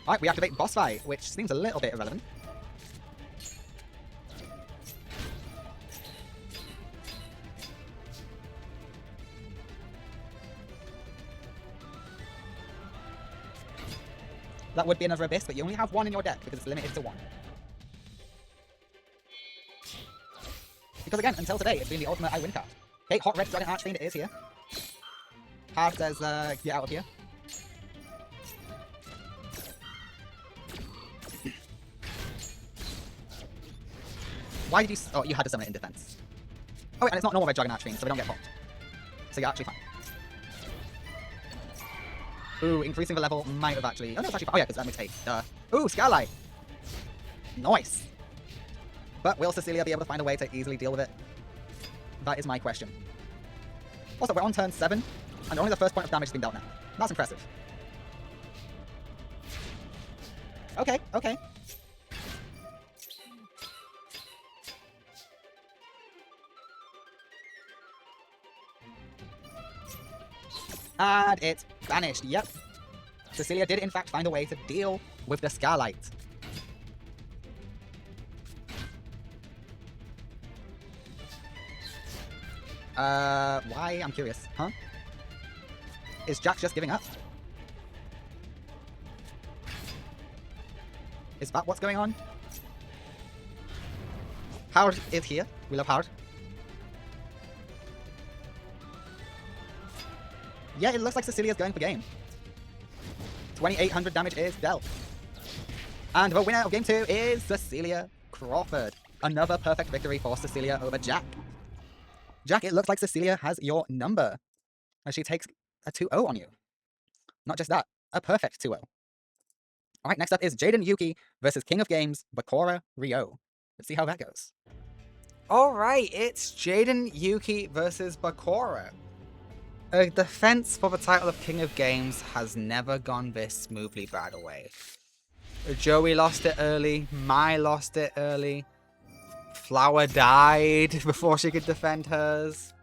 Alright, we activate Boss Fight, which seems a little bit irrelevant. That would be another Abyss, but you only have one in your deck because it's limited to one. Because again, until today, it's been the ultimate I win card. Okay, Hot Red Dragon Archfiend is here. Hard says, get out of here. Why did you... Oh, you had to summon it in defense. Oh, wait, and it's not normal red dragon archery, so we don't get popped. So you're actually fine. Ooh, increasing the level might have actually... Oh, no, it's actually fine. Oh, yeah, because that makes 8. Duh. Ooh, Skylight. Nice. But will Cecilia be able to find a way to easily deal with it? That is my question. Also, we're on turn 7, and only the first point of damage has been dealt now. That's impressive. Okay, okay. And it's vanished, yep. Cecilia did in fact find a way to deal with the Scarlight. Why? I'm curious, huh? Is Jack just giving up? Is that what's going on? Howard is here. We love Howard. Yeah, it looks like Cecilia's going for game. 2,800 damage is dealt. And the winner of game 2 is Cecilia Crawford. Another perfect victory for Cecilia over Jack. Jack, it looks like Cecilia has your number. As she takes a 2-0 on you. Not just that, a perfect 2-0. Alright, next up is Jaden Yuki versus King of Games, Bakura Ryo. Let's see how that goes.
Alright, it's Jaden Yuki versus Bakura. A defense for the title of King of Games has never gone this smoothly, by the way. Joey lost it early, Mai lost it early, Flower died before she could defend hers.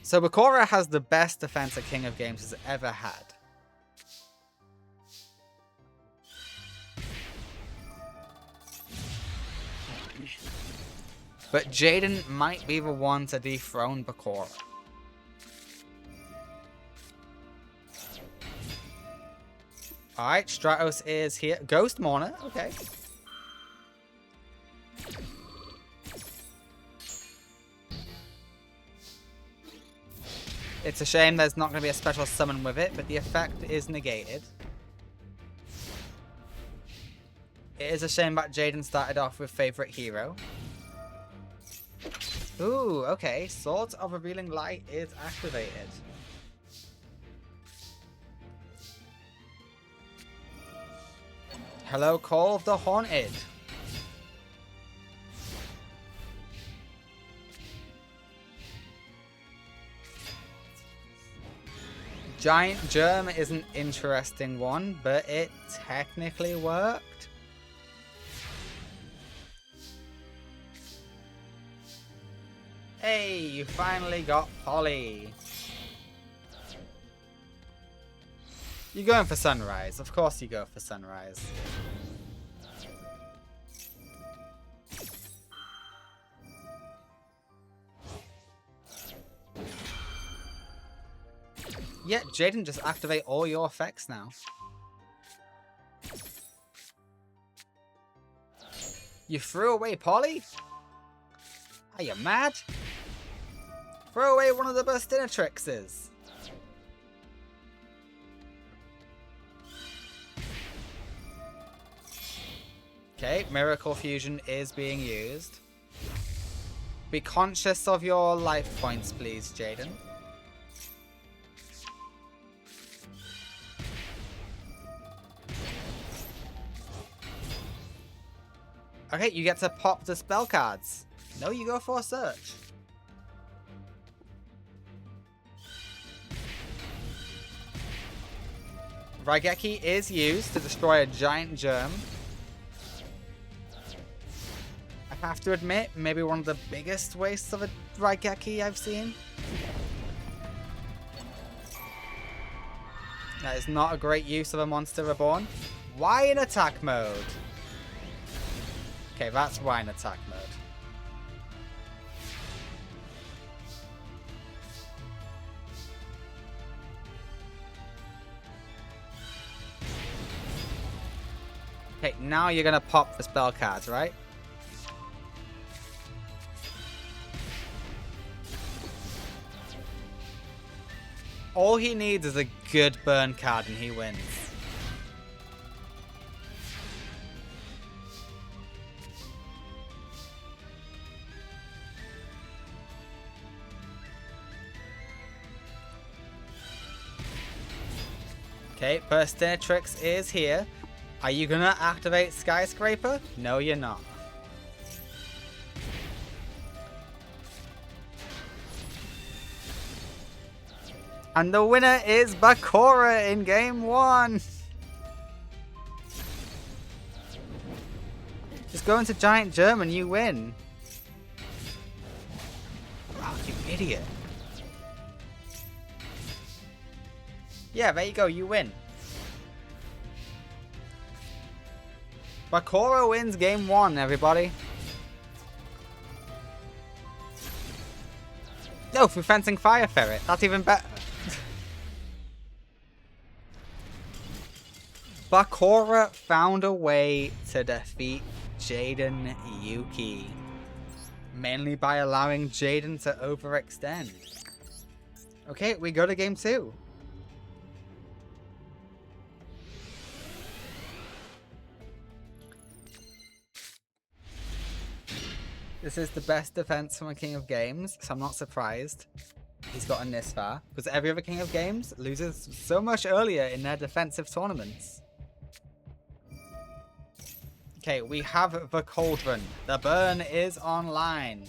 So Bakura has the best defense that King of Games has ever had. But Jaden might be the one to dethrone Bakura. Alright, Stratos is here. Ghost Mourner, okay. It's a shame there's not going to be a special summon with it, but the effect is negated. It is a shame that Jaden started off with Favorite Hero. Ooh, okay. Swords of Revealing Light is activated. Hello, Call of the Haunted. Giant Germ is an interesting one, but it technically worked. Hey, you finally got Polly. You're going for Sunrise. Of course you go for Sunrise. Yeah, Jaden, just activate all your effects now. You threw away Polly? Are you mad? Throw away one of the Burstinatrixes. Okay, Miracle Fusion is being used. Be conscious of your life points, please, Jaden. Okay, you get to pop the spell cards. No, you go for a search. Raigeki is used to destroy a giant germ. I have to admit, maybe one of the biggest wastes of a Raigeki I've seen. That is not a great use of a Monster Reborn. Why in attack mode? Okay, that's why in attack mode. Okay, now you're gonna pop the spell cards, right? All he needs is a good burn card and he wins. Okay, Burstinatrix is here. Are you gonna activate Skyscraper? No, you're not. And the winner is Bakura in game 1. Just go into Giant German, you win. Oh, you idiot. Yeah, there you go, you win. Bakura wins game 1, everybody. No, through fencing Fire Ferret. That's even better. Bakura found a way to defeat Jaden Yuki. Mainly by allowing Jaden to overextend. Okay, we go to game 2. This is the best defense from a King of Games, so I'm not surprised he's gotten this far. Because every other King of Games loses so much earlier in their defensive tournaments. Okay, we have the Cauldron. The burn is online.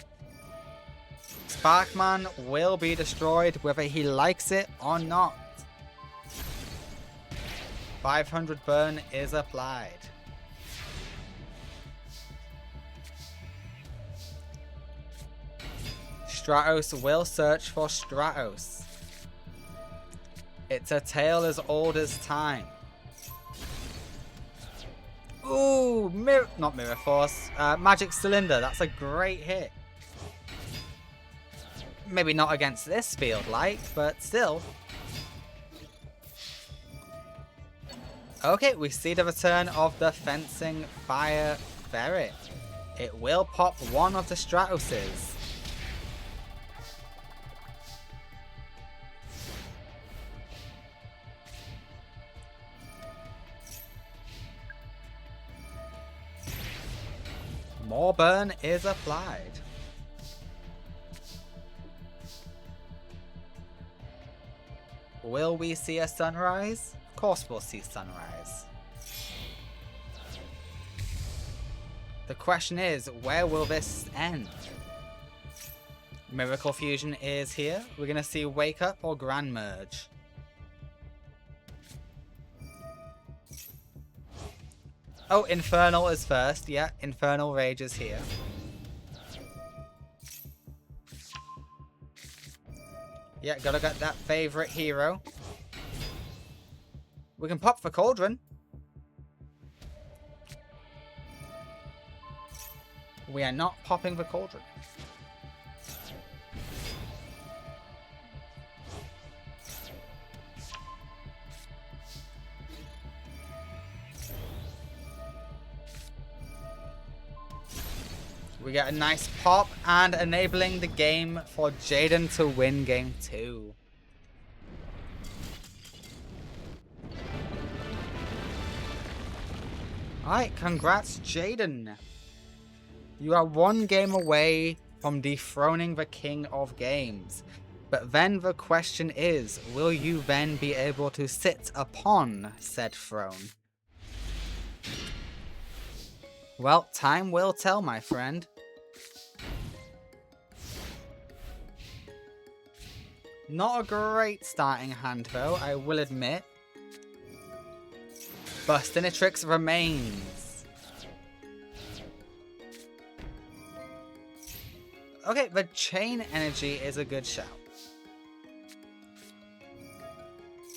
Sparkman will be destroyed whether he likes it or not. 500 burn is applied. Stratos will search for Stratos. It's a tale as old as time. Ooh, not Mirror Force. Magic Cylinder. That's a great hit. Maybe not against this field, but still. Okay, we see the return of the Fencing Fire Ferret. It will pop one of the Stratoses. More burn is applied. Will we see a sunrise? Of course we'll see sunrise. The question is, where will this end? Miracle Fusion is here. We're going to see Wake Up or Grand Merge. Oh, Infernal is first. Yeah, Infernal Rage is here. Yeah, gotta get that favorite hero. We can pop for Cauldron. We are not popping for Cauldron. We get a nice pop and enabling the game for Jaden to win game 2. Alright, congrats Jaden. You are one game away from dethroning the King of Games. But then the question is, will you then be able to sit upon said throne? Well, time will tell, my friend. Not a great starting hand, though, I will admit. Burstinatrix remains. Okay, the Chain Energy is a good shout.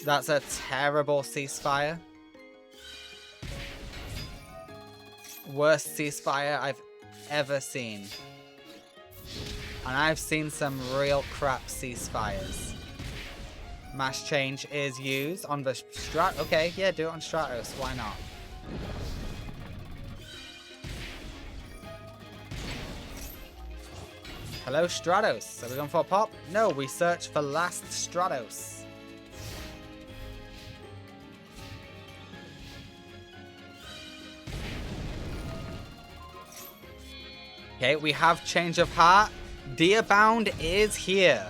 That's a terrible ceasefire. Worst ceasefire I've ever seen. And I've seen some real crap ceasefires. Mass Change is used on the Strat. Okay, yeah, do it on Stratos. Why not? Hello, Stratos. Are we going for a pop? No, we search for last Stratos. Okay, we have Change of Heart. Deerbound is here.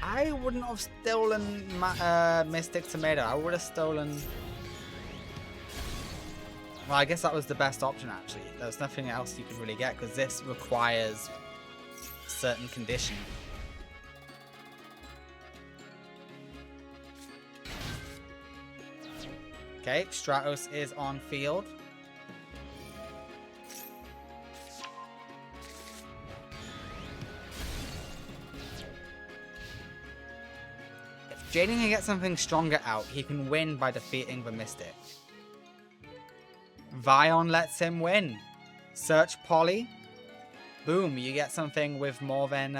I wouldn't have stolen Mystic Tomato. I would have stolen... Well, I guess that was the best option, actually. There was nothing else you could really get, because this requires a certain condition. Okay, Stratos is on field. If Jaden can get something stronger out, he can win by defeating the Mystic. Vion lets him win. Search Polly. Boom, you get something with more than...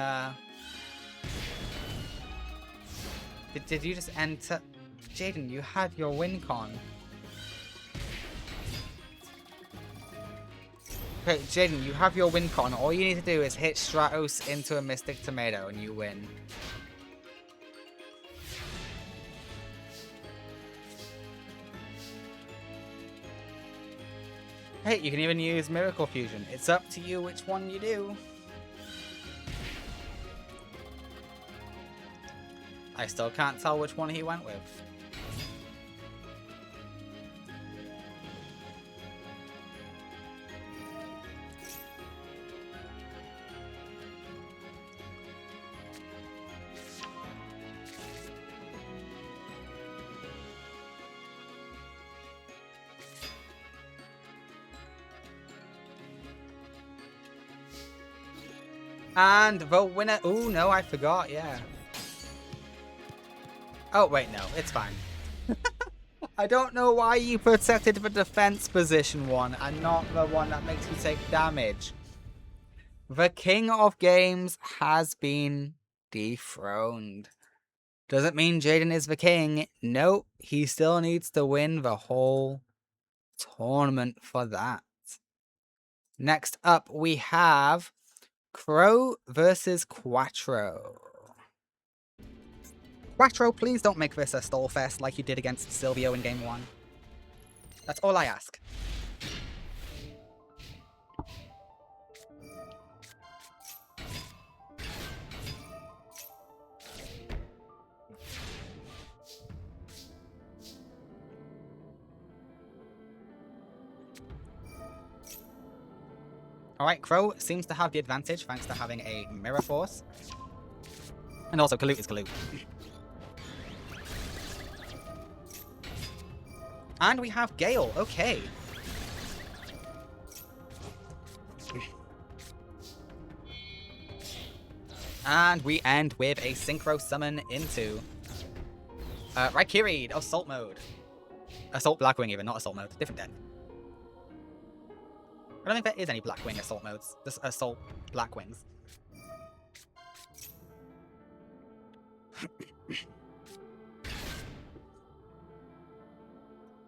Did you just enter... Jaden, you had your win con. Okay, Jaden, you have your win con. All you need to do is hit Stratos into a Mystic Tomato and you win. Hey, you can even use Miracle Fusion. It's up to you which one you do. I still can't tell which one he went with. And the winner... Oh, no, I forgot, yeah. Oh, wait, no, it's fine. I don't know why you protected the defense position one and not the one that makes you take damage. The King of Games has been dethroned. Doesn't mean Jaden is the king. Nope, he still needs to win the whole tournament for that. Next up, we have... Crow versus Quattro. Quattro, please don't make this a stall fest like you did against Silvio in Game 1. That's all I ask. Alright, Crow seems to have the advantage thanks to having a Mirror Force. And also, Kaloot is Kaloot. And we have Gale, okay. And we end with a Synchro Summon into... Raikirid, Assault Mode. Assault Blackwing even, not Assault Mode. Different deck. I don't think there is any Blackwing Assault modes. Just Assault Blackwings.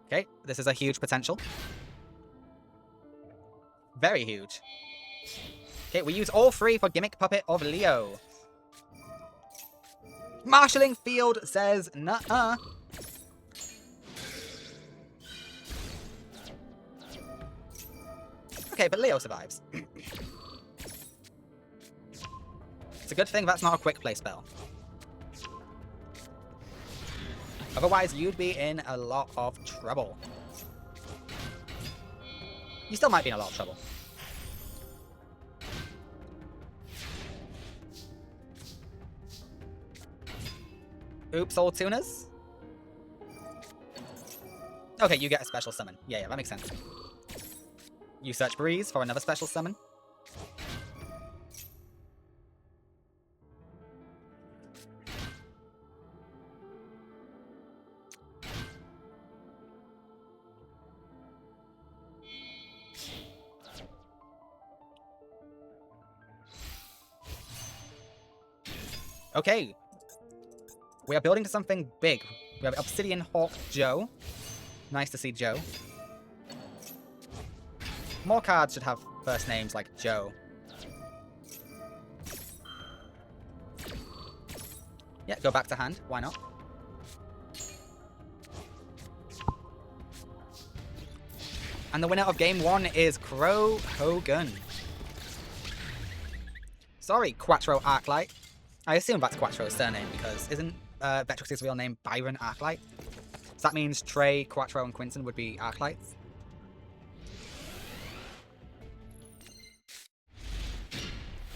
Okay, this is a huge potential. Very huge. Okay, we use all three for Gimmick Puppet of Leo. Marshalling Field says nuh-uh. Okay, but Leo survives. It's a good thing that's not a quick play spell. Otherwise, you'd be in a lot of trouble. You still might be in a lot of trouble. Oops, old tuners. Okay, you get a special summon. Yeah, that makes sense. You search Breeze for another special summon. Okay. We are building to something big. We have Obsidian Hawk Joe. Nice to see Joe. More cards should have first names like Joe. Yeah, go back to hand. Why not? And the winner of Game 1 is Crow Hogan. Sorry, Quattro Arclight.
I assume that's Quattro's surname because isn't Vectrix's real name Byron Arclight? So that means Trey, Quattro, and Quinton would be Arclights.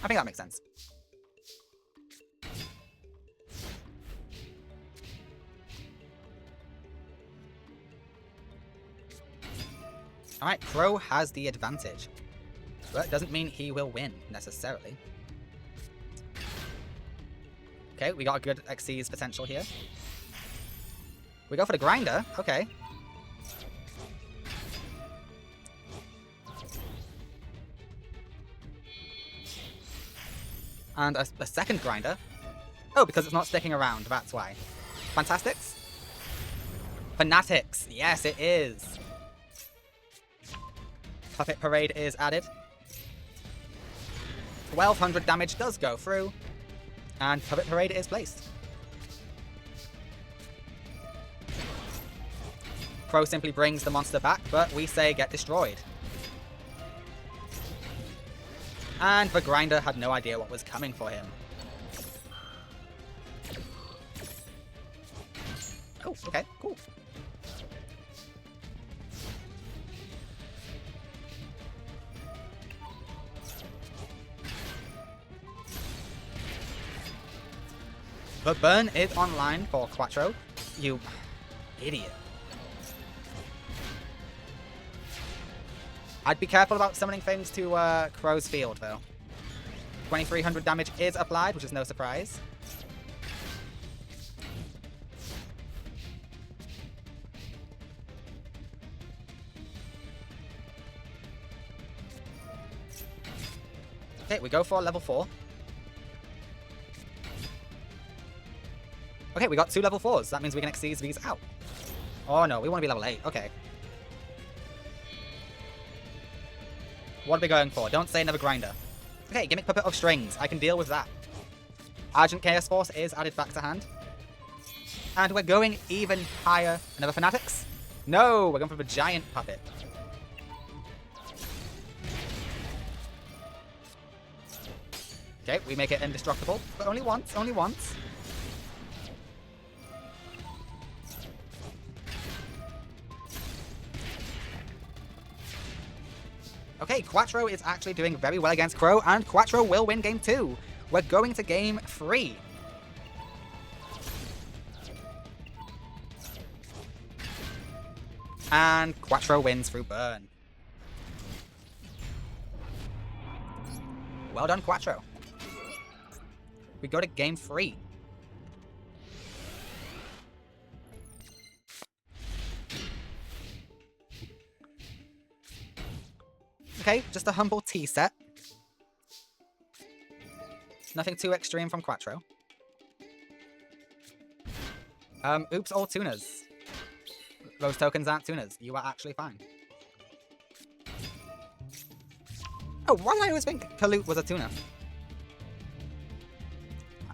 I think that makes sense. Alright, Crow has the advantage. But it doesn't mean he will win, necessarily. Okay, we got a good Xyz potential here. We go for the grinder. Okay. And a second grinder. Oh, because it's not sticking around, that's why. Fantastics? Fanatics! Yes, it is! Puppet Parade is added. 1200 damage does go through. And Puppet Parade is placed. Crow simply brings the monster back, but we say get destroyed. And the grinder had no idea what was coming for him. Oh, okay, cool. The burn is online for Quattro. You idiot. I'd be careful about summoning things to Crow's Field, though. 2300 damage is applied, which is no surprise. Okay, we go for level 4. Okay, we got 2 level 4s. That means we can Xyz these out. Oh no, we want to be level 8. Okay. What are we going for? Don't say another grinder. Okay, Gimmick Puppet of Strings. I can deal with that. Argent Chaos Force is added back to hand. And we're going even higher. Another Fanatics? No, we're going for the Giant Puppet. Okay, we make it indestructible. But only once, only once. Okay, Quattro is actually doing very well against Crow, and Quattro will win game 2. We're going to game 3. And Quattro wins through burn. Well done, Quattro. We go to game 3. Okay, just a humble tea set. Nothing too extreme from Quattro. Oops, all tunas. Those tokens aren't tunas. You are actually fine. Oh, why did I always think Kaloot was a tuna?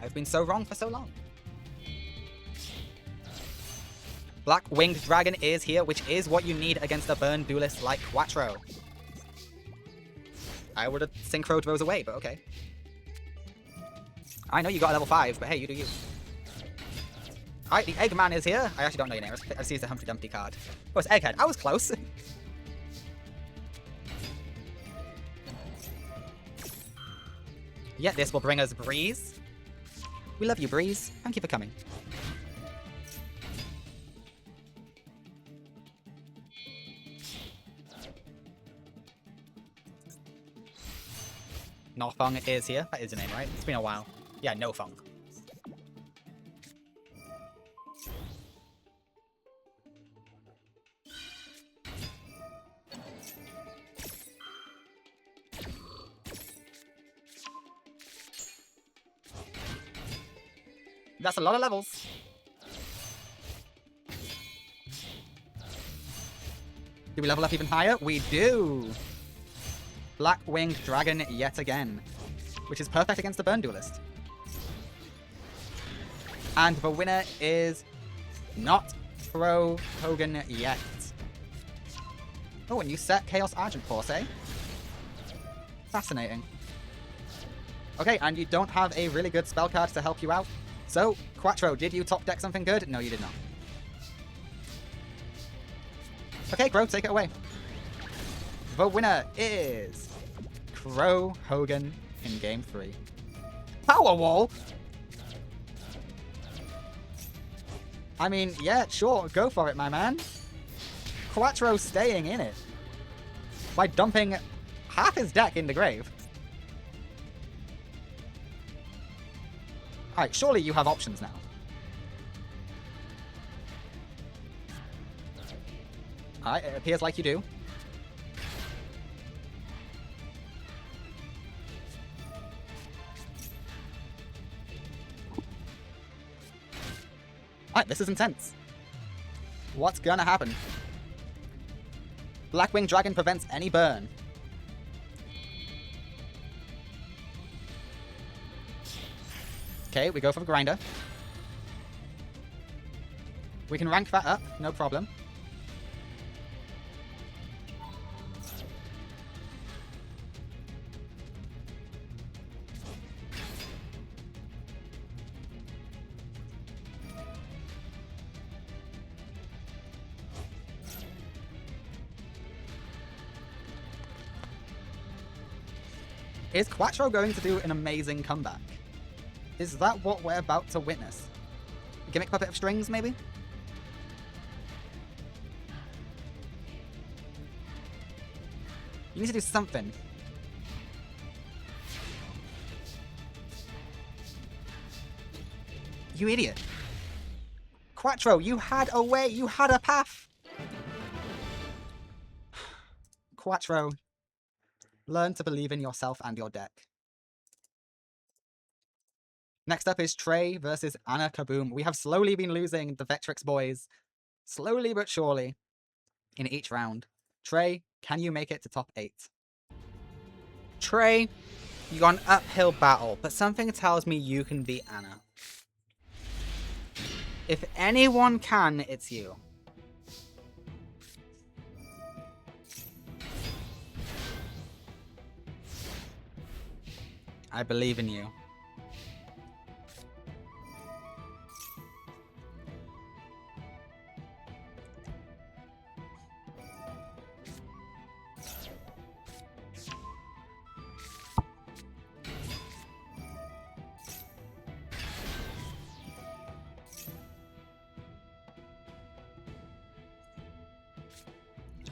I've been so wrong for so long. Black Winged Dragon is here, which is what you need against a burn duelist like Quattro. I would have synchroed those away, but okay. I know you got a level 5, but hey, you do you. Alright, the Eggman is here. I actually don't know your name. I just used the Humpty Dumpty card. Oh, it's Egghead. I was close. Yeah, this will bring us Breeze. We love you, Breeze. Thank you for coming. Nofung is here. That is your name, right? It's been a while. Yeah, Nofung. That's a lot of levels. Do we level up even higher? We do! Black Winged Dragon yet again, which is perfect against the Burn Duelist. And the winner is not Pro Hogan yet. Oh, and you set Chaos Argent Force, eh? Fascinating. Okay, and you don't have a really good spell card to help you out. So, Quattro, did you top deck something good? No, you did not. Okay, Crow, take it away. The winner is Crow Hogan in Game 3. Powerwall? I mean, yeah, sure, go for it, my man. Quattro staying in it by dumping half his deck in the grave. Alright, surely you have options now. Alright, it appears like you do. Alright, this is intense. What's gonna happen? Blackwing Dragon prevents any burn. Okay, we go for the grinder. We can rank that up, no problem. Is Quattro going to do an amazing comeback? Is that what we're about to witness? Gimmick Puppet of Strings, maybe? You need to do something. You idiot. Quattro, you had a way, you had a path! Quattro, learn to believe in yourself and your deck. Next up is Trey versus Anna Kaboom. We have slowly been losing the Vectrix boys, slowly but surely, in each round. Trey, can you make it to top 8?
Trey, you got an uphill battle, but something tells me you can beat Anna. If anyone can, it's you. I believe in you.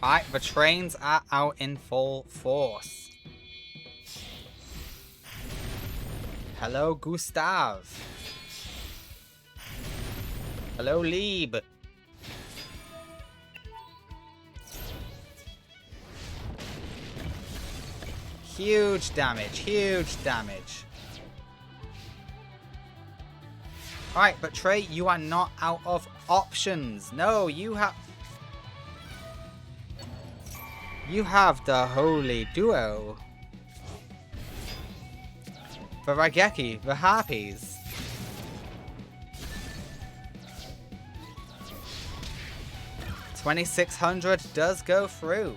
Alright, the trains are out in full force. Hello, Gustav. Hello, Lieb. Huge damage, huge damage. Alright, but Trey, you are not out of options. No, you have the Holy Duo. The Raigeki, the Harpies. $2,600 does go through.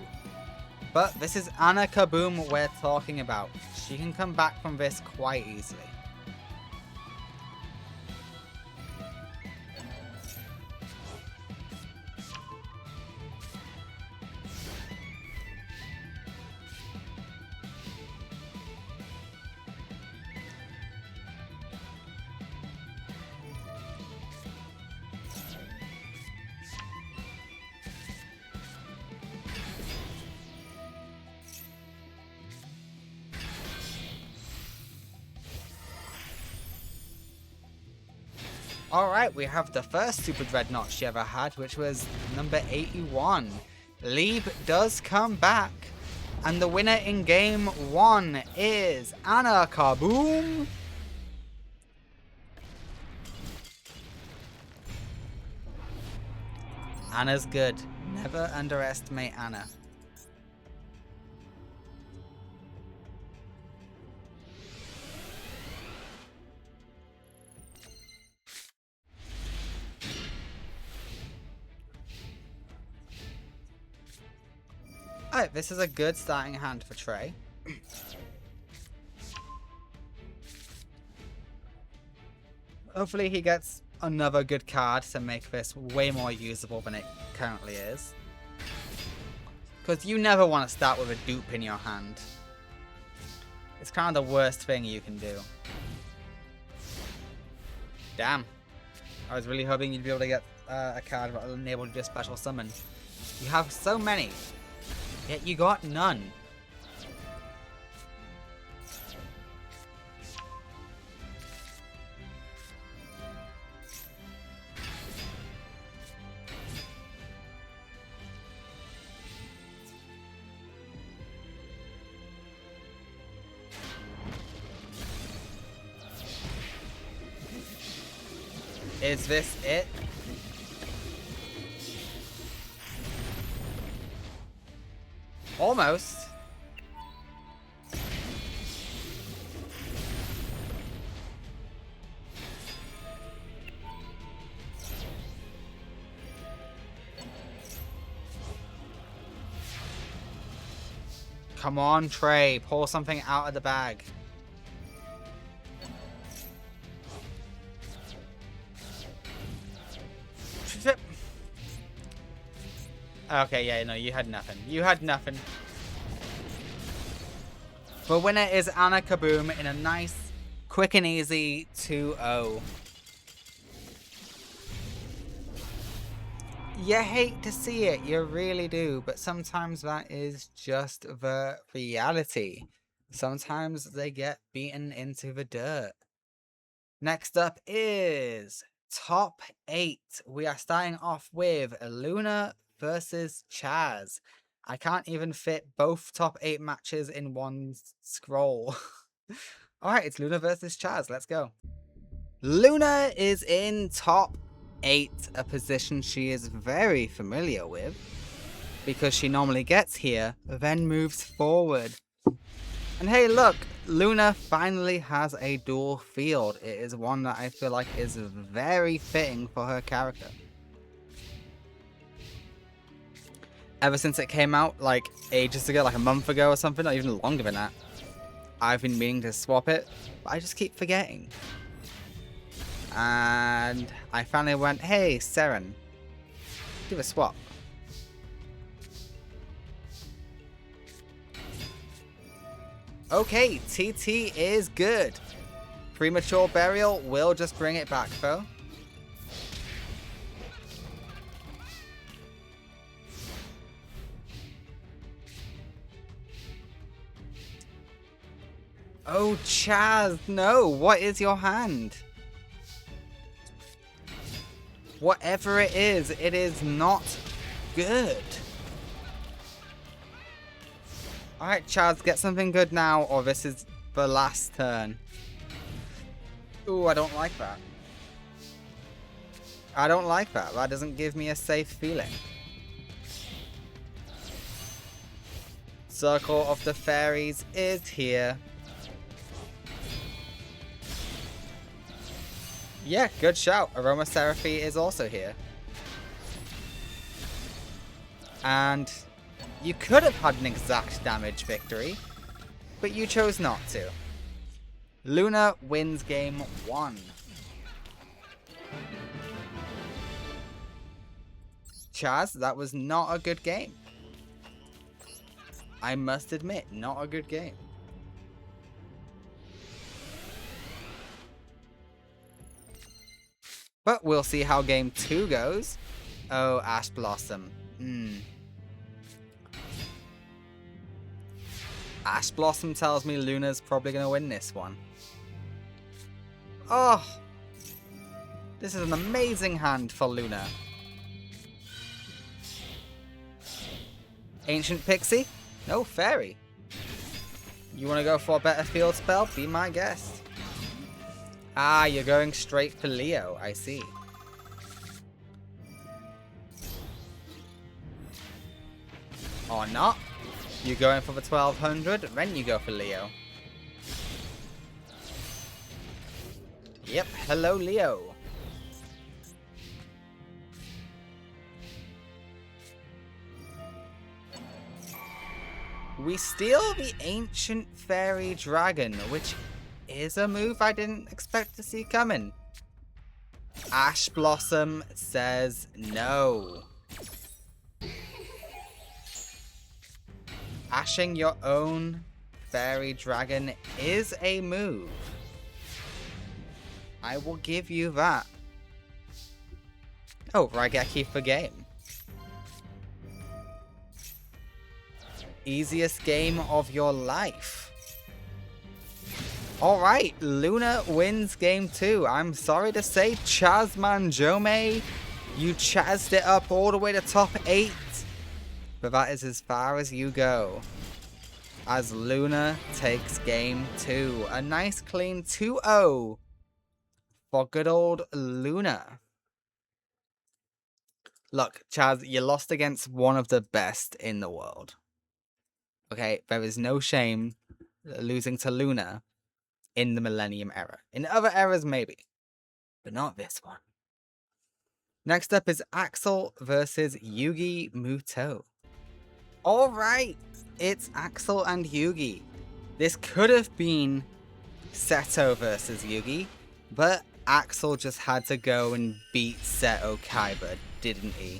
But this is Anna Kaboom we're talking about. She can come back from this quite easily. Alright, we have the first Super Dreadnought she ever had, which was number 81. Lieb does come back, and the winner in game 1 is Anna Kaboom. Anna's good. Never underestimate Anna. Alright, this is a good starting hand for Trey. Hopefully he gets another good card to make this way more usable than it currently is. Because you never want to start with a dupe in your hand. It's kind of the worst thing you can do. Damn. I was really hoping you'd be able to get a card that will enable you to special summon. You have so many, yet you got none. Is this it? Almost. Come on, Trey. Pull something out of the bag. Okay, yeah, no, you had nothing. You had nothing. The winner is Anna Kaboom in a nice, quick and easy 2-0. You hate to see it, you really do, but sometimes that is just the reality. Sometimes they get beaten into the dirt. Next up is top 8. We are starting off with Luna versus Chaz. I can't even fit both top 8 matches in one scroll. Alright, it's Luna versus Chaz. Let's go. Luna is in top 8, a position she is very familiar with, because she normally gets here, then moves forward. And hey, look, Luna finally has a dual field. It is one that I feel like is very fitting for her character. Ever since it came out, like, ages ago, like a month ago or something, or even longer than that, I've been meaning to swap it, but I just keep forgetting. And I finally went, hey, Seren, do a swap. Okay, TT is good. Premature Burial will just bring it back, though. Oh, Chaz, no. What is your hand? Whatever it is not good. Alright, Chaz, get something good now, or this is the last turn. Ooh, I don't like that. I don't like that. That doesn't give me a safe feeling. Circle of the Fairies is here. Yeah, good shout. Aromatherapy is also here. And you could have had an exact damage victory, but you chose not to. Luna wins game 1. Chaz, that was not a good game. I must admit, not a good game. But we'll see how game 2 goes. Oh, Ash Blossom. Ash Blossom tells me Luna's probably going to win this one. Oh! This is an amazing hand for Luna. Ancient Pixie? No, Fairy. You want to go for a better field spell? Be my guest. Ah, you're going straight for Leo, I see. Or not. You're going for the 1200, then you go for Leo. Yep, hello Leo. We steal the Ancient Fairy Dragon, which is a move I didn't expect to see coming. Ash Blossom says no. Ashing your own fairy dragon is a move. I will give you that. Oh, Raigeki for game. Easiest game of your life. Alright, Luna wins game 2. I'm sorry to say, Chazman Jome, you chazzed it up all the way to top 8. But that is as far as you go. As Luna takes game 2. A nice clean 2-0 for good old Luna. Look, Chaz, you lost against one of the best in the world. Okay, there is no shame losing to Luna in the Millennium era. In other eras, maybe. But not this one. Next up is Axel versus Yugi Muto. Alright, it's Axel and Yugi. This could have been Seto versus Yugi, but Axel just had to go and beat Seto Kaiba, didn't he?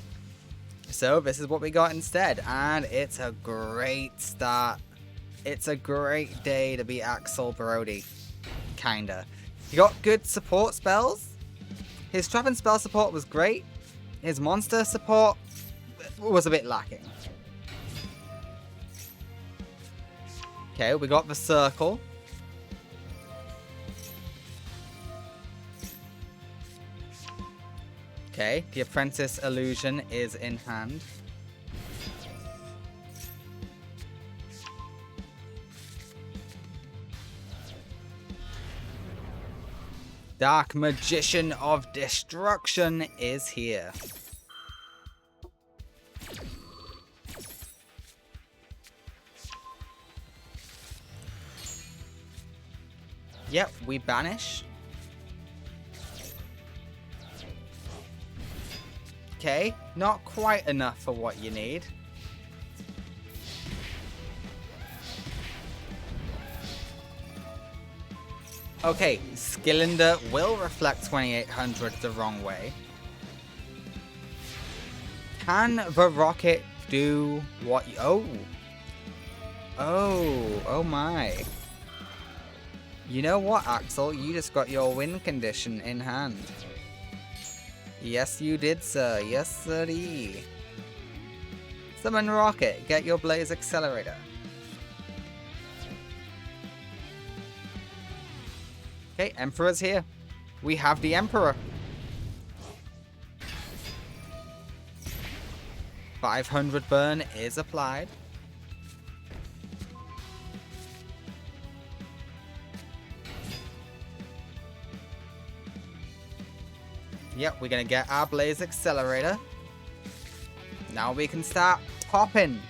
So this is what we got instead, and it's a great start. It's a great day to be Axel Brody. Kinda. He got good support spells. His trap and spell support was great. His monster support was a bit lacking. Okay, we got the circle. Okay, the apprentice illusion is in hand. Dark Magician of Destruction is here. Yep, we banish. Okay, not quite enough for what you need. Okay, Skillinder will reflect 2800 the wrong way. Can the rocket do what you... Oh my. You know what, Axel? You just got your win condition in hand. Yes, you did, sir. Yes, sirree. Summon Rocket. Get your Blaze Accelerator. Okay, Emperor's here. We have the Emperor. 500 burn is applied. Yep, we're gonna get our Blaze Accelerator. Now we can start popping.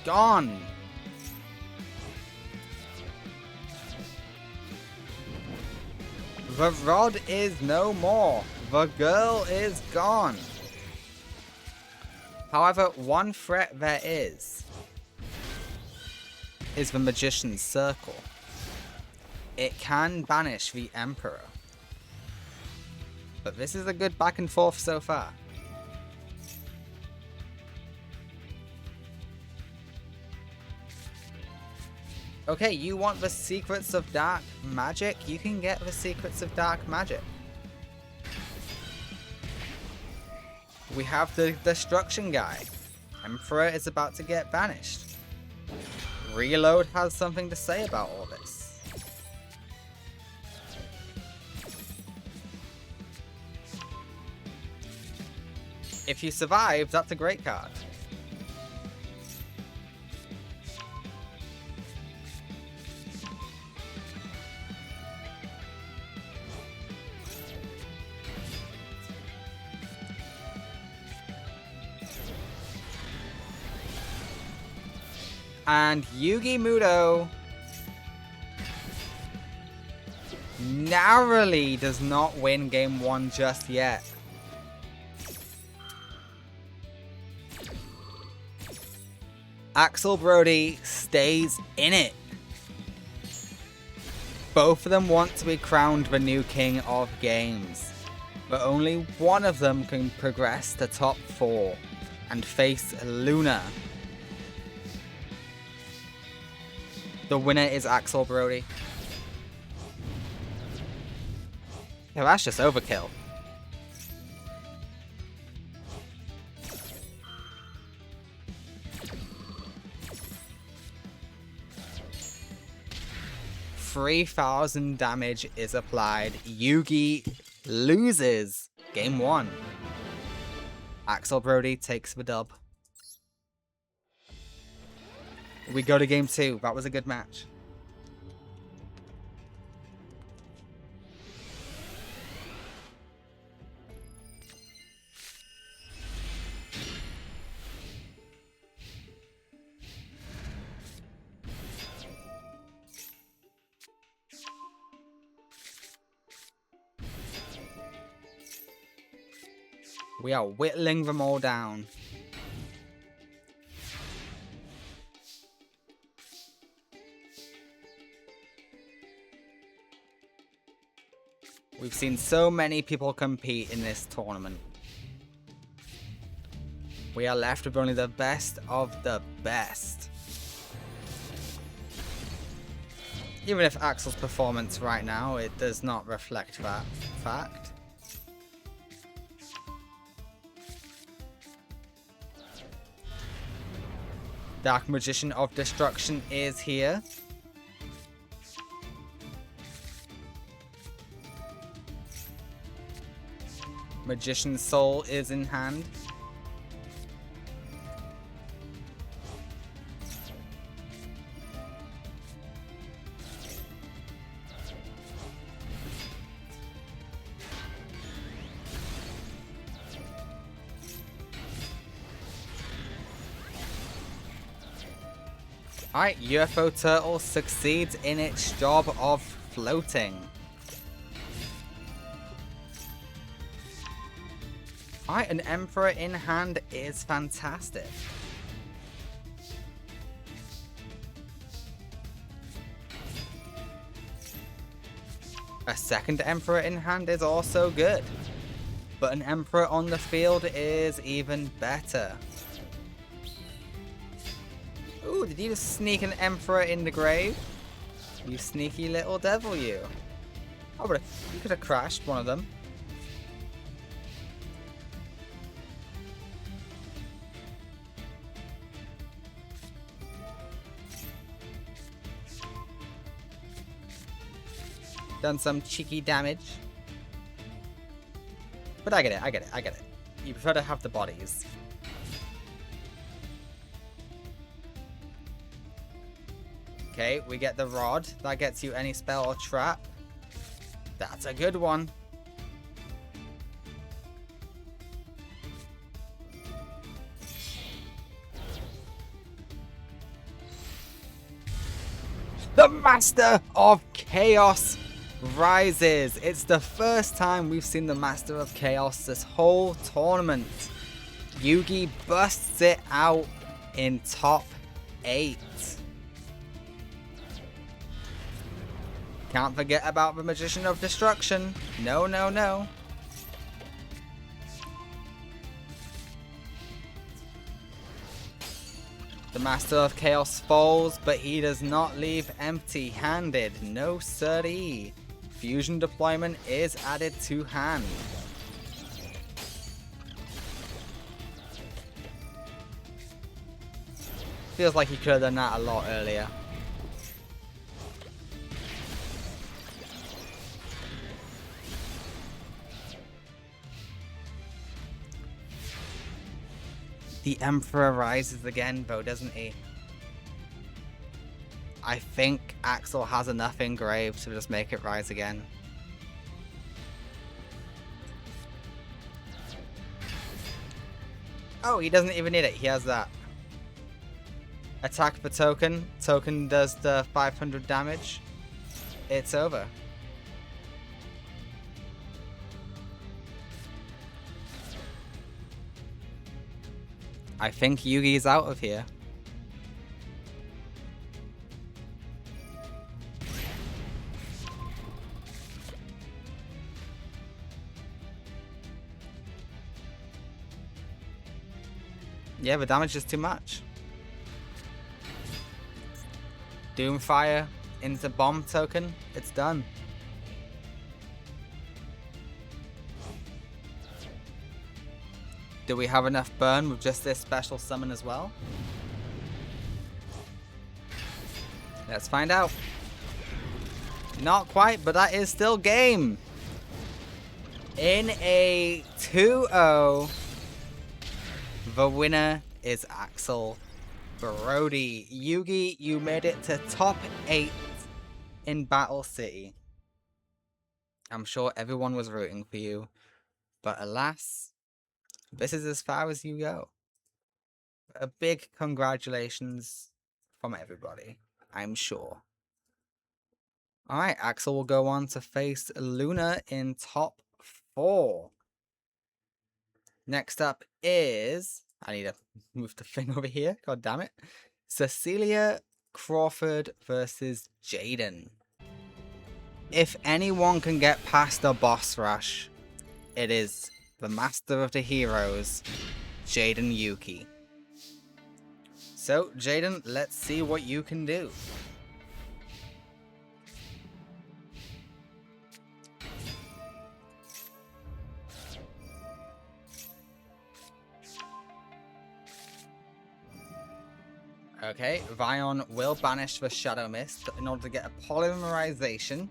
Gone. The rod is no more. The girl is gone. However, one threat there is the Magician's Circle. It can banish the Emperor. But this is a good back and forth so far. Okay, you want the Secrets of Dark Magic? You can get the Secrets of Dark Magic. We have the Destruction guy. Emperor is about to get banished. Reload has something to say about all this. If you survive, that's a great card. And Yugi Muto narrowly does not win game 1 just yet. Axel Brody stays in it. Both of them want to be crowned the new king of games, but only one of them can progress to top 4 and face Luna. The winner is Axel Brody. Yeah, that's just overkill. $3,000 damage is applied. Yugi loses game 1. Axel Brody takes the dub. We go to game 2. That was a good match. We are whittling them all down. We've seen so many people compete in this tournament. We are left with only the best of the best. Even if Axel's performance right now, it does not reflect that fact. Dark Magician of Destruction is here. Magician's Soul is in hand. Alright, UFO Turtle succeeds in its job of floating. Alright, an Emperor in hand is fantastic. A second Emperor in hand is also good. But an Emperor on the field is even better. Ooh, did you just sneak an Emperor in the grave? You sneaky little devil, you. Oh, but you could have crashed one of them. Done some cheeky damage. But I get it, I get it, I get it. You prefer to have the bodies. Okay, we get the rod. That gets you any spell or trap. That's a good one. The Master of Chaos rises. It's the first time we've seen the Master of Chaos this whole tournament. Yugi busts it out in top 8. Can't forget about the Magician of Destruction. No, no, no. The Master of Chaos falls, but he does not leave empty-handed. No siree. Fusion deployment is added to hand. Feels like he could have done that a lot earlier. The Emperor rises again, though, doesn't he? I think Axel has enough engraved to just make it rise again. Oh, he doesn't even need it. He has that. Attack the token. Token does the 500 damage. It's over. I think Yugi's out of here. Yeah, the damage is too much. Doomfire into bomb token. It's done. Do we have enough burn with just this special summon as well? Let's find out. Not quite, but that is still game. In a 2-0, the winner is Axel Brody. Yugi, you made it to top 8 in Battle City. I'm sure everyone was rooting for you, but alas, this is as far as you go. A big congratulations from everybody, I'm sure. Alright, Axel will go on to face Luna in top 4. Next up is... I need to move the thing over here. God damn it. Cecilia Crawford versus Jaden. If anyone can get past the boss rush, it is the master of the heroes, Jaden Yuki. So, Jaden, let's see what you can do. Okay, Vion will banish the Shadow Mist in order to get a polymerization.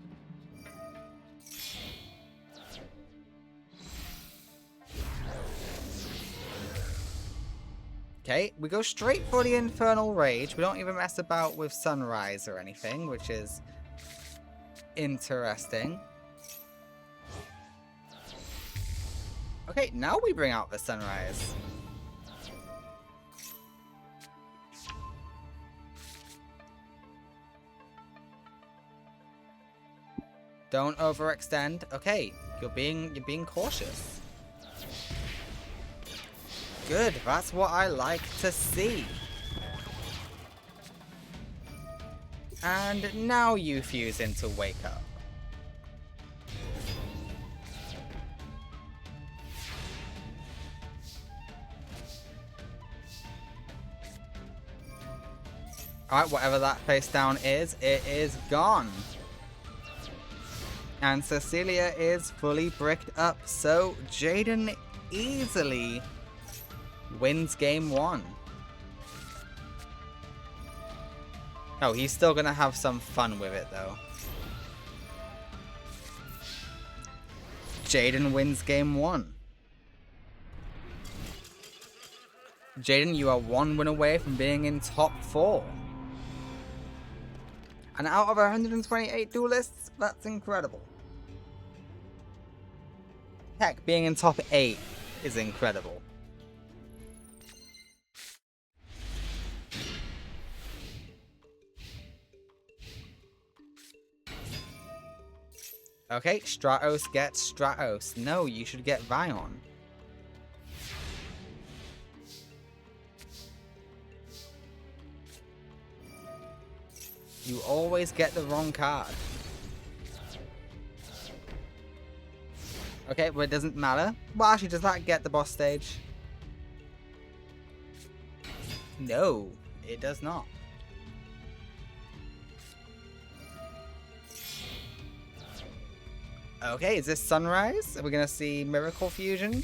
Okay, we go straight for the Infernal Rage. We don't even mess about with Sunrise or anything, which is interesting. Okay, now we bring out the Sunrise. Don't overextend. Okay, you're being cautious. Good, that's what I like to see. And now you fuse into Wake Up. Alright, whatever that face down is, it is gone. And Cecilia is fully bricked up, so Jaden easily wins game 1. Oh, he's still gonna have some fun with it though. Jaden wins game 1. Jaden, you are 1 win away from being in top 4. And out of 128 duelists, that's incredible. Heck, being in top 8 is incredible. Okay, Stratos gets Stratos. No, you should get Vion. You always get the wrong card. Okay, but it doesn't matter. Well, actually, does that get the boss stage? No, it does not. Okay, is this Sunrise? Are we gonna see Miracle Fusion?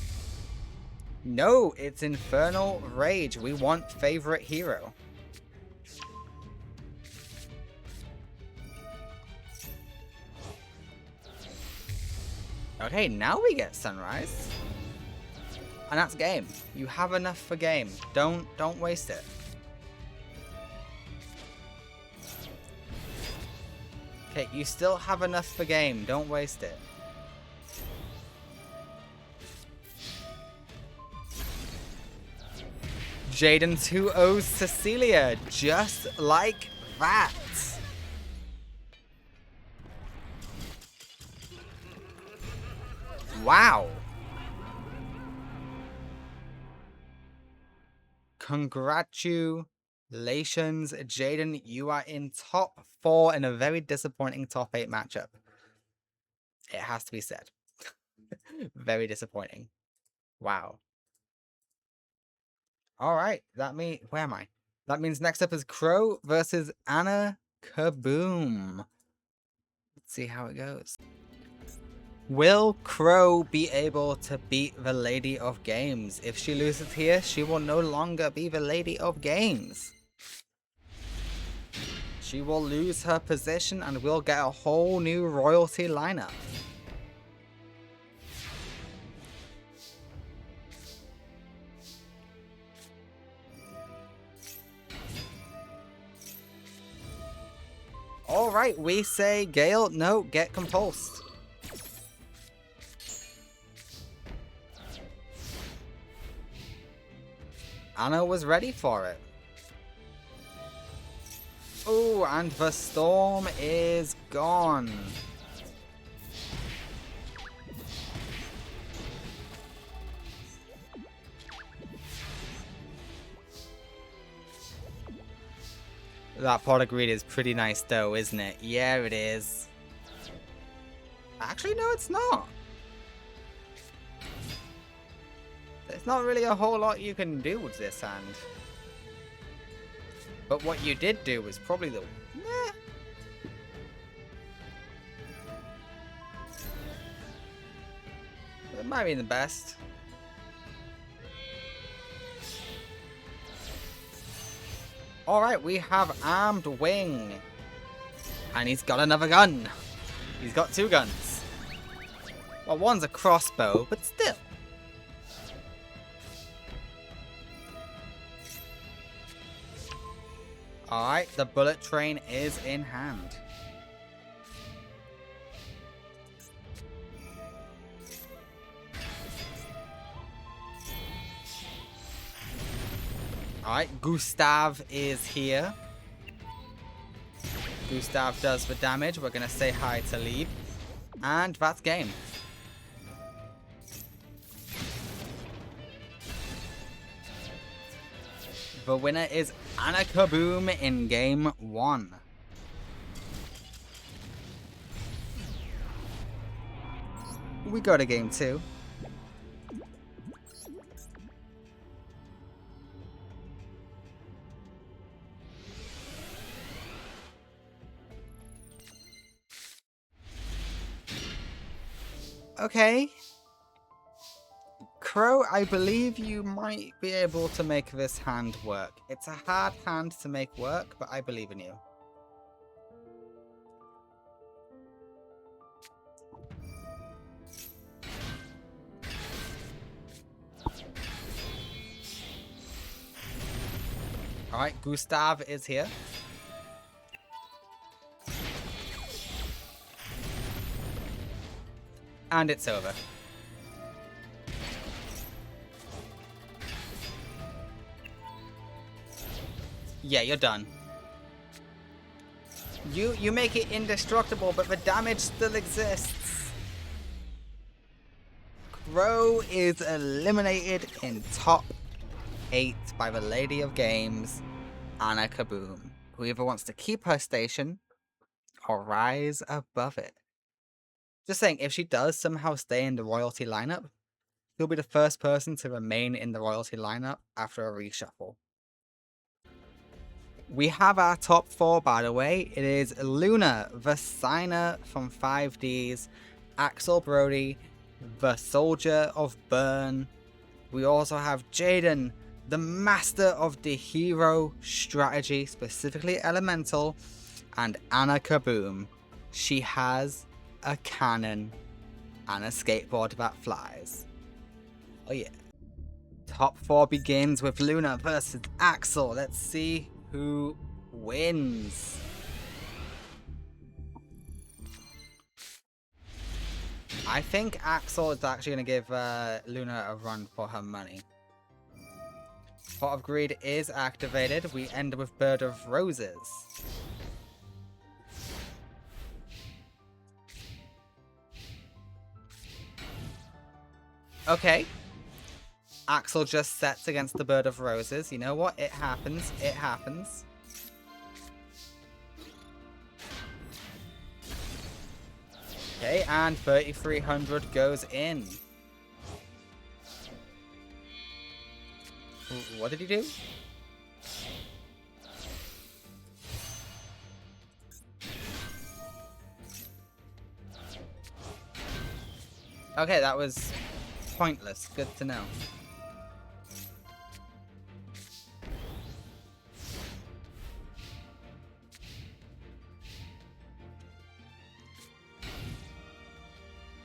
No, it's Infernal Rage. We want favorite hero. Okay, now we get Sunrise. And that's game. You have enough for game. Don't waste it. Okay, you still have enough for game. Don't waste it. Jaden 2-0 Cecilia, just like that. Wow. Congratulations, Jaden. You are in top 4 in a very disappointing top 8 matchup. It has to be said. Very disappointing. Wow. Alright, where am I? That means next up is Crow versus Anna Kaboom. Let's see how it goes. Will Crow be able to beat the Lady of Games? If she loses here, she will no longer be the Lady of Games. She will lose her position and we'll get a whole new royalty lineup. Alright, we say Gale, no, get compulsed. Anna was ready for it. Oh, and the storm is gone. That pot of greed is pretty nice though, isn't it? Yeah, it is. Actually, no, it's not. There's not really a whole lot you can do with this hand. But what you did do was probably the... Meh. It might be the best. Alright, we have Armed Wing. And he's got another gun. He's got two guns. Well, one's a crossbow, but still. Alright, the bullet train is in hand. Alright, Gustav is here. Gustav does the damage. We're going to say hi to Lieb. And that's game. The winner is Anna Kaboom in game 1. We go to game 2. Okay. Crow, I believe you might be able to make this hand work. It's a hard hand to make work, but I believe in you. Alright, Gustav is here. And it's over. Yeah, you're done. You make it indestructible, but the damage still exists. Crow is eliminated in top 8 by the Lady of Games, Anna Kaboom, who either wants to keep her station or rise above it. Just saying, if she does somehow stay in the royalty lineup, she'll be the first person to remain in the royalty lineup after a reshuffle. We have our top 4, by the way. It is Luna, the signer from 5Ds, Axel Brody, the soldier of Burn. We also have Jaden, the master of the hero strategy, specifically Elemental, and Anna Kaboom. She has a cannon and a skateboard that flies. Oh yeah. Top 4 begins with Luna versus Axel. Let's see who wins. I think Axel is actually going to give Luna a run for her money. Pot of Greed is activated. We end with Bird of Roses. Okay. Axel just sets against the Bird of Roses. You know what? It happens. It happens. Okay, and 3,300 goes in. What did he do? Okay, that was pointless. Good to know.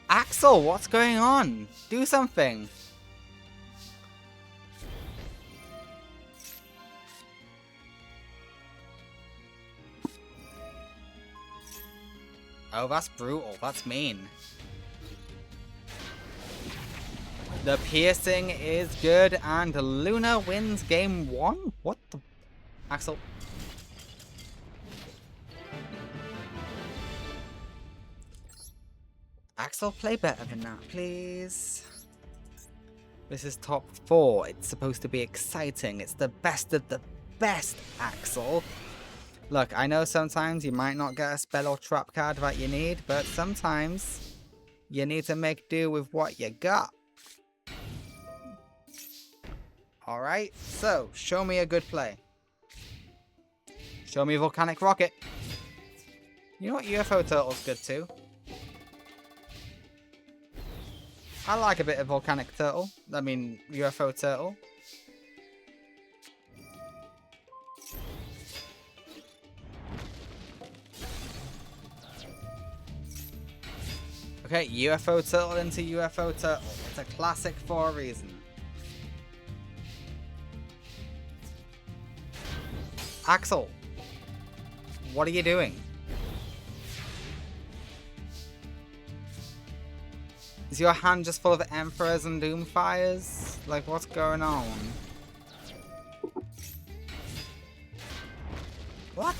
Axel, what's going on? Do something. Oh, that's brutal. That's mean. The piercing is good, and Luna wins game 1? What the... Axel. Axel, play better than that, please. This is top 4. It's supposed to be exciting. It's the best of the best, Axel. Look, I know sometimes you might not get a spell or trap card that you need, but sometimes you need to make do with what you got. Alright, so show me a good play. Show me Volcanic Rocket. You know what, UFO Turtle's good too. I like a bit of Volcanic Turtle. I mean, UFO Turtle. Okay, UFO Turtle into UFO Turtle. It's a classic for a reason. Axel, what are you doing? Is your hand just full of Emperors and Doomfires? Like, what's going on? What?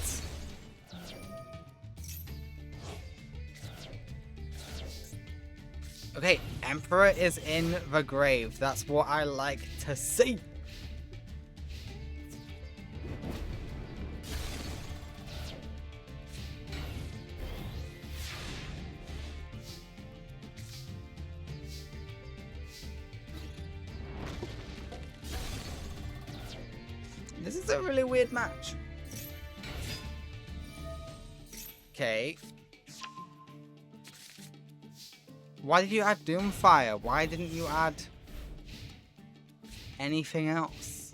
Okay, Emperor is in the grave. That's what I like to see. This is a really weird match. Okay. Why did you add Doomfire? Why didn't you add anything else?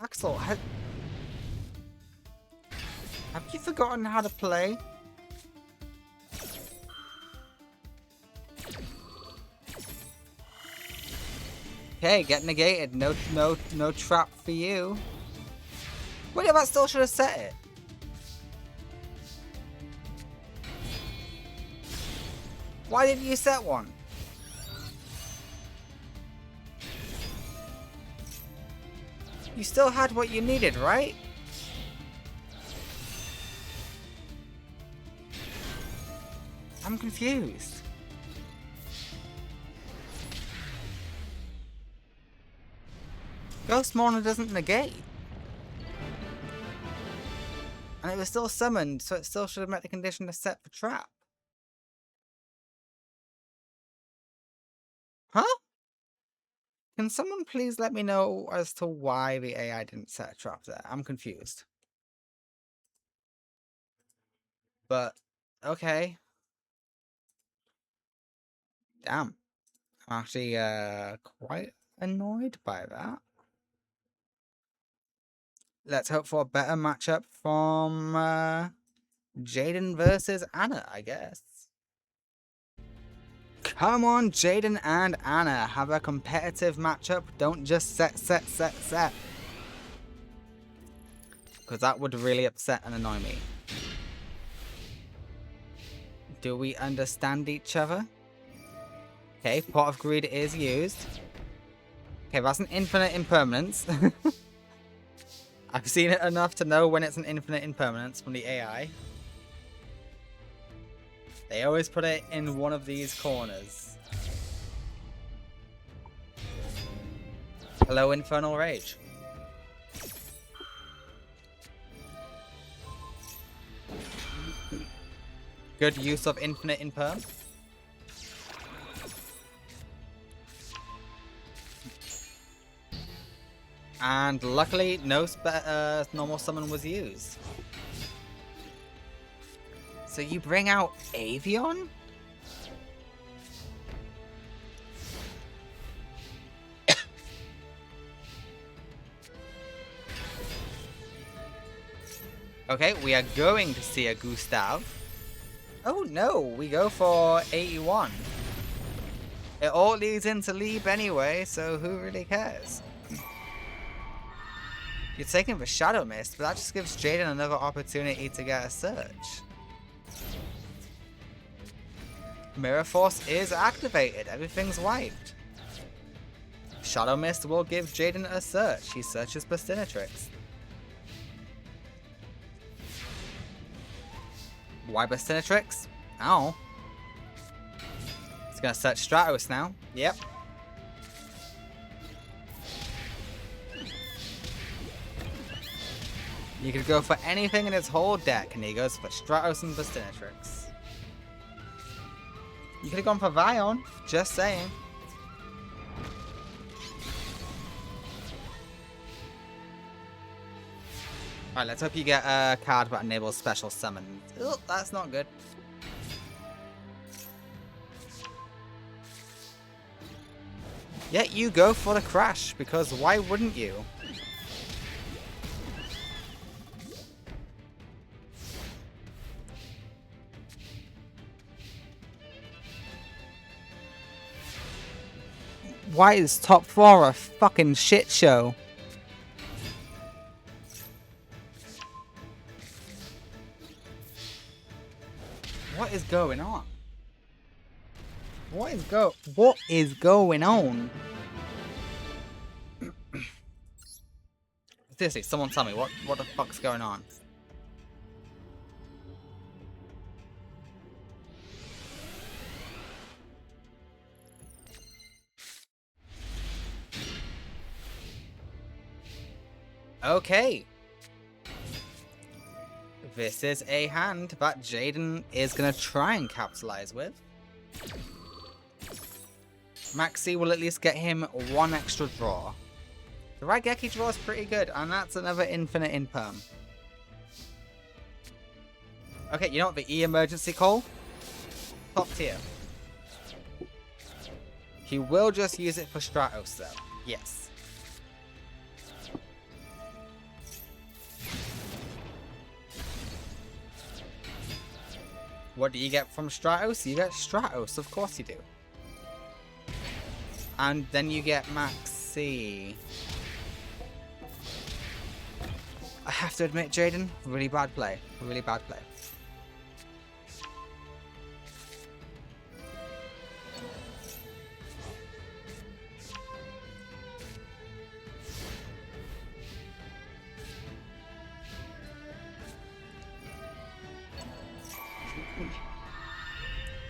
Axel, have you forgotten how to play? Okay, get negated. No trap for you. Wait, that still should have set it. Why didn't you set one? You still had what you needed, right? I'm confused. Ghost Mourner doesn't negate. And it was still summoned, so it still should have met the condition to set for trap. Huh? Can someone please let me know as to why the AI didn't set a trap there? I'm confused. But, okay. Damn. I'm actually quite annoyed by that. Let's hope for a better matchup from Jaden versus Anna, I guess. Come on, Jaden and Anna, have a competitive matchup. Don't just set. Because that would really upset and annoy me. Do we understand each other? Okay, Pot of Greed is used. Okay, that's an infinite impermanence. I've seen it enough to know when it's an infinite impermanence from the AI. They always put it in one of these corners. Hello, Infernal Rage. Good use of infinite imperm. And luckily, no normal summon was used. So you bring out Avion? Okay, we are going to see a Gustav. Oh no, we go for 81. It all leads into Leap anyway, so who really cares? You're taking for Shadow Mist, but that just gives Jaden another opportunity to get a search. Mirror Force is activated, everything's wiped. Shadow Mist will give Jaden a search. He searches Bastinatrix. Why Bastinatrix? Oh. He's gonna search Stratos now. Yep. You could go for anything in his whole deck, and he goes for Stratos and Bastinatrix. You could have gone for Vion, just saying. Alright, let's hope you get a card that enables special summon. Oh, that's not good. Yeah, you go for the crash, because why wouldn't you? Why is top 4 a fucking shit show? What is going on? What is going on? Seriously, someone tell me what the fuck's going on? Okay. This is a hand that Jaden is going to try and capitalize with. Maxi will at least get him one extra draw. The Raigeki draw is pretty good, and that's another infinite imperm. Okay, you know what? The E-emergency call? Top tier. He will just use it for Stratos, though. Yes. What do you get from Stratos? You get Stratos, of course you do. And then you get Maxi. I have to admit, Jaden, really bad play. Really bad play.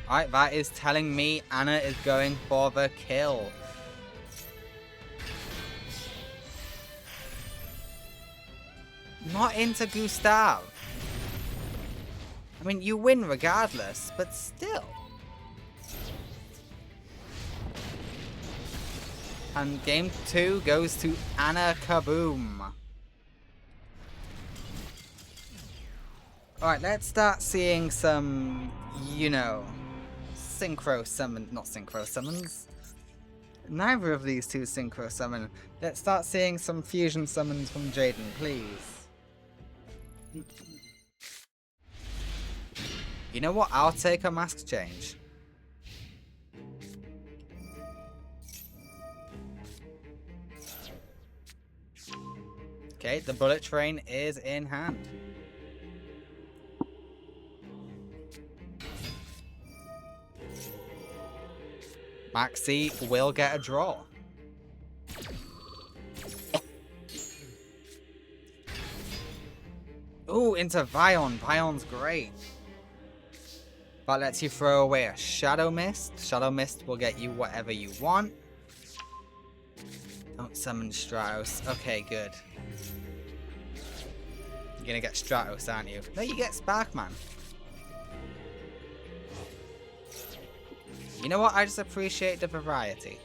Alright, that is telling me Anna is going for the kill. Not into Gustav. I mean, you win regardless, but still. And game 2 goes to Anna Kaboom. Alright, let's start seeing some, you know, synchro summon, not synchro summons. Neither of these two synchro summon. Let's start seeing some fusion summons from Jaden, please. You know what? I'll take a mask change. Okay, the bullet train is in hand. Maxi will get a draw. Ooh, into Vion. Vion's great. That lets you throw away a Shadow Mist. Shadow Mist will get you whatever you want. Don't summon Stratos. Okay, good. You're gonna get Stratos, aren't you? No, you get Sparkman. You know what? I just appreciate the variety.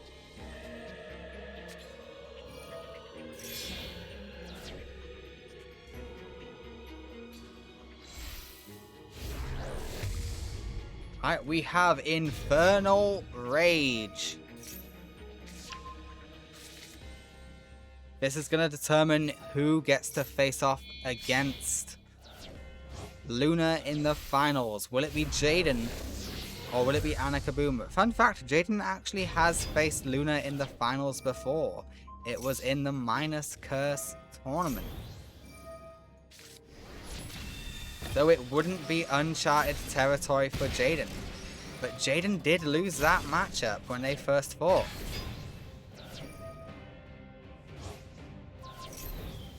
Alright, we have Infernal Rage. This is going to determine who gets to face off against Luna in the finals. Will it be Jaden or will it be Anna Kaboom? Fun fact, Jaden actually has faced Luna in the finals before. It was in the Minus Curse tournament. So it wouldn't be uncharted territory for Jaden. But Jaden did lose that matchup when they first fought.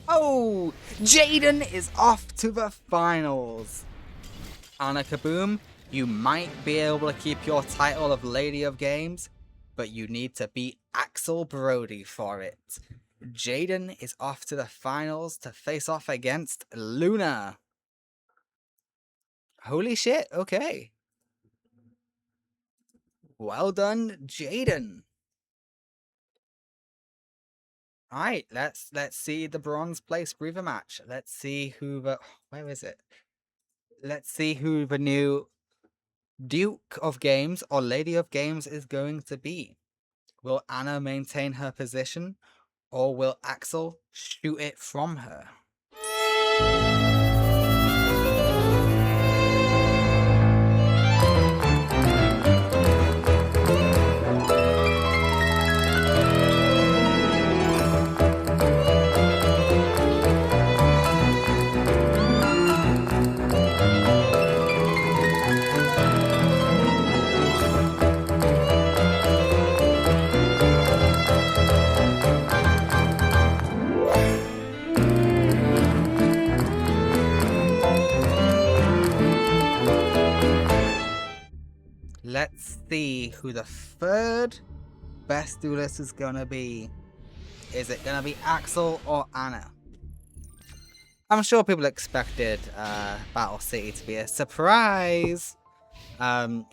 Oh! Jaden is off to the finals! Anna Kaboom, you might be able to keep your title of Lady of Games, but you need to beat Axel Brody for it. Jaden is off to the finals to face off against Luna. Holy shit, okay. Well done, Jaden. Alright, let's see the bronze place breather match. Let's see who the where is it? Let's see who the new Duke of Games or Lady of Games is going to be. Will Anna maintain her position or will Axel shoot it from her? Let's see who the third best duelist is gonna be. Is it gonna be Axel or Anna? I'm sure people expected Battle City to be a surprise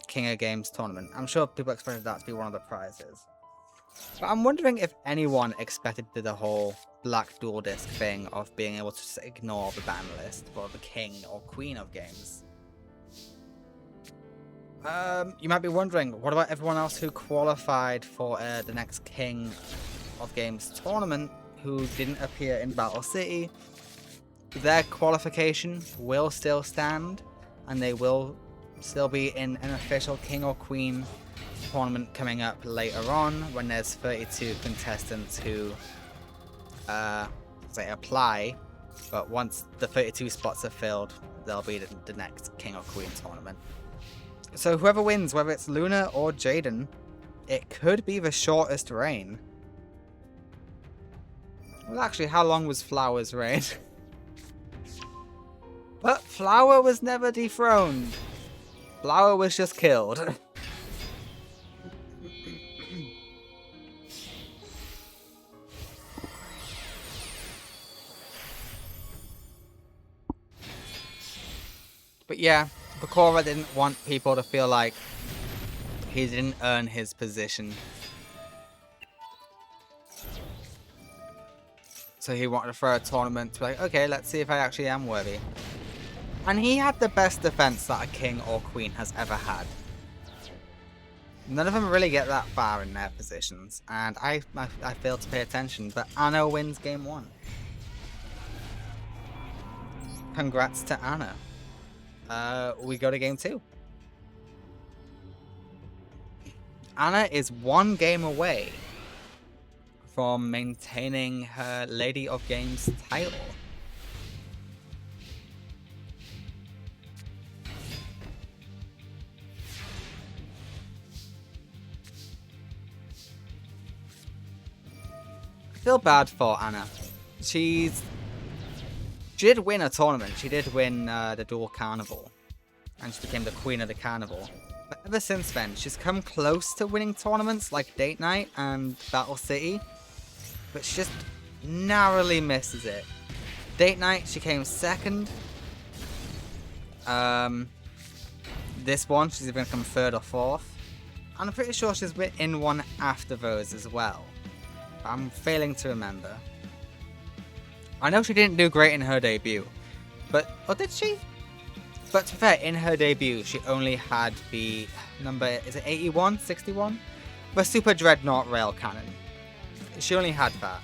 King of Games tournament. I'm sure people expected that to be one of the prizes. But I'm wondering if anyone expected the whole Black Dual Disc thing of being able to just ignore the ban list for the King or Queen of Games. You might be wondering, what about everyone else who qualified for the next King of Games tournament who didn't appear in Battle City? Their qualification will still stand, and they will still be in an official King or Queen tournament coming up later on when there's 32 contestants who say apply, but once the 32 spots are filled, they'll be the next King or Queen tournament. So whoever wins, whether it's Luna or Jaden, it could be the shortest reign. Well, actually, how long was Flower's reign? But Flower was never dethroned. Flower was just killed. But yeah, Bakura didn't want people to feel like he didn't earn his position. So he wanted to throw a tournament to be like, okay, let's see if I actually am worthy. And he had the best defense that a king or queen has ever had. None of them really get that far in their positions, and I failed to pay attention, but Anna wins game 1. Congrats to Anna. We go to game 2. Anna is 1 game away from maintaining her Lady of Games title. I feel bad for Anna. She did win a tournament. She did win the Dual Carnival. And she became the Queen of the Carnival. But ever since then, she's come close to winning tournaments like Date Night and Battle City. But she just narrowly misses it. Date Night, she came 2nd. This one, she's even come 3rd or 4th. I'm pretty sure she's been in one after those as well. I'm failing to remember. I know she didn't do great in her debut, but... or did she? But to be fair, in her debut, she only had the number... is it 81? 61? The Super Dreadnought Rail Cannon. She only had that.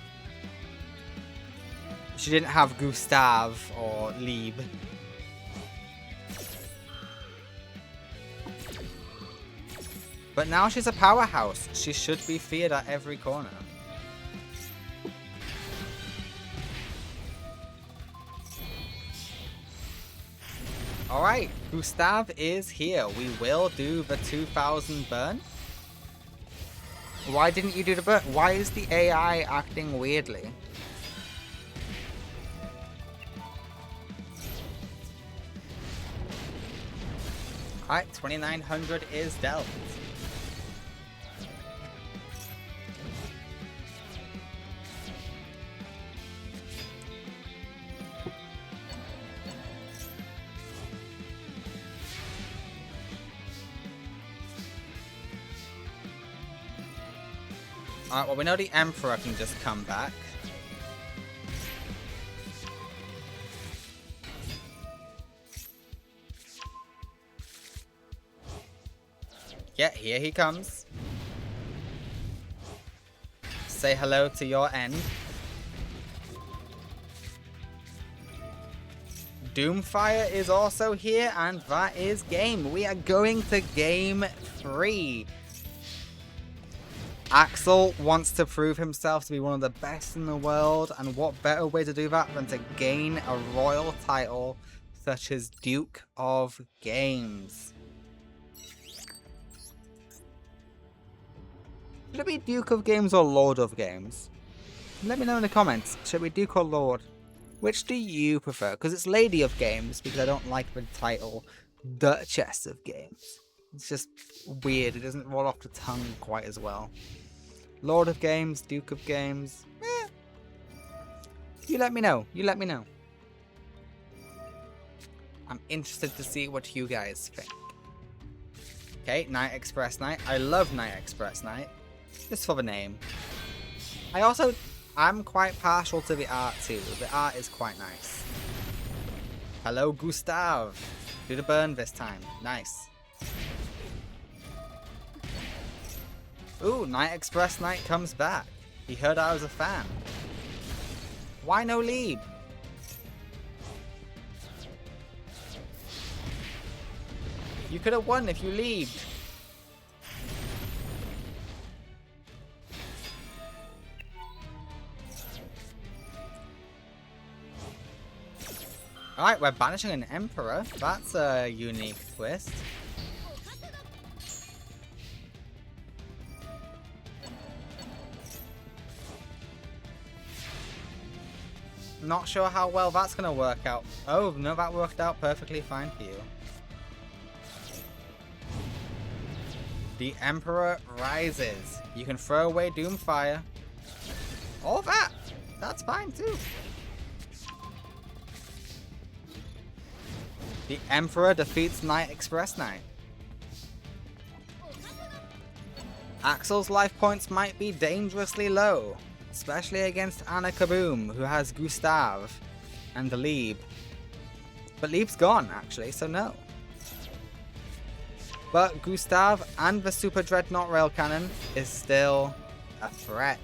She didn't have Gustav or Lieb. But now she's a powerhouse. She should be feared at every corner. Alright, Gustav is here. We will do the 2000 burn. Why didn't you do the burn? Why is the AI acting weirdly? Alright, 2900 is dealt. Alright, well we know the Emperor can just come back. Yeah, here he comes. Say hello to your end. Doomfire is also here, and that is game. We are going to game 3. Axel wants to prove himself to be one of the best in the world, and what better way to do that than to gain a royal title such as Duke of Games. Should it be Duke of Games or Lord of Games? Let me know in the comments. Should it be Duke or Lord? Which do you prefer? Because it's Lady of Games, because I don't like the title Duchess of Games. It's just weird. It doesn't roll off the tongue quite as well. Lord of Games, Duke of Games. You let me know. You let me know. I'm interested to see what you guys think. Okay, Night Express Knight. I love Night Express Knight. Just for the name. I'm quite partial to the art too. The art is quite nice. Hello, Gustav. Do the burn this time. Nice. Ooh, Night Express Knight comes back. He heard I was a fan. Why no Lieb? You could have won if you Liebed. Alright, we're banishing an Emperor. That's a unique twist. Not sure how well that's going to work out. Oh, no, that worked out perfectly fine for you. The Emperor rises. You can throw away Doomfire. All that. That's fine too. The Emperor defeats Night Express Knight. Axel's life points might be dangerously low, especially against Anna Kaboom, who has Gustav and the Lieb. But Lieb's gone, actually, so no. But Gustav and the Super Dreadnought Rail Cannon is still a threat.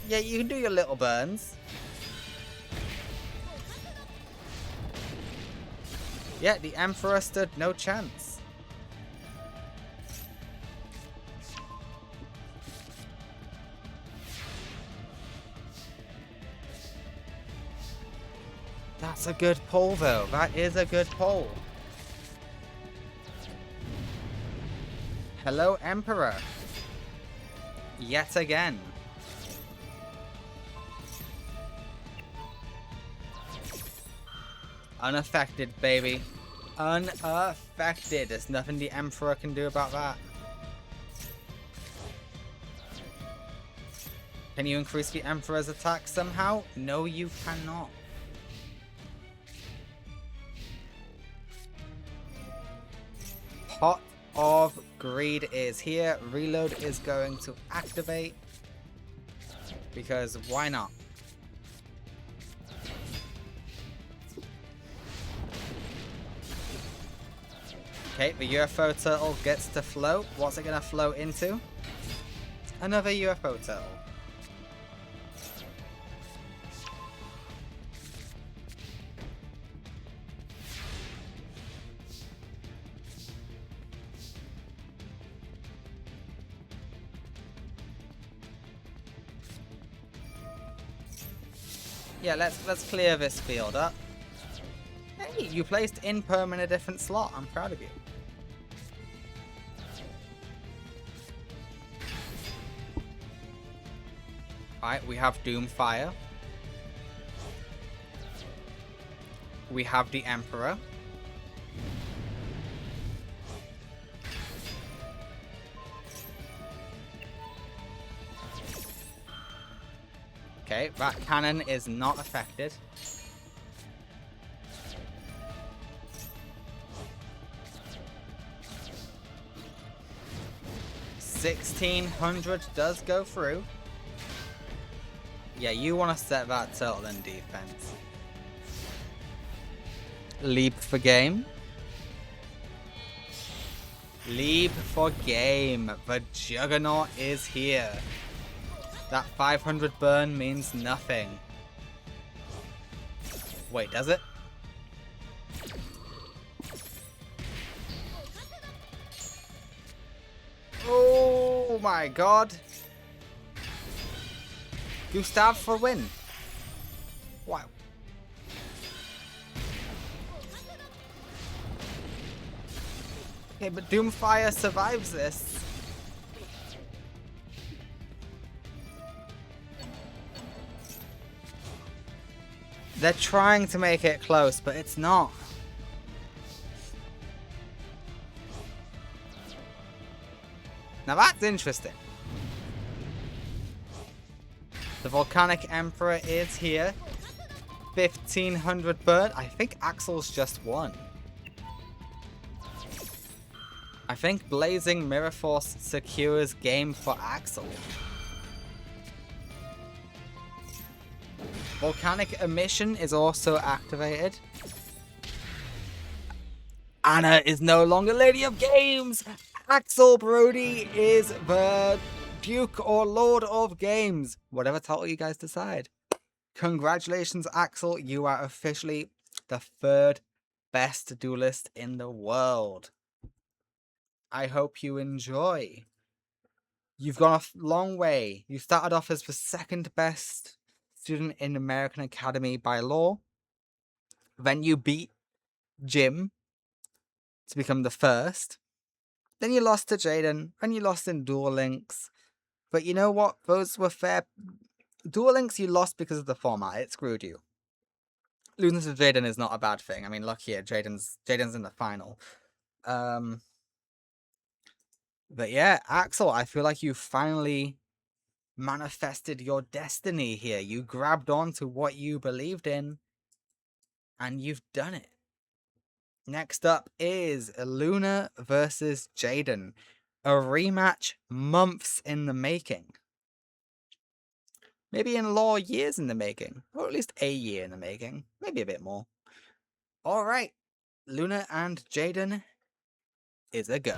Yeah, you can do your little burns. Yeah, the Emperor stood no chance. That's a good pull, though. That is a good pull. Hello, Emperor. Yet again. Unaffected, baby. Unaffected. There's nothing the Emperor can do about that. Can you increase the Emperor's attack somehow? No, you cannot. of Greed is here. Reload is going to activate. Because why not? Okay, the UFO turtle gets to float. What's it going to float into? Another UFO turtle. Yeah, let's clear this field up. Hey, you placed Imperm in a different slot. I'm proud of you. Alright, we have Doomfire. We have the Emperor. Okay, that cannon is not affected. $1,600 does go through. Yeah, you want to set that turtle in defense. Leap for game. Leap for game. The Juggernaut is here. That 500 burn means nothing. Wait, does it? Oh my god. Gustav for win. Wow. Okay, but Doomfire survives this. They're trying to make it close, but it's not. Now that's interesting. The Volcanic Emperor is here. 1,500 burn. I think Axel's just won. I think Blazing Mirror Force secures game for Axel. Volcanic Emission is also activated. Anna is no longer Lady of Games. Axel Brody is the Duke or Lord of Games. Whatever title you guys decide. Congratulations, Axel. You are officially the third best duelist in the world. I hope you enjoy. You've gone a long way. You started off as the second best student in American Academy by law. Then you beat Jim to become the first. Then you lost to Jaden. Then you lost in Duel Links. But you know what? Those were fair. Duel Links you lost because of the format. It screwed you. Losing to Jaden is not a bad thing. I mean, look here. Jaden's in the final. But yeah, Axel, I feel like you finally manifested your destiny here. You grabbed on to what you believed in, and you've done it. Next up is Luna versus Jaden. A rematch months in the making. Maybe in law years in the making. Or at least a year in the making. Maybe a bit more. Alright. Luna and Jaden is a go.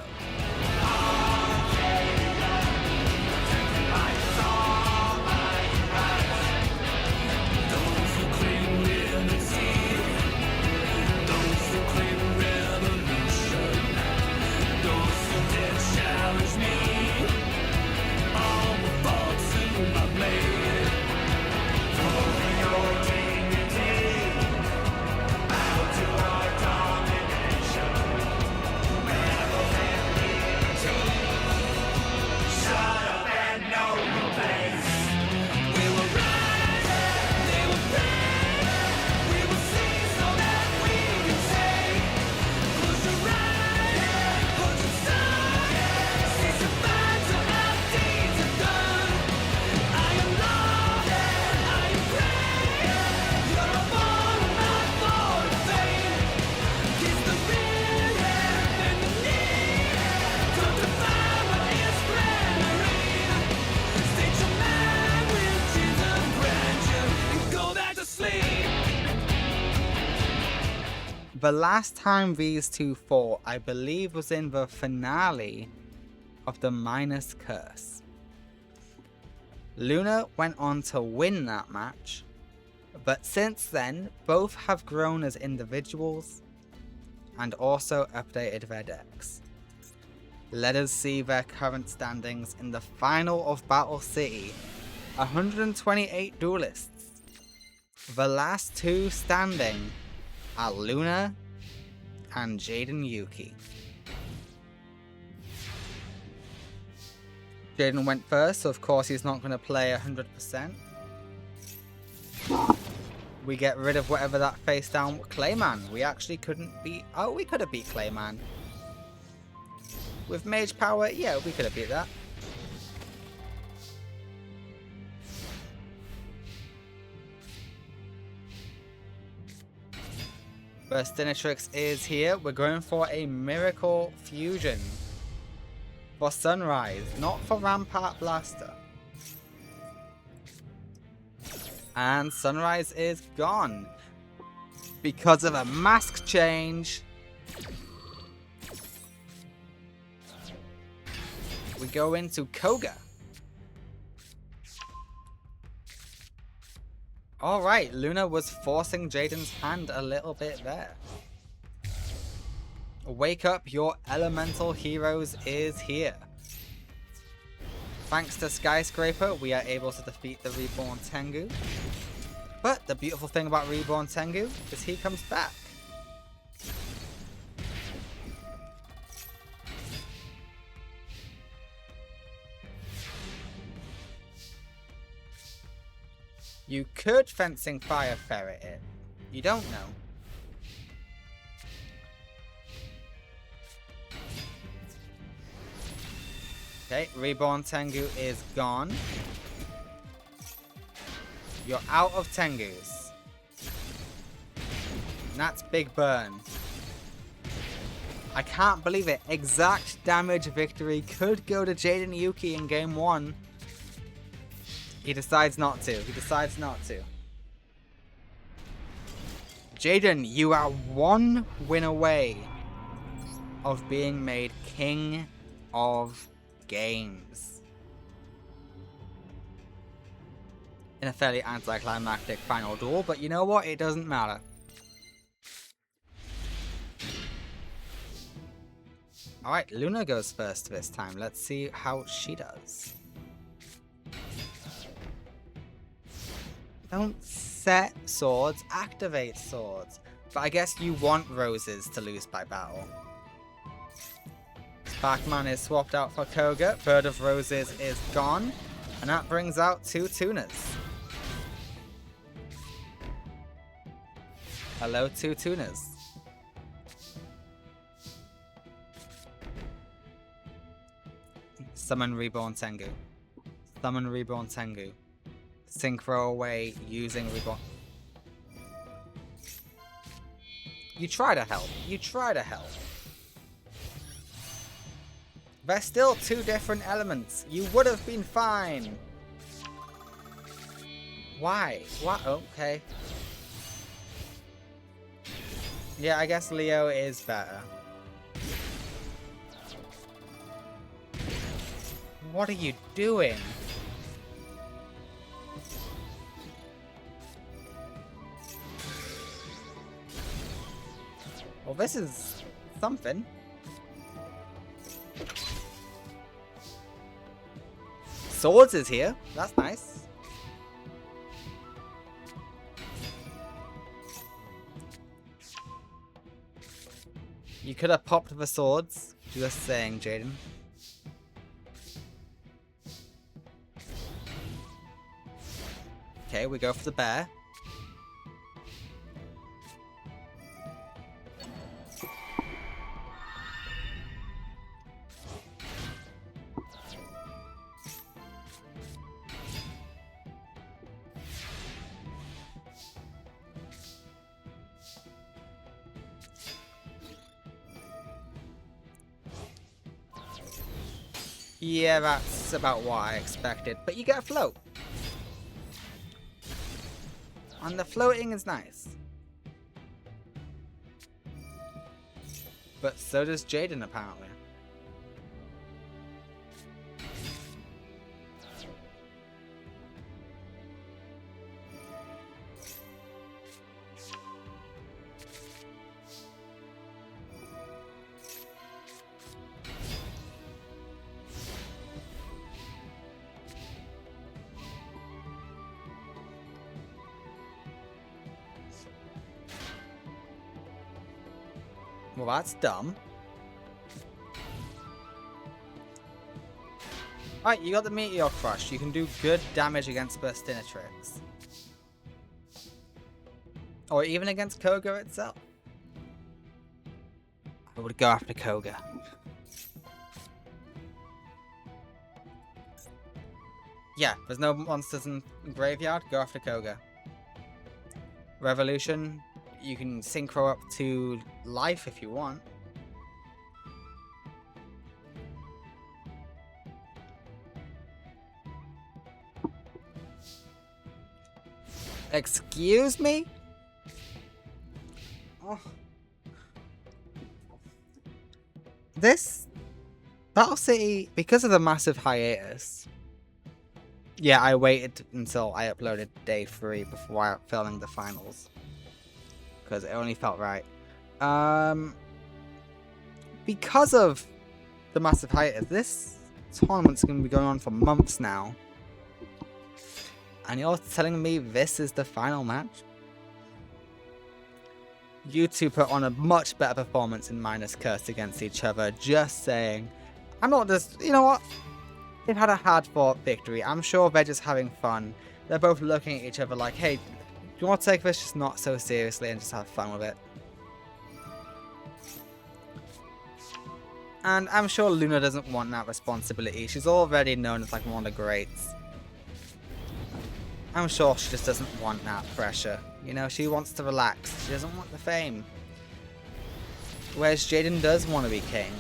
The last time these two fought, I believe, was in the finale of the Minus Curse. Luna went on to win that match, but since then, both have grown as individuals and also updated their decks. Let us see their current standings in the final of Battle City. 128 duelists. The last two standing are Luna and Jaden Yuki. Jaden went first, so of course he's not going to play 100%. We get rid of whatever that face down Clayman. We actually couldn't beat... Oh, we could have beat Clayman. With Mage Power, yeah, we could have beat that. First Dinatrix is here. We're going for a Miracle Fusion. For Sunrise, not for Rampart Blaster. And Sunrise is gone. Because of a mask change. We go into Koga. Alright, Luna was forcing Jaden's hand a little bit there. Wake up, your elemental heroes is here. Thanks to Skyscraper, we are able to defeat the Reborn Tengu. But the beautiful thing about Reborn Tengu is he comes back. You could Fencing Fire Ferret it. You don't know. Okay, Reborn Tengu is gone. You're out of Tengus. And that's Big Burn. I can't believe it. Exact damage victory could go to Jaden Yuki in game 1. He decides not to. He decides not to. Jaden, you are one win away of being made King of Games. In a fairly anticlimactic final duel, but you know what? It doesn't matter. Alright, Luna goes first this time. Let's see how she does. Don't set swords, activate swords. But I guess you want roses to lose by battle. Sparkman is swapped out for Koga. Bird of Roses is gone. And that brings out 2 tuners. Hello, 2 tuners. Summon Reborn Tengu. Summon Reborn Tengu. Synchro away using Reborn. You try to help. You try to help. They're still 2 different elements. You would have been fine. Why? What? Okay. Yeah, I guess Leo is better. What are you doing? Well, this is something. Swords is here. That's nice. You could have popped the swords. Just saying, Jaden. Okay, we go for the bear. Yeah, that's about what I expected. But you get a float. And the floating is nice. But so does Jaden, apparently. Well, that's dumb. Alright, you got the Meteor Crush. You can do good damage against Burstinatrix. Or even against Koga itself. I would go after Koga. Yeah, there's no monsters in Graveyard. Go after Koga. Revolution. You can synchro up to life if you want. Excuse me? Oh. This Battle City, because of the massive hiatus. Yeah, I waited until I uploaded day 3 before filming the finals. Because it only felt right. Because of the massive hiatus, this tournament's going to be going on for months now. And you're telling me this is the final match? You two put on a much better performance in Minus Curse against each other. Just saying. I'm not just... You know what? They've had a hard-fought victory. I'm sure they're just having fun. They're both looking at each other like, hey, do you want to take this just not so seriously and just have fun with it? And I'm sure Luna doesn't want that responsibility. She's already known as like one of the greats. I'm sure she just doesn't want that pressure. You know, she wants to relax. She doesn't want the fame. Whereas Jaden does want to be king.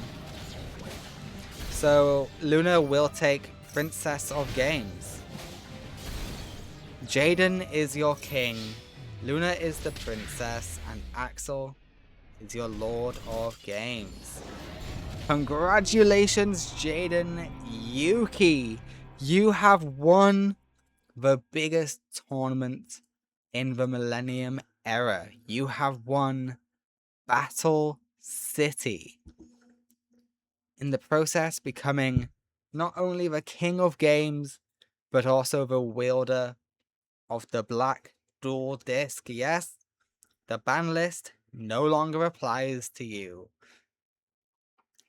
So Luna will take Princess of Games. Jaden is your king, Luna is the princess, and Axel is your Lord of Games. Congratulations, Jaden Yuki! You have won the biggest tournament in the Millennium era. You have won Battle City. In the process, becoming not only the king of games, but also the wielder of the Black Dual Disc. Yes, the ban list no longer applies to you.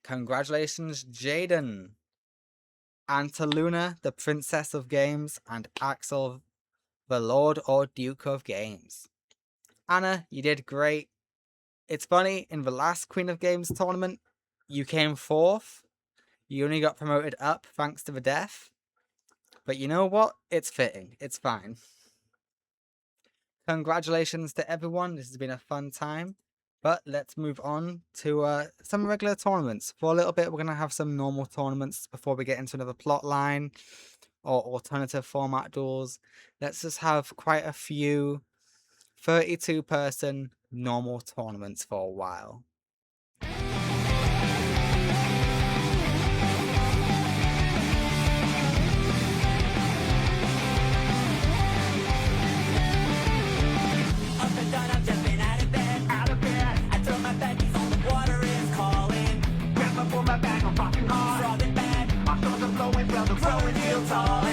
Congratulations, Jaden. And to Luna, the Princess of Games, and Axel, the Lord or Duke of Games. Anna, you did great. It's funny, in the last Queen of Games tournament, you came 4th. You only got promoted up thanks to the death. But you know what? It's fitting. It's fine. Congratulations to everyone. This has been a fun time. But let's move on to some regular tournaments. For a little bit, we're going to have some normal tournaments before we get into another plot line or alternative format duels. Let's just have quite a few 32-person normal tournaments for a while.
Throwing heel tall